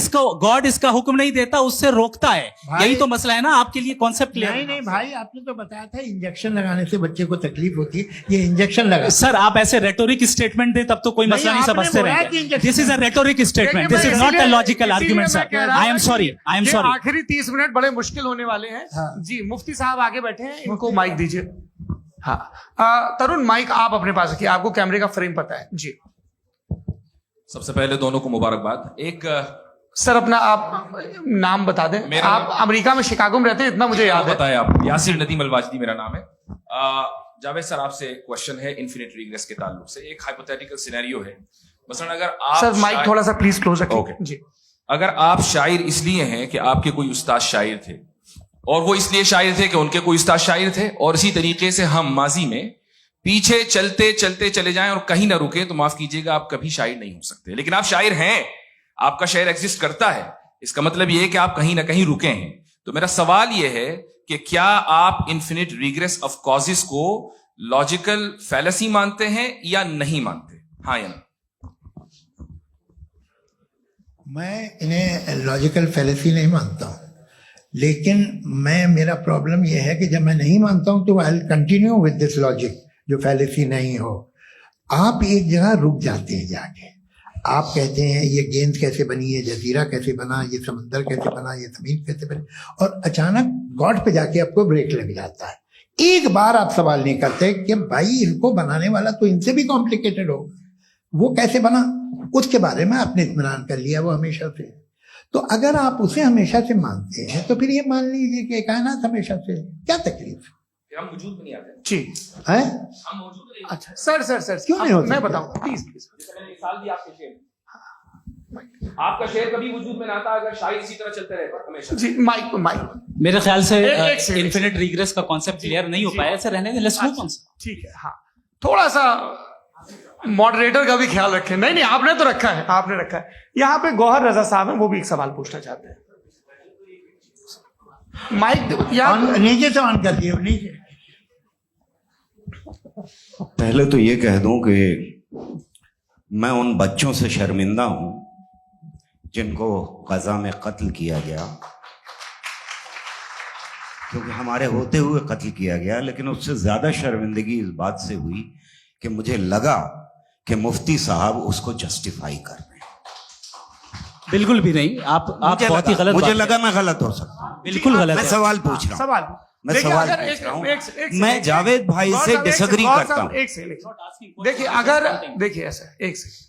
इसका हुक्म नहीं देता, उससे रोकता है। यही तो मसला है ना। आपके लिए कॉन्सेप्ट क्लियर? नहीं भाई, आपने तो बताया था इंजेक्शन लगाने से बच्चे को तकलीफ होती है, ये इंजेक्शन लगा। सर आप ऐसे रेटोरिक स्टेटमेंट दे तब तो कोई मसला नहीं समझते रहेंगे। This is a rhetoric statement, this is not a logical argument sir. I am sorry. आखिरी 30 मिनट बड़े मुश्किल होने वाले हैं। जी, मुफ्ती साहब आगे बैठे हैं, इनको माइक दीजिए। हाँ, तरुण माइक आप अपने पास रखिए, आपको कैमरे का फ्रेम पता है। जी, सबसे पहले दोनों को मुबारकबाद। एक सर अपना आप नाम बता दें। आप अमेरिका में शिकागो में रहते हैं, इतना मुझे याद है। बताया आप, यासिर नदीम अलवाजदी मेरा नाम है। जावेद सर, आपसे क्वेश्चन है इन्फिनिट रिग्रेस के ताल्लुक से। एक हाइपोथेटिकल सिनेरियो है, मसलन अगर आप सर माइक थोड़ा सा प्लीज क्लोज रखिए। ओके। जी, अगर आप शायर इसलिए हैं कि आपके कोई उस्ताद शायर थे, और वो इसलिए शायर थे कि उनके कोई उस्ताद शायर थे, और इसी तरीके से हम माजी में पीछे चलते चलते चले जाएं और कहीं ना रुके, तो माफ कीजिएगा आप कभी शायर नहीं हो सकते। लेकिन आप शायर हैं, आपका शायर एग्जिस्ट करता है, इसका मतलब यह है कि आप कहीं ना कहीं रुके हैं। तो मेरा सवाल यह है कि क्या आप इन्फिनिट रिग्रेस ऑफ कॉजेस को लॉजिकल फैलेसी मानते हैं या नहीं मानते? हाँ या ना? मैं इन्हें लॉजिकल फैलेसी नहीं मानता हूं, लेकिन मेरा प्रॉब्लम यह है कि जब मैं नहीं मानता हूं तो I will continue with this logic जो फैलेसी नहीं हो। आप एक जगह रुक जाते हैं जाके, आप कहते हैं ये गेंद कैसे बनी, ये जजीरा कैसे बना, ये समंदर कैसे बना, ये जमीन कैसे बनी, और अचानक गॉड पे जाके आपको ब्रेक लग जाता है। एक बार आप सवाल नहीं करते कि भाई इनको बनाने वाला तो इनसे भी कॉम्प्लिकेटेड होगा, वो कैसे बना, उसके बारे में आपने इत्मीनान कर लिया वो हमेशा से। तो अगर आप उसे हमेशा से मानते हैं तो फिर ये मान लीजिए कि कायनात हमेशा से, क्या तकलीफ हम वजूद में नहीं आते। जी है? हम मौजूद नहीं। अच्छा सर क्यों नहीं हो मैं सकते? बताऊं प्लीज। मैंने मिसाल दी आपके शेर, आपका शेर कभी वजूद में ना आता अगर शायर इसी तरह चलते रहते हमेशा। जी, माइक मेरे ख्याल से एक सेकंड। इन्फिनिट रिग्रेस का कॉन्सेप्ट क्लियर नहीं हो पाया। ऐसे रहने दें, लेट्स मूव ऑन। ठीक है। हाँ, थोड़ा सा मॉडरेटर का भी ख्याल रखें। नहीं आपने तो रखा है, आपने रखा है। यहाँ पे गौहर रजा साहब हैं, वो भी एक सवाल पूछना चाहते हैं। माइक नीचे से ऑन कर दिए, नीचे। पहले तो ये कह दूं कि मैं उन बच्चों से शर्मिंदा हूं जिनको गजा में कत्ल किया गया, क्योंकि हमारे होते हुए कत्ल किया गया। लेकिन उससे ज्यादा शर्मिंदगी इस बात से हुई कि मुझे लगा कि मुफ्ती साहब उसको जस्टिफाई कर रहे हैं। बिल्कुल भी नहीं। आप बहुत ही गलत। मुझे लगा मैं गलत हो सकता हूं। बिल्कुल गलत मैं है। सवाल पूछ रहा हूं। सवाल मैं देखिए, सवाल अगर पूछ रहा हूं। एक मैं जावेद भाई से डिसएग्री करता हूं। एक सेकंड देखिए, अगर देखिए ऐसा एक सेकंड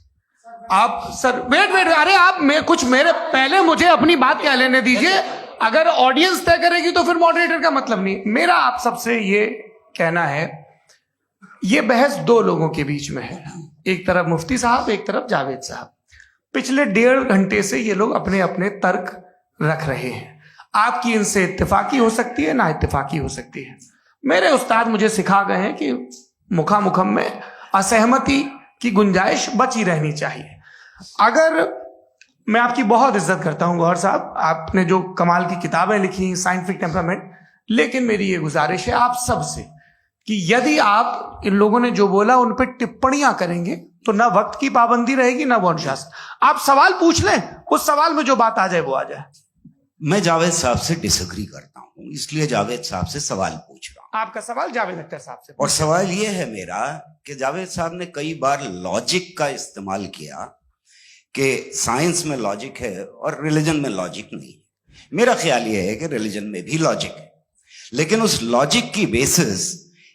आप सर वेट अरे आप कुछ मेरे पहले मुझे अपनी बात कह लेने दीजिए। अगर ऑडियंस तय करेगी तो फिर मॉडरेटर का मतलब नहीं। मेरा आप सबसे ये कहना है, ये बहस दो लोगों के बीच में है, एक तरफ मुफ्ती साहब, एक तरफ जावेद साहब। पिछले 1.5 घंटे से ये लोग अपने अपने तर्क रख रहे हैं। आपकी इनसे इत्तेफाकी हो सकती है, ना इत्तेफाकी हो सकती है। मेरे उस्ताद मुझे सिखा गए हैं कि मुखामुखम में असहमति की गुंजाइश बची रहनी चाहिए। अगर मैं आपकी बहुत इज्जत करता हूं गौहर साहब, आपने जो कमाल की किताबें लिखी, साइंटिफिक टेम्परामेंट, लेकिन मेरी ये गुजारिश है आप सबसे कि यदि आप इन लोगों ने जो बोला उन पर टिप्पणियां करेंगे तो ना वक्त की पाबंदी रहेगी ना वो अनुशासन। आप सवाल पूछ लें, उस सवाल में जो बात आ जाए वो आ जाए। मैं जावेद साहब से डिसएग्री करता हूं, इसलिए जावेद साहब से सवाल पूछ रहा हूं। आपका सवाल जावेद अख्तर साहब से। और सवाल यह है मेरा कि जावेद साहब ने कई बार लॉजिक का इस्तेमाल किया कि साइंस में लॉजिक है और रिलीजन में लॉजिक नहीं है। मेरा ख्याल यह है कि रिलीजन में भी लॉजिक है, लेकिन उस लॉजिक की बेसिस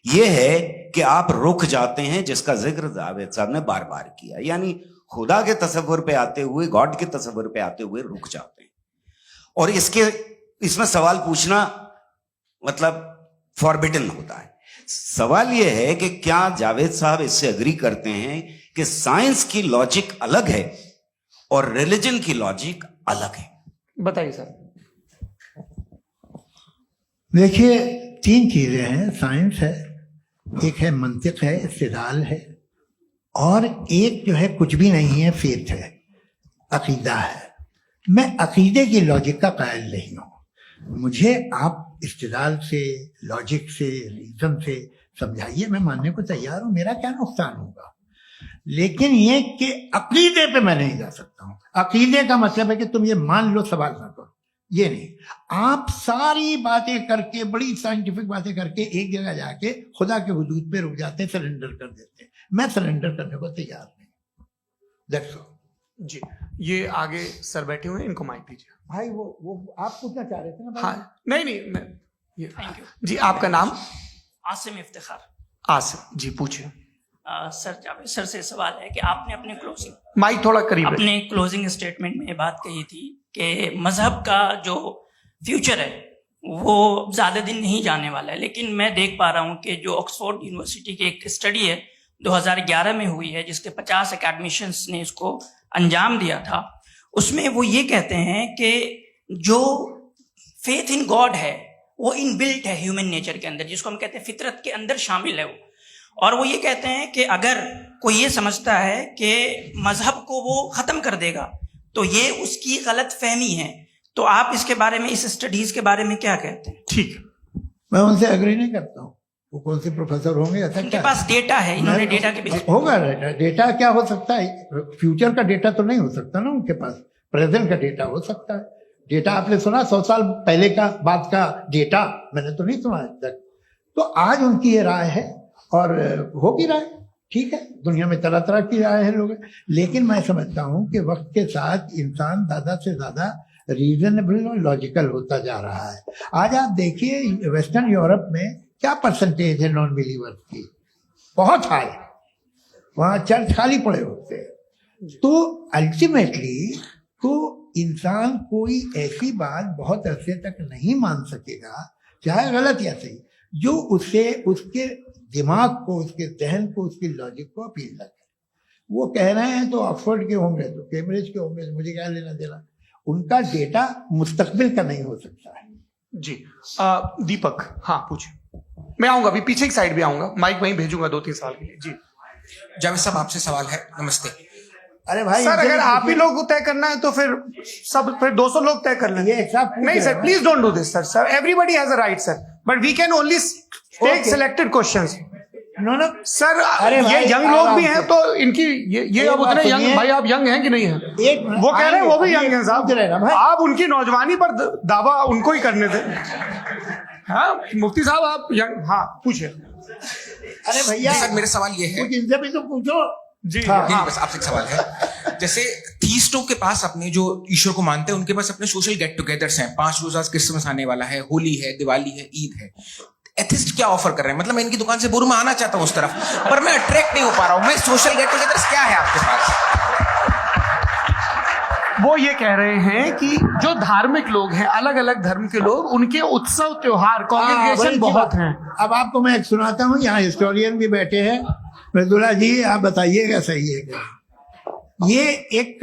ये है कि आप रुक जाते हैं, जिसका जिक्र जावेद साहब ने बार बार किया, यानी खुदा के तसव्वुर पे आते हुए, गॉड के तसव्वुर पे आते हुए रुक जाते हैं। और इसमें सवाल पूछना मतलब फॉरबिडन होता है। सवाल यह है कि क्या जावेद साहब इससे अग्री करते हैं कि साइंस की लॉजिक अलग है और रिलीजन की लॉजिक अलग है। बताइए सर। देखिए, तीन चीजें हैं, साइंस है, एक है मंतिक है, इस्तिदलाल है, और एक जो है कुछ भी नहीं है, फेथ है, अकीदा है। मैं अकीदे की लॉजिक का कायल नहीं हूं। मुझे आप इस्तिदलाल से, लॉजिक से, रीजन से समझाइए, मैं मानने को तैयार हूं, मेरा क्या नुकसान होगा। लेकिन ये कि अकीदे पे मैं नहीं जा सकता हूं। अकीदे का मतलब है कि तुम ये मान लो, सवाल ना करो, ये नहीं। आप सारी बातें करके, बड़ी साइंटिफिक बातें करके एक जगह जाके खुदा के हुदूद पे रुक जाते हैं, सरेंडर कर देते हैं। मैं सरेंडर करने को तैयार नहीं। That's all. जी, ये आगे सर बैठे हुए हैं, इनको माइक दीजिए। भाई वो आप पूछना चाह रहे थे ना भाई? हाँ, नहीं मैं ये थैंक यू। जी, आपका नाम? आसिम इफ्तिखार। आसिफ जी, पूछिए। सर, जावेद सर से सवाल है कि आपने माइक थोड़ा करीब है। अपने क्लोजिंग स्टेटमेंट में ये बात कही थी कि मजहब का जो फ्यूचर है वो ज़्यादा दिन नहीं जाने वाला है, लेकिन मैं देख पा रहा हूँ कि जो ऑक्सफोर्ड यूनिवर्सिटी की एक स्टडी है 2011 में हुई है, जिसके 50 एकेडमिशियंस ने इसको अंजाम दिया था, उसमें वो ये कहते हैं कि जो फेथ इन गॉड है वो इनबिल्ट है ह्यूमन नेचर के अंदर, जिसको हम कहते हैं फितरत के अंदर शामिल है वो। और वो ये कहते हैं कि अगर कोई ये समझता है कि मजहब को वो ख़त्म कर देगा तो ये उसकी गलत फहमी है। तो आप इसके बारे में, इस स्टडीज के बारे में क्या कहते हैं? ठीक, मैं उनसे एग्री नहीं करता हूँ। वो कौन से प्रोफेसर होंगे? ऐसा उनके क्या पास डेटा है, इन्होंने डेटा के बेसिस होगा। डेटा क्या हो सकता है? फ्यूचर का डेटा तो नहीं हो सकता ना उनके पास, प्रेजेंट का डेटा हो सकता है। डेटा आपने सुना 100 साल पहले का बाद का डेटा? मैंने तो नहीं सुना आज तक। तो आज उनकी ये राय है और हो भी रहा है, ठीक है। दुनिया में तरह तरह की राय है लोग, लेकिन मैं समझता हूँ कि वक्त के साथ इंसान ज्यादा से ज्यादा रीजनेबल और लॉजिकल होता जा रहा है। आज आप देखिए वेस्टर्न यूरोप में क्या परसेंटेज है नॉन बिलीवर्स की, बहुत हाई। वहाँ चर्च खाली पड़े होते हैं। तो अल्टीमेटली तो इंसान कोई ऐसी बात बहुत अरसे तक नहीं मान सकेगा, चाहे गलत या सही, जो उससे उसके दिमाग को, उसके जहन को, उसकी लॉजिक को अपील न करे। वो कह रहे हैं तो ऑक्सफोर्ड के होंगे, तो कैम्ब्रिज के होंगे, मुझे क्या लेना देना। उनका डेटा मुस्तकबिल का नहीं हो सकता है। जी, दीपक, हाँ पूछिए। मैं आऊंगा, अभी पीछे की साइड भी आऊंगा, माइक वहीं भेजूंगा 2-3 साल के लिए। जी जावेद साहब, आपसे सवाल है। नमस्ते। अरे भाई सर, अगर आप ही लोग को तय करना है तो फिर 200 लोग तय कर लेंगे। नहीं sir, please don't do this sir. Everybody has a right sir, but we can only take selected questions. No sir, अरे ये यंग लोग भी हैं तो इनकी ये अब उतने यंग, भाई आप यंग हैं कि नहीं हैं? वो कह रहे हैं वो भी यंग हैं साहब, आप उनकी नौजवानी पर दावा उनको ही करने थे। हाँ मुफ्ती साहब, आप यंग, हाँ पूछिए। अरे भैया सर, मेरा सवाल ये है, कुछ इनसे भी तो पूछो। जी नहीं, बस आपसे एक सवाल है। जैसे थीस्टों के पास, अपने जो ईश्वर को मानते हैं, उनके पास अपने सोशल गेट टुगेदर्स हैं। 5 रोजा क्रिसमस आने वाला है, होली है, दिवाली है, ईद है। एथिस्ट क्या ऑफर कर रहे हैं? मतलब मैं इनकी दुकान से बुरू में आना चाहता हूँ उस तरफ, पर मैं अट्रैक्ट नहीं हो पा रहा हूँ। मैं सोशल गेट टुगेदर्स क्या है आपके पास? वो ये कह रहे हैं कि जो धार्मिक लोग हैं, अलग अलग धर्म के लोग, उनके उत्सव त्योहार, कॉन्ग्रेगेशन बहुत हैं। अब आपको मैं एक सुनाता हूँ, यहाँ हिस्टोरियन भी बैठे हैं। मृदुला जी, आप बताइएगा सही है क्या? ये एक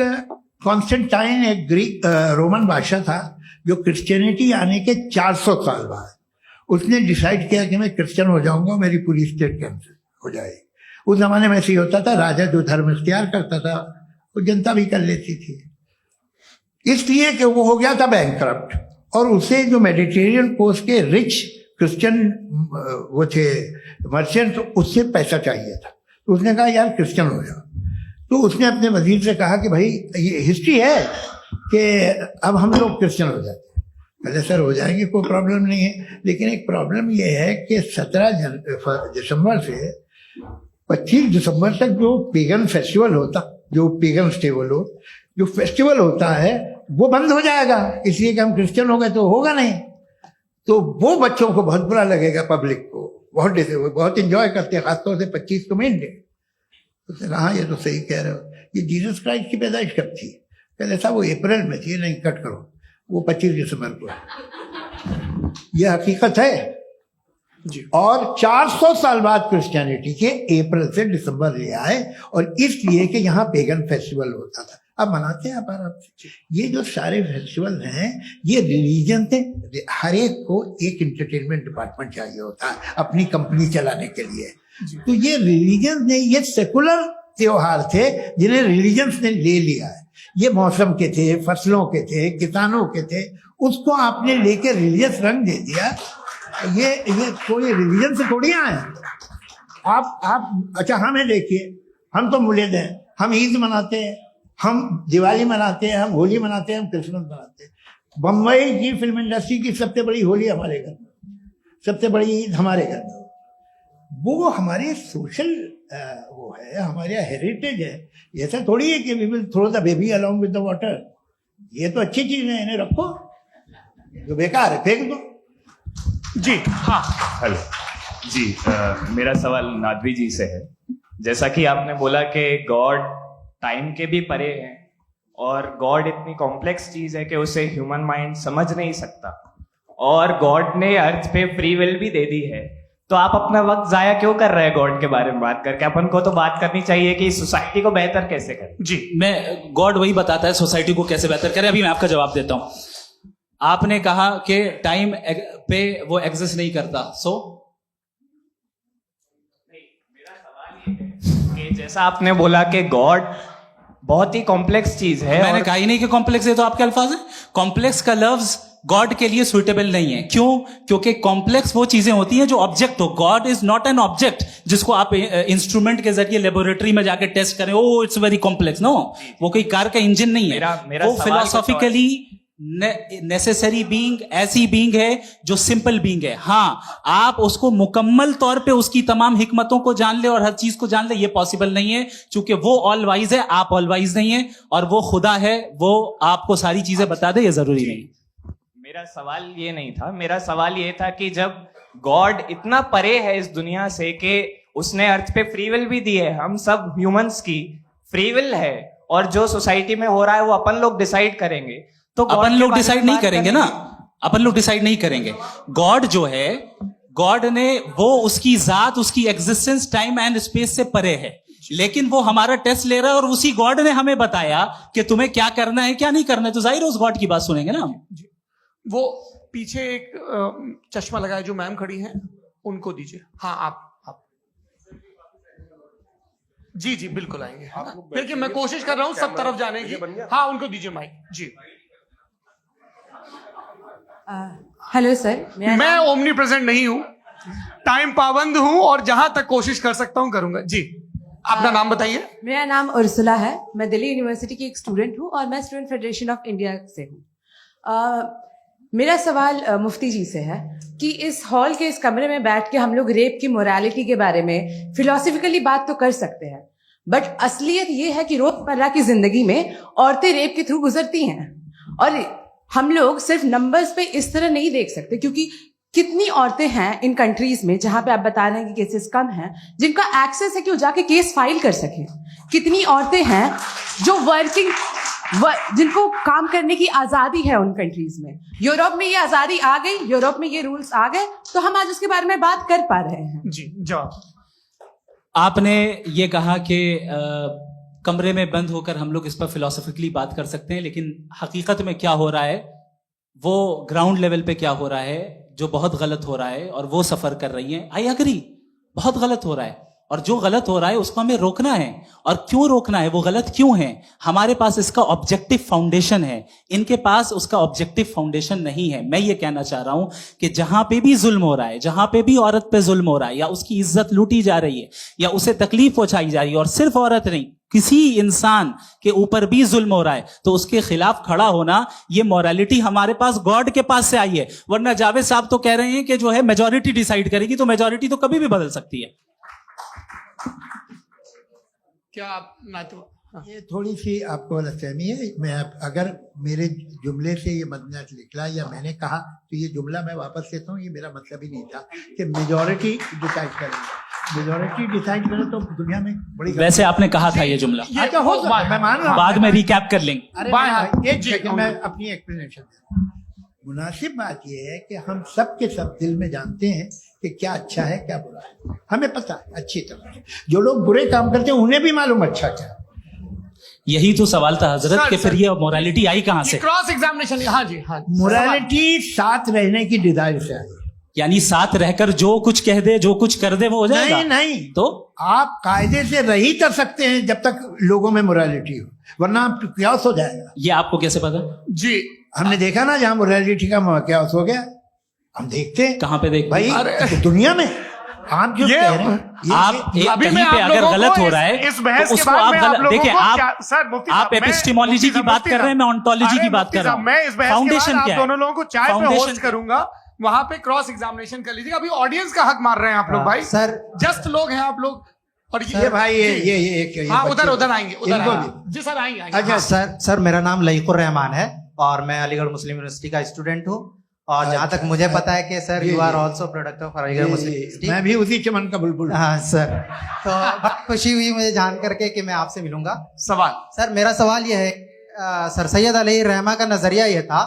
कॉन्स्टेंटाइन, एक ग्रीक रोमन बादशाह था, जो क्रिश्चियनिटी आने के 400 साल बाद उसने डिसाइड किया कि मैं क्रिश्चियन हो जाऊंगा, मेरी पूरी स्टेट कैंसिल हो जाएगी। उस जमाने में ऐसे ही होता था, राजा जो धर्म इख्तियार करता था वो जनता भी कर लेती थी। इसलिए कि वो हो गया था बैंकरप्ट, और उसे जो मेडिटेरियन कोस्ट के रिच क्रिश्चियन वो थे मर्चेंट, उससे पैसा चाहिए था। तो उसने कहा यार क्रिश्चियन हो जाओ। तो उसने अपने वजीर से कहा कि भाई ये हिस्ट्री है कि अब हम लोग क्रिश्चियन हो जाते हैं। पहले सर हो जाएंगे, कोई प्रॉब्लम नहीं है, लेकिन एक प्रॉब्लम ये है कि 17 दिसंबर से 25 दिसंबर तक जो पेगन फेस्टिवल होता, जो पेगन जो फेस्टिवल होता है वो बंद हो जाएगा, इसलिए कि हम क्रिश्चियन हो गए तो होगा नहीं। तो वो बच्चों को बहुत बुरा लगेगा, पब्लिक को बहुत इंजॉय करते हैं, खासतौर से 25 को मेन डे। उसने कहा ये तो सही कह रहे हो, ये जीसस क्राइस्ट की पैदाइश कब थी? कहते साहब वो अप्रैल में थी। नहीं, कट करो, वो 25 दिसंबर को है। ये हकीकत है। जी। और 400 साल बाद क्रिश्चियनिटी के अप्रैल से दिसंबर ले आए, और इसलिए कि यहाँ पेगन फेस्टिवल होता था। अब मनाते हैं आप आराम से। ये जो सारे फेस्टिवल हैं ये रिलीजन थे। हर एक को एक इंटरटेनमेंट डिपार्टमेंट चाहिए होता है अपनी कंपनी चलाने के लिए। तो ये रिलीजन ने, ये सेकुलर त्योहार थे जिन्हें रिलीजन्स ने ले लिया है। ये मौसम के थे, फसलों के थे, किसानों के थे, उसको आपने लेके रिलीजियस रंग दे दिया। ये कोई रिलीजन से थोड़ी आए आप। अच्छा हमें देखिए, हम तो मुल्द हैं, हम ईद मनाते हैं, हम दिवाली मनाते हैं, हम होली मनाते हैं, हम क्रिसमस मनाते हैं। बम्बई की फिल्म इंडस्ट्री की सबसे बड़ी होली हमारे घर में, सबसे बड़ी ईद हमारे घर में। वो हमारे सोशल वो है, हमारे हेरिटेज है। ऐसा थोड़ी है कि we will throw the baby along with the water. ये तो अच्छी चीज है, इन्हें रखो, जो बेकार है फेंक दो। जी हाँ। हेलो जी, मेरा सवाल नादवी जी से है। जैसा कि आपने बोला कि गॉड टाइम के भी परे है और गॉड इतनी कॉम्प्लेक्स चीज है कि उसे ह्यूमन माइंड समझ नहीं सकता, और गॉड ने अर्थ पे फ्री विल भी दे दी है, तो आप अपना वक्त जाया क्यों कर रहे हैं गॉड के बारे में बात करके? अपन को तो बात करनी चाहिए कि सोसाइटी को बेहतर कैसे करें। जी, मैं गॉड वही बताता है सोसाइटी को कैसे बेहतर करे। अभी मैं आपका जवाब देता हूं। आपने कहा कि टाइम पे वो एग्जिस्ट नहीं करता, सो मेरा सवाल ये है कि जैसा आपने बोला कि गॉड बहुत ही कॉम्प्लेक्स चीज है, मैंने कहा ही नहीं कि कॉम्प्लेक्स है, तो आपके अल्फाज है। कॉम्प्लेक्स का लफ्ज गॉड के लिए सुइटेबल नहीं है। क्यों? क्योंकि कॉम्प्लेक्स वो चीजें होती हैं जो ऑब्जेक्ट हो। God is not an object जिसको आप इंस्ट्रूमेंट के जरिए लेबोरेटरी में जाके टेस्ट करें, oh it's very complex. No, वो कोई कार का इंजन नहीं है। मेरा वो फिलोसॉफिकली नेसेसरी बीइंग ऐसी बीइंग है जो सिंपल बीइंग है। हाँ, आप उसको मुकम्मल तौर पे उसकी तमाम हिकमतों को जान ले और हर चीज को जान ले, ये पॉसिबल नहीं है, क्योंकि वो ऑल वाइज है, आप ऑल वाइज नहीं है, और वो खुदा है, वो आपको सारी चीजें बता दे, ये जरूरी नहीं। मेरा सवाल ये नहीं था। मेरा सवाल ये था कि जब गॉड इतना परे है इस दुनिया से कि उसने अर्थ पे फ्री विल भी दी है, हम सब ह्यूमंस की फ्री विल है, और जो सोसाइटी में हो रहा है वो अपन लोग डिसाइड करेंगे, तो अपन लोग डिसाइड नहीं करेंगे ना। अपन लोग डिसाइड नहीं करेंगे। गॉड जो है, गॉड ने वो उसकी जात, उसकी एग्जिस्टेंस टाइम एंड स्पेस से परे है, लेकिन वो हमारा टेस्ट ले रहा है और उसी गॉड ने हमें बताया कि तुम्हें क्या करना है क्या नहीं करना है, तो जाहिर है उस गॉड की बात सुनेंगे ना हम। वो पीछे एक चश्मा लगाए जो मैम खड़ी हैं, उनको दीजिए। हाँ आप जी जी बिल्कुल आएंगे। देखिए मैं कोशिश कर रहा हूं सब तरफ जाने की। हाँ उनको दीजिए माइक जी। हेलो सर, मैं ओमनी प्रेजेंट नहीं हूं, टाइम पाबंद हूं, और जहां तक कोशिश कर सकता हूं करूंगा। जी अपना नाम बताइए। मेरा नाम उर्सुला है, मैं दिल्ली यूनिवर्सिटी की एक स्टूडेंट हूं और मैं स्टूडेंट फेडरेशन ऑफ इंडिया से हूं। मेरा सवाल मुफ्ती जी से है कि इस हॉल के इस कमरे में बैठ के हम लोग रेप की मोरालिटी के बारे में फिलोसफिकली बात तो कर सकते हैं, बट असलियत ये है कि रोजमर्रा की जिंदगी में औरतें रेप के थ्रू गुजरती हैं, और हम लोग सिर्फ नंबर्स पे इस तरह नहीं देख सकते, क्योंकि कितनी औरतें हैं इन कंट्रीज में जहां पे आप बता रहे हैं कि केसेस कम हैं, जिनका एक्सेस है कि वो जाके केस फाइल कर सके। कितनी औरतें हैं जो जिनको काम करने की आजादी है उन कंट्रीज में। यूरोप में ये आजादी आ गई, यूरोप में ये रूल्स आ गए, तो हम आज उसके बारे में बात कर पा रहे हैं। जी जवाब। आपने ये कहा कि कमरे में बंद होकर हम लोग इस पर फिलोसफिकली बात कर सकते हैं, लेकिन हकीकत में क्या हो रहा है, वो ग्राउंड लेवल पे क्या हो रहा है, जो बहुत गलत हो रहा है, और वो सफर कर रही हैं। आई एग्री, बहुत गलत हो रहा है, और जो गलत हो रहा है उसको हमें रोकना है। और क्यों रोकना है, वो गलत क्यों है? हमारे पास इसका ऑब्जेक्टिव फाउंडेशन है, इनके पास उसका ऑब्जेक्टिव फाउंडेशन नहीं है। मैं ये कहना चाह रहा हूं कि जहां पे भी जुल्म हो रहा है, जहां पे भी औरत पे जुल्म हो रहा है, या उसकी इज्जत लूटी जा रही है, या उसे तकलीफ पहुंचाई जा रही है, और सिर्फ औरत नहीं, किसी इंसान के ऊपर भी जुल्म हो रहा है, तो उसके खिलाफ खड़ा होना, ये मोरालिटी हमारे पास गॉड के पास से आई है। वरना जावेद साहब तो कह रहे हैं कि जो है मेजॉरिटी डिसाइड करेगी, तो मेजॉरिटी तो कभी भी बदल सकती है। क्या आप ये थोड़ी सी आपको गलतफहमी है। मैं अगर मेरे जुमले से ये मदनत निकला या मैंने कहा, तो ये जुमला मैं वापस लेता हूँ, ये मेरा मतलब ही नहीं था कि मेजॉरिटी डिसाइड करेंगे। मेजॉरिटी डिसाइड करे तो दुनिया में बड़ी, वैसे आपने कहा था ये जुमला। अच्छा हो सकता है, मैं मान रहा हूँ, बाद में रिकैप कर लेंगे। एक मैं अपनी एक्सप्लेनेशन मुनासिब बात यह है कि हम सब के सब दिल में जानते हैं कि क्या अच्छा है क्या बुरा है, हमें पता है अच्छी तरह से। जो लोग बुरे काम करते हैं उन्हें भी मालूम अच्छा क्या है। यही तो सवाल था हजरत सर, कि फिर सर, ये मोरालिटी आई कहाँ से? क्रॉस एग्जामिनेशन, हाँ जी हाँ। मोरालिटी साथ रहने की डिजायर से आई। यानी साथ रहकर जो कुछ कह दे जो कुछ कर दे वो हो जाएगा? नहीं नहीं, तो आप कायदे से रही कर सकते हैं जब तक लोगों में मोरालिटी हो, वरना आप क्यास हो जाएगा। ये आपको कैसे पता? जी हमने देखा ना जहां मोरालिटी का क्यास हो गया, हम देखते हैं कहाँ पे देख भाई अरे, दुनिया में। आप जो ये- कह रहे हैं आप एक अभी कहीं मैं पे आप अगर लोगों गलत को हो रहा है इस बहस तो के उसको बाद आप मैं गलत लोगों देखिए। को आप क्या- सर, मुफ्ती आप साहब, मैं- एपिस्टिमोलॉजी मुफ्ती की बात कर रहे हैं, मैं ऑन्टोलॉजी अरे की बात मुफ्ती कर रहा साहब, हूँ। मैं इस बहस के फाउंडेशन बाद क्या आप है? दोनों लोगों को चाय पे फाउंडेशन होस्ट करूंगा, वहां पे क्रॉस एग्जामिनेशन कर लीजिएगा। अभी ऑडियंस का हक मार रहे हैं आप लोग भाई, सर जस्ट लोग हैं आप लोग। और ये भाई ये एक हाँ उधर उधर आएंगे, उधर इनको आएंगे। जी सर आएंगे आएंगे। अच्छा सर मेरा नाम लईकुर रहमान है और मैं अलीगढ़ मुस्लिम यूनिवर्सिटी का स्टूडेंट हूँ। और जहाँ तक मुझे पता है कि sir you are also product of Aligarh Muslim University. मैं भी उसी चमन का बुलबुल। हाँ सर, तो बहुत खुशी हुई मुझे जान करके कि मैं आपसे मिलूंगा। सवाल सर मेरा सवाल यह है, सर सैयद अलैहि रहमा का नजरिया यह था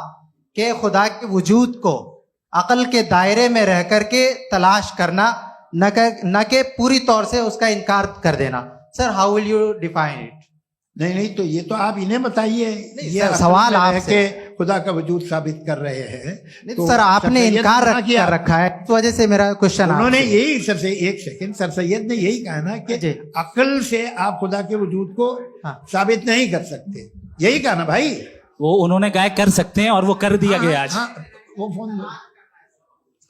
कि खुदा के वजूद को अकल के दायरे में रह करके तलाश करना, न कि पूरी तौर से उसका इनकार कर देना। Sir how will you define it? नहीं तो ये तो आप इन्हें बताइए। ये सर, असल सवाल में रह आपसे। के खुदा का वजूद साबित कर रहे हैं। नहीं तो सर आपने सर सैयद इनकार ने किया। कर रखा है, इस वजह से मेरा क्वेश्चन उन्होंने यही सर एक सेकंड, सर सैयद ने यही कहा ना कि जी। अकल से आप खुदा के वजूद को हाँ। साबित नहीं कर सकते, यही कहा ना भाई। वो उन्होंने कहा कर सकते हैं और वो कर दिया गया आज। हाँ, वो फोन दो।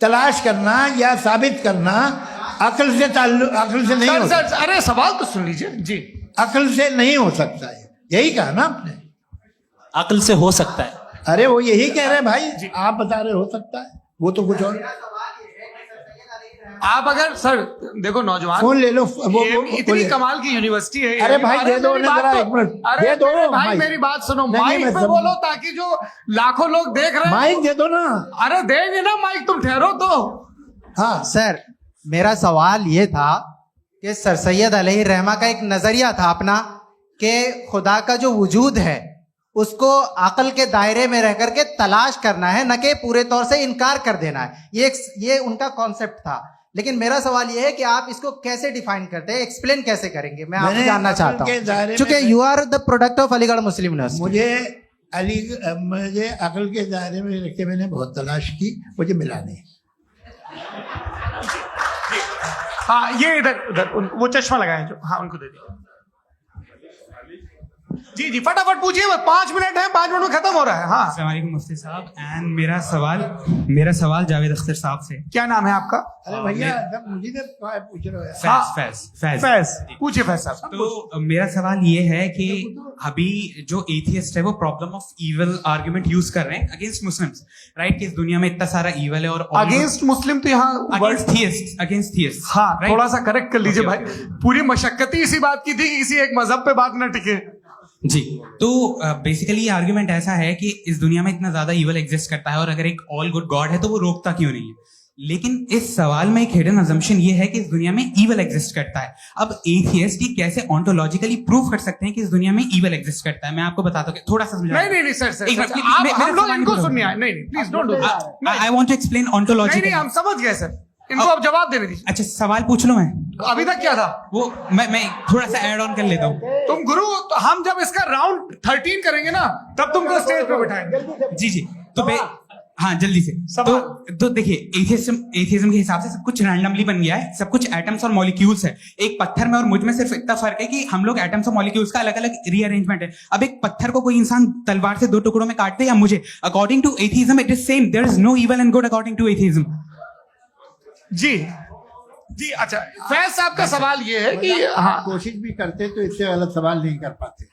तलाश करना या साबित करना अकल से अकल से नहीं सर हो सर सकता। अरे सवाल तो सुन लीजिए जी। अकल से नहीं हो सकता है, यही कहा ना आपने। अकल से हो सकता है। अरे वो यही कह रहे हैं भाई, आप बता रहे हो सकता है, वो तो कुछ और। आप अगर सर देखो नौजवान, फोन ले लो, इतनी कमाल की यूनिवर्सिटी है। अरे भाई दे दो मेरी ना बात जरा तो- एक मिनट, अरे दे दो मेरे भाई माइक। मेरी बात सुनो, नहीं, माइक मैं पे समझ- बोलो ताकि जो लाखों लोग देख रहे हैं। माइक दे दो ना। अरे देंगे ना माइक, तुम ठहरो तो। हाँ सर मेरा सवाल ये था कि सर सैयद अलैहि रहमा का एक नजरिया था अपना कि खुदा का जो वजूद है उसको अकल के दायरे में रह करके तलाश करना है, न कि पूरे तौर से इनकार कर देना है। ये उनका कॉन्सेप्ट था। लेकिन मेरा सवाल ये है कि आप इसको कैसे डिफाइन करते हैं, एक्सप्लेन कैसे करेंगे, मैं आपसे जानना चाहता हूँ, क्योंकि you are the product of Aligarh Muslim University. मुझे अकल के दायरे में रख के मैंने बहुत तलाश की, मुझे मिला नहीं। हाँ ये इधर उधर वो चश्मा लगाए जो, हाँ उनको दे दिया। जी जी फटाफट पूछिए, 5 मिनट है, 5 मिनट में खत्म हो रहा है। हाँ अस्सलाम वालेकुम मुफ्ती साहब। एंड मेरा सवाल जावेद अख्तर साहब से। क्या नाम है आपका? अरे भैया सब मुझे तो पूछ रहे हो यार। हाँ। फैज फैज पूछिए फैज साहब। तो मेरा सवाल ये है कि अभी जो एथियस्ट है वो problem of evil argument use कर रहे हैं अगेंस्ट मुस्लिम्स, राइट? कि इस दुनिया में इतना सारा इविल है और अगेंस्ट मुस्लिम तो यहाँ अगेंस्ट थियस्ट। हाँ थोड़ा सा करेक्ट कर लीजिए भाई, पूरी मशक्कत ही इसी बात की थी कि किसी एक मजहब पे बात न टिके। जी, तो बेसिकली ये आर्ग्यूमेंट ऐसा है कि इस दुनिया में इतना ज्यादा इविल एग्जिस्ट करता है और अगर एक ऑल गुड गॉड है तो वो रोकता क्यों नहीं है? लेकिन इस सवाल में एक हिडन अजम्पशन ये है कि इस दुनिया में इविल एग्जिस्ट करता है। अब एथियस्ट ये कैसे ऑन्टोलॉजिकली प्रूव कर सकते हैं कि इस दुनिया में इविल एग्जिस्ट करता है? मैं आपको बताता हूँ, थोड़ा सा समझा। नहीं सर एक मिनट, आप हम लोग इनको सुनिए। नहीं please don't do that. I want to explain ontology. हम समझ गए सर, इनको अब जवाब देने दीजिए। अच्छा सवाल पूछ लो। मैं अभी तक क्या था वो मैं थोड़ा सा ऐड ऑन कर लेता हूँ। तुम गुरु, तो हम जब इसका राउंड 13 करेंगे ना तब तुमको स्टेज पे बिठाएंगे। जी तो हाँ जल्दी से। तो देखिए एथियज्म के हिसाब से सब कुछ रैंडमली बन गया है, सब कुछ एटम्स और मॉलिक्यूल्स है। एक पत्थर में और मुझ में सिर्फ इतना फर्क है कि हम लोग एटम्स और मॉलिक्यूल्स का अलग अलग रीअरेंजमेंट है। अब एक पत्थर को कोई इंसान तलवार से 2 टुकड़ों में काट दे या मुझे, according to atheism it is same. There is no evil and good according to atheism. जी अच्छा, फैज साहब का सवाल ये है कि हाँ कोशिश भी करते तो इससे गलत सवाल नहीं कर पाते।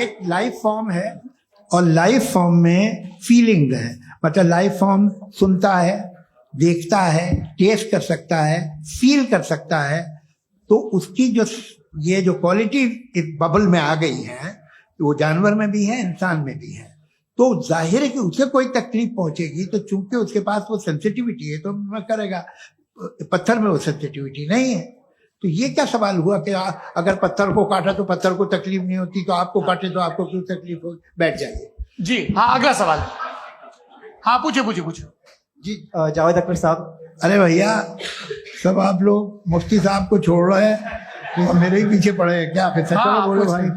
एक लाइफ फॉर्म है और लाइफ फॉर्म में फीलिंग है, मतलब लाइफ फॉर्म सुनता है, देखता है, टेस्ट कर सकता है, फील कर सकता है। तो उसकी जो ये जो क्वालिटी इस बबल में आ गई है वो जानवर में भी है, इंसान में भी है। तो जाहिर है कि उसे कोई तकलीफ पहुंचेगी, तो चूंकि उसके पास वो सेंसिटिविटी है तो मैं करेगा। पत्थर में वो सेंसिटिविटी नहीं है। तो ये क्या सवाल हुआ कि अगर पत्थर को काटा तो पत्थर को तकलीफ नहीं होती, तो आपको काटे तो आपको क्यों तकलीफ हो? बैठ जाइए। जी हाँ अगला सवाल। हाँ पूछे पूछे पूछे। जी जावेद अख्तर साहब, अरे भैया, सब आप लोग मुफ्ती साहब को छोड़ रहे हैं तो मेरे ही पीछे पड़े हैं क्या? फिर सच बोलो भाई।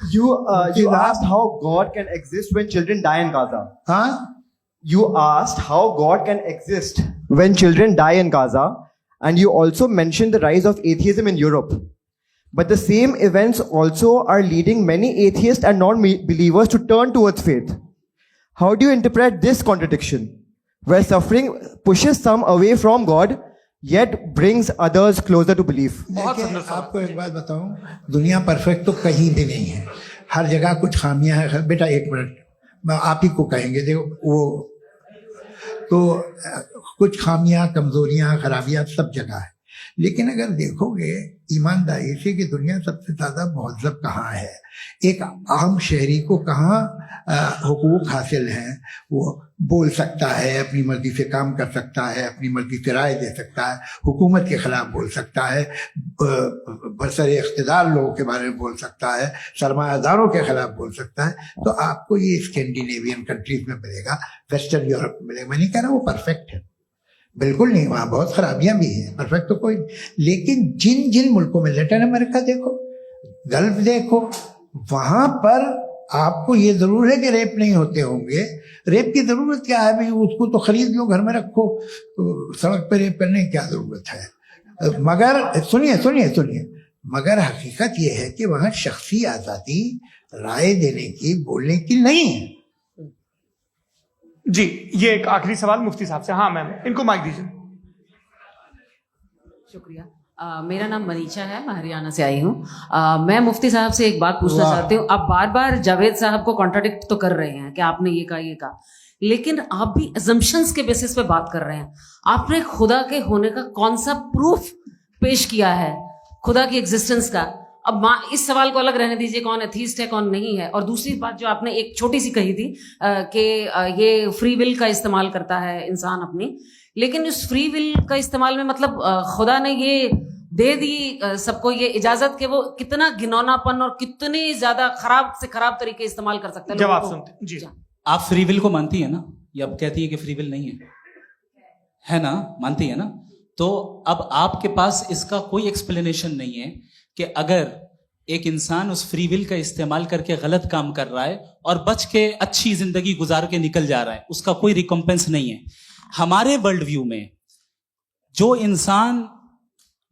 you asked how God can exist when children die in Gaza. हाँ, You asked how God can exist when children die in Gaza, and you also mentioned the rise of atheism in Europe. But the same events also are leading many atheists and non-believers to turn towards faith. How do you interpret this contradiction, where suffering pushes some away from God, yet brings others closer to belief? देखिए, आपको एक बात बताऊं, दुनिया परफेक्ट तो कहीं भी नहीं है, हर जगह कुछ खामियां हैं। बेटा एक मिनट, मैं आप ही को कहेंगे, देखो वो तो कुछ खामियां, कमजोरियां, खराबियां सब जगह है। लेकिन अगर देखोगे ईमानदारी से कि दुनिया सबसे ज्यादा महज़ब कहाँ है, एक आम शहरी को कहाँ हुकूक हासिल हैं, वो बोल सकता है, अपनी मर्जी से काम कर सकता है, अपनी मर्जी से राय दे सकता है, हुकूमत के खिलाफ बोल सकता है, बरसरे इख्तिदार लोगों के बारे में बोल सकता है, सरमायादारों के खिलाफ बोल सकता है। तो आपको ये स्कैंडिनेवियन कंट्रीज में मिलेगा, वेस्टर्न यूरोप में मिलेगा। मैं नहीं कह रहा वो परफेक्ट है, बिल्कुल नहीं, वहां बहुत खराबियां भी हैं, परफेक्ट तो कोई। लेकिन जिन जिन मुल्कों में, लैटिन अमेरिका देखो, गल्फ देखो, वहां पर आपको ये जरूर है कि रेप नहीं होते होंगे। रेप की जरूरत क्या है भाई? उसको तो खरीद लो, घर में रखो, तो सड़क पर रेप करने की क्या जरूरत है? मगर सुनिए सुनिए सुनिए, मगर हकीकत ये है कि वहां शख्सी आजादी राय देने की, बोलने की नहीं है। जी, ये एक आखिरी सवाल मुफ्ती साहब से। हाँ मैम, इनको माइक दीजिए। शुक्रिया। मेरा नाम मनीषा है, मैं हरियाणा से आई हूँ। मैं मुफ्ती साहब से एक बात पूछना चाहती हूँ। आप बार बार जावेद साहब को कॉन्ट्राडिक्ट तो कर रहे हैं कि आपने ये कहा, लेकिन आप भी अजम्पशंस के बेसिस पे बात कर रहे हैं। आपने खुदा के होने का कौन सा प्रूफ पेश किया है, खुदा की एग्जिस्टेंस का? अब इस सवाल को अलग रहने दीजिए, कौन एथीस्ट है कौन नहीं है। और दूसरी बात जो आपने एक छोटी सी कही थी कि ये फ्री विल का इस्तेमाल करता है इंसान अपनी, लेकिन इस फ्री विल का इस्तेमाल में मतलब खुदा ने ये दे दी सबको ये इजाजत कि वो कितना घिनौनापन और कितनी ज्यादा खराब से खराब तरीके इस्तेमाल कर सकता है। जवाब सुनते जी। आप फ्री विल को मानती है ना, या अब कहती है कि फ्री विल नहीं है ना? मानती है ना? तो अब आपके पास इसका कोई एक्सप्लेनेशन नहीं है कि अगर एक इंसान उस फ्री विल का इस्तेमाल करके गलत काम कर रहा है और बच के अच्छी जिंदगी गुजार के निकल जा रहा है, उसका कोई रिकॉम्पेंस नहीं है। हमारे वर्ल्ड व्यू में जो इंसान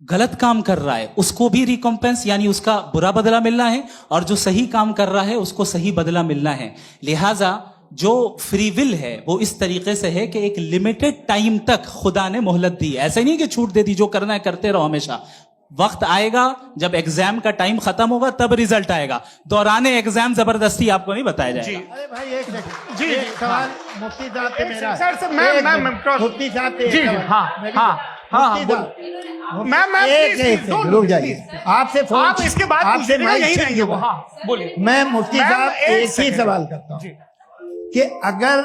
गलत काम कर रहा है उसको भी रिकॉम्पेंस यानी उसका बुरा बदला मिलना है, और जो सही काम कर रहा है उसको सही बदला मिलना है। लिहाजा जो फ्री विल है वो इस तरीके से है कि एक लिमिटेड टाइम तक खुदा ने मोहलत दी। ऐसे नहीं कि छूट दे दी, जो करना है करते रहो हमेशा। वक्त आएगा जब एग्जाम का टाइम खत्म होगा तब रिजल्ट आएगा, दौराने एग्जाम जबरदस्ती आपको नहीं बताया जाएगा। अरे भाई एक सेकंड, जी, एक सवाल मुफ्ती साहब से मेरा। सर से मैम मुफ्ती साहब से जी एक जी, सवाल। हाँ हाँ, मैम एक रुक जाइए, आपसे फोन, आप इसके बाद आपसे यही रहेंगे वो। हाँ बोलिए। मैं मुफ्ती साहब एक ही सवाल करता हूँ कि अगर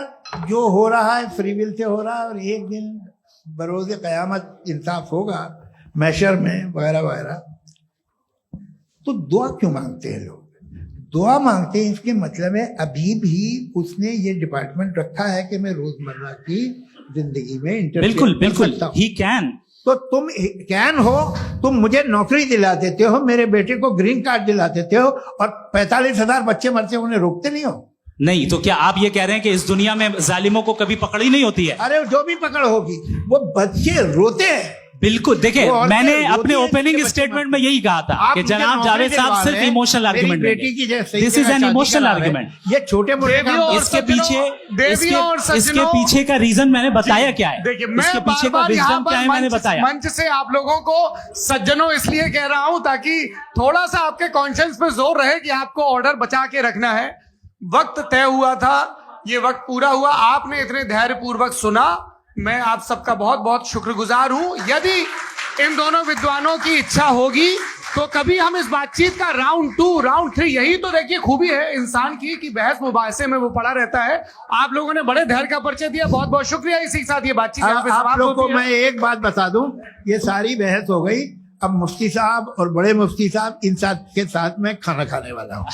जो हो रहा है फ्री विल से हो रहा है और एक दिन बरोज़ क़यामत इंसाफ होगा मैशर में वगैरह वगैरह, तो दुआ क्यों मांगते हैं लोग? दुआ मांगते हैं इसके मतलब है अभी भी उसने ये डिपार्टमेंट रखा है कि मैं रोजमर्रा की जिंदगी में बिल्कुल बिल्कुल ही कैन। तो तुम कैन हो, तुम मुझे नौकरी दिला देते हो, मेरे बेटे को ग्रीन कार्ड दिला देते हो, और 45,000 बच्चे मरते हो, उन्हें रोकते नहीं हो। नहीं तो क्या आप ये कह रहे हैं कि इस दुनिया में जालिमों को कभी पकड़ ही नहीं होती है? अरे जो भी पकड़ होगी वो बच्चे रोते हैं। बिल्कुल, देखिए मैंने अपने ओपनिंग स्टेटमेंट में यही कहा था कि जनाब जावेद साहब सिर्फ इमोशनल आर्गुमेंट देंगे। This is an emotional argument. ये छोटे मोटे इसके पीछे का रीजन मैंने बताया क्या है, देखिए इसके पीछे का विजडम क्या है मैंने बताया। मंच से आप लोगों को सज्जनों इसलिए कह रहा हूं ताकि थोड़ा सा आपके कॉन्शियंस पे जोर रहे कि आपको ऑर्डर बचा के रखना है। वक्त तय हुआ था, ये वक्त पूरा हुआ, आपने इतने धैर्यपूर्वक सुना, मैं आप सबका बहुत बहुत शुक्रगुजार हूं। यदि इन दोनों विद्वानों की इच्छा होगी तो कभी हम इस बातचीत का राउंड 2, राउंड 3, यही तो देखिए खूबी है इंसान की कि बहस मुबाहसे में वो पड़ा रहता है। आप लोगों ने बड़े धैर्य का परिचय दिया, बहुत बहुत शुक्रिया। इसी के साथ ये बातचीत आप लोग को मैं एक बात बता दूं, ये सारी बहस हो गई, अब मुफ्ती साहब और बड़े मुफ्ती साहब इन साथ के साथ मैं खाना खाने वाला हूँ।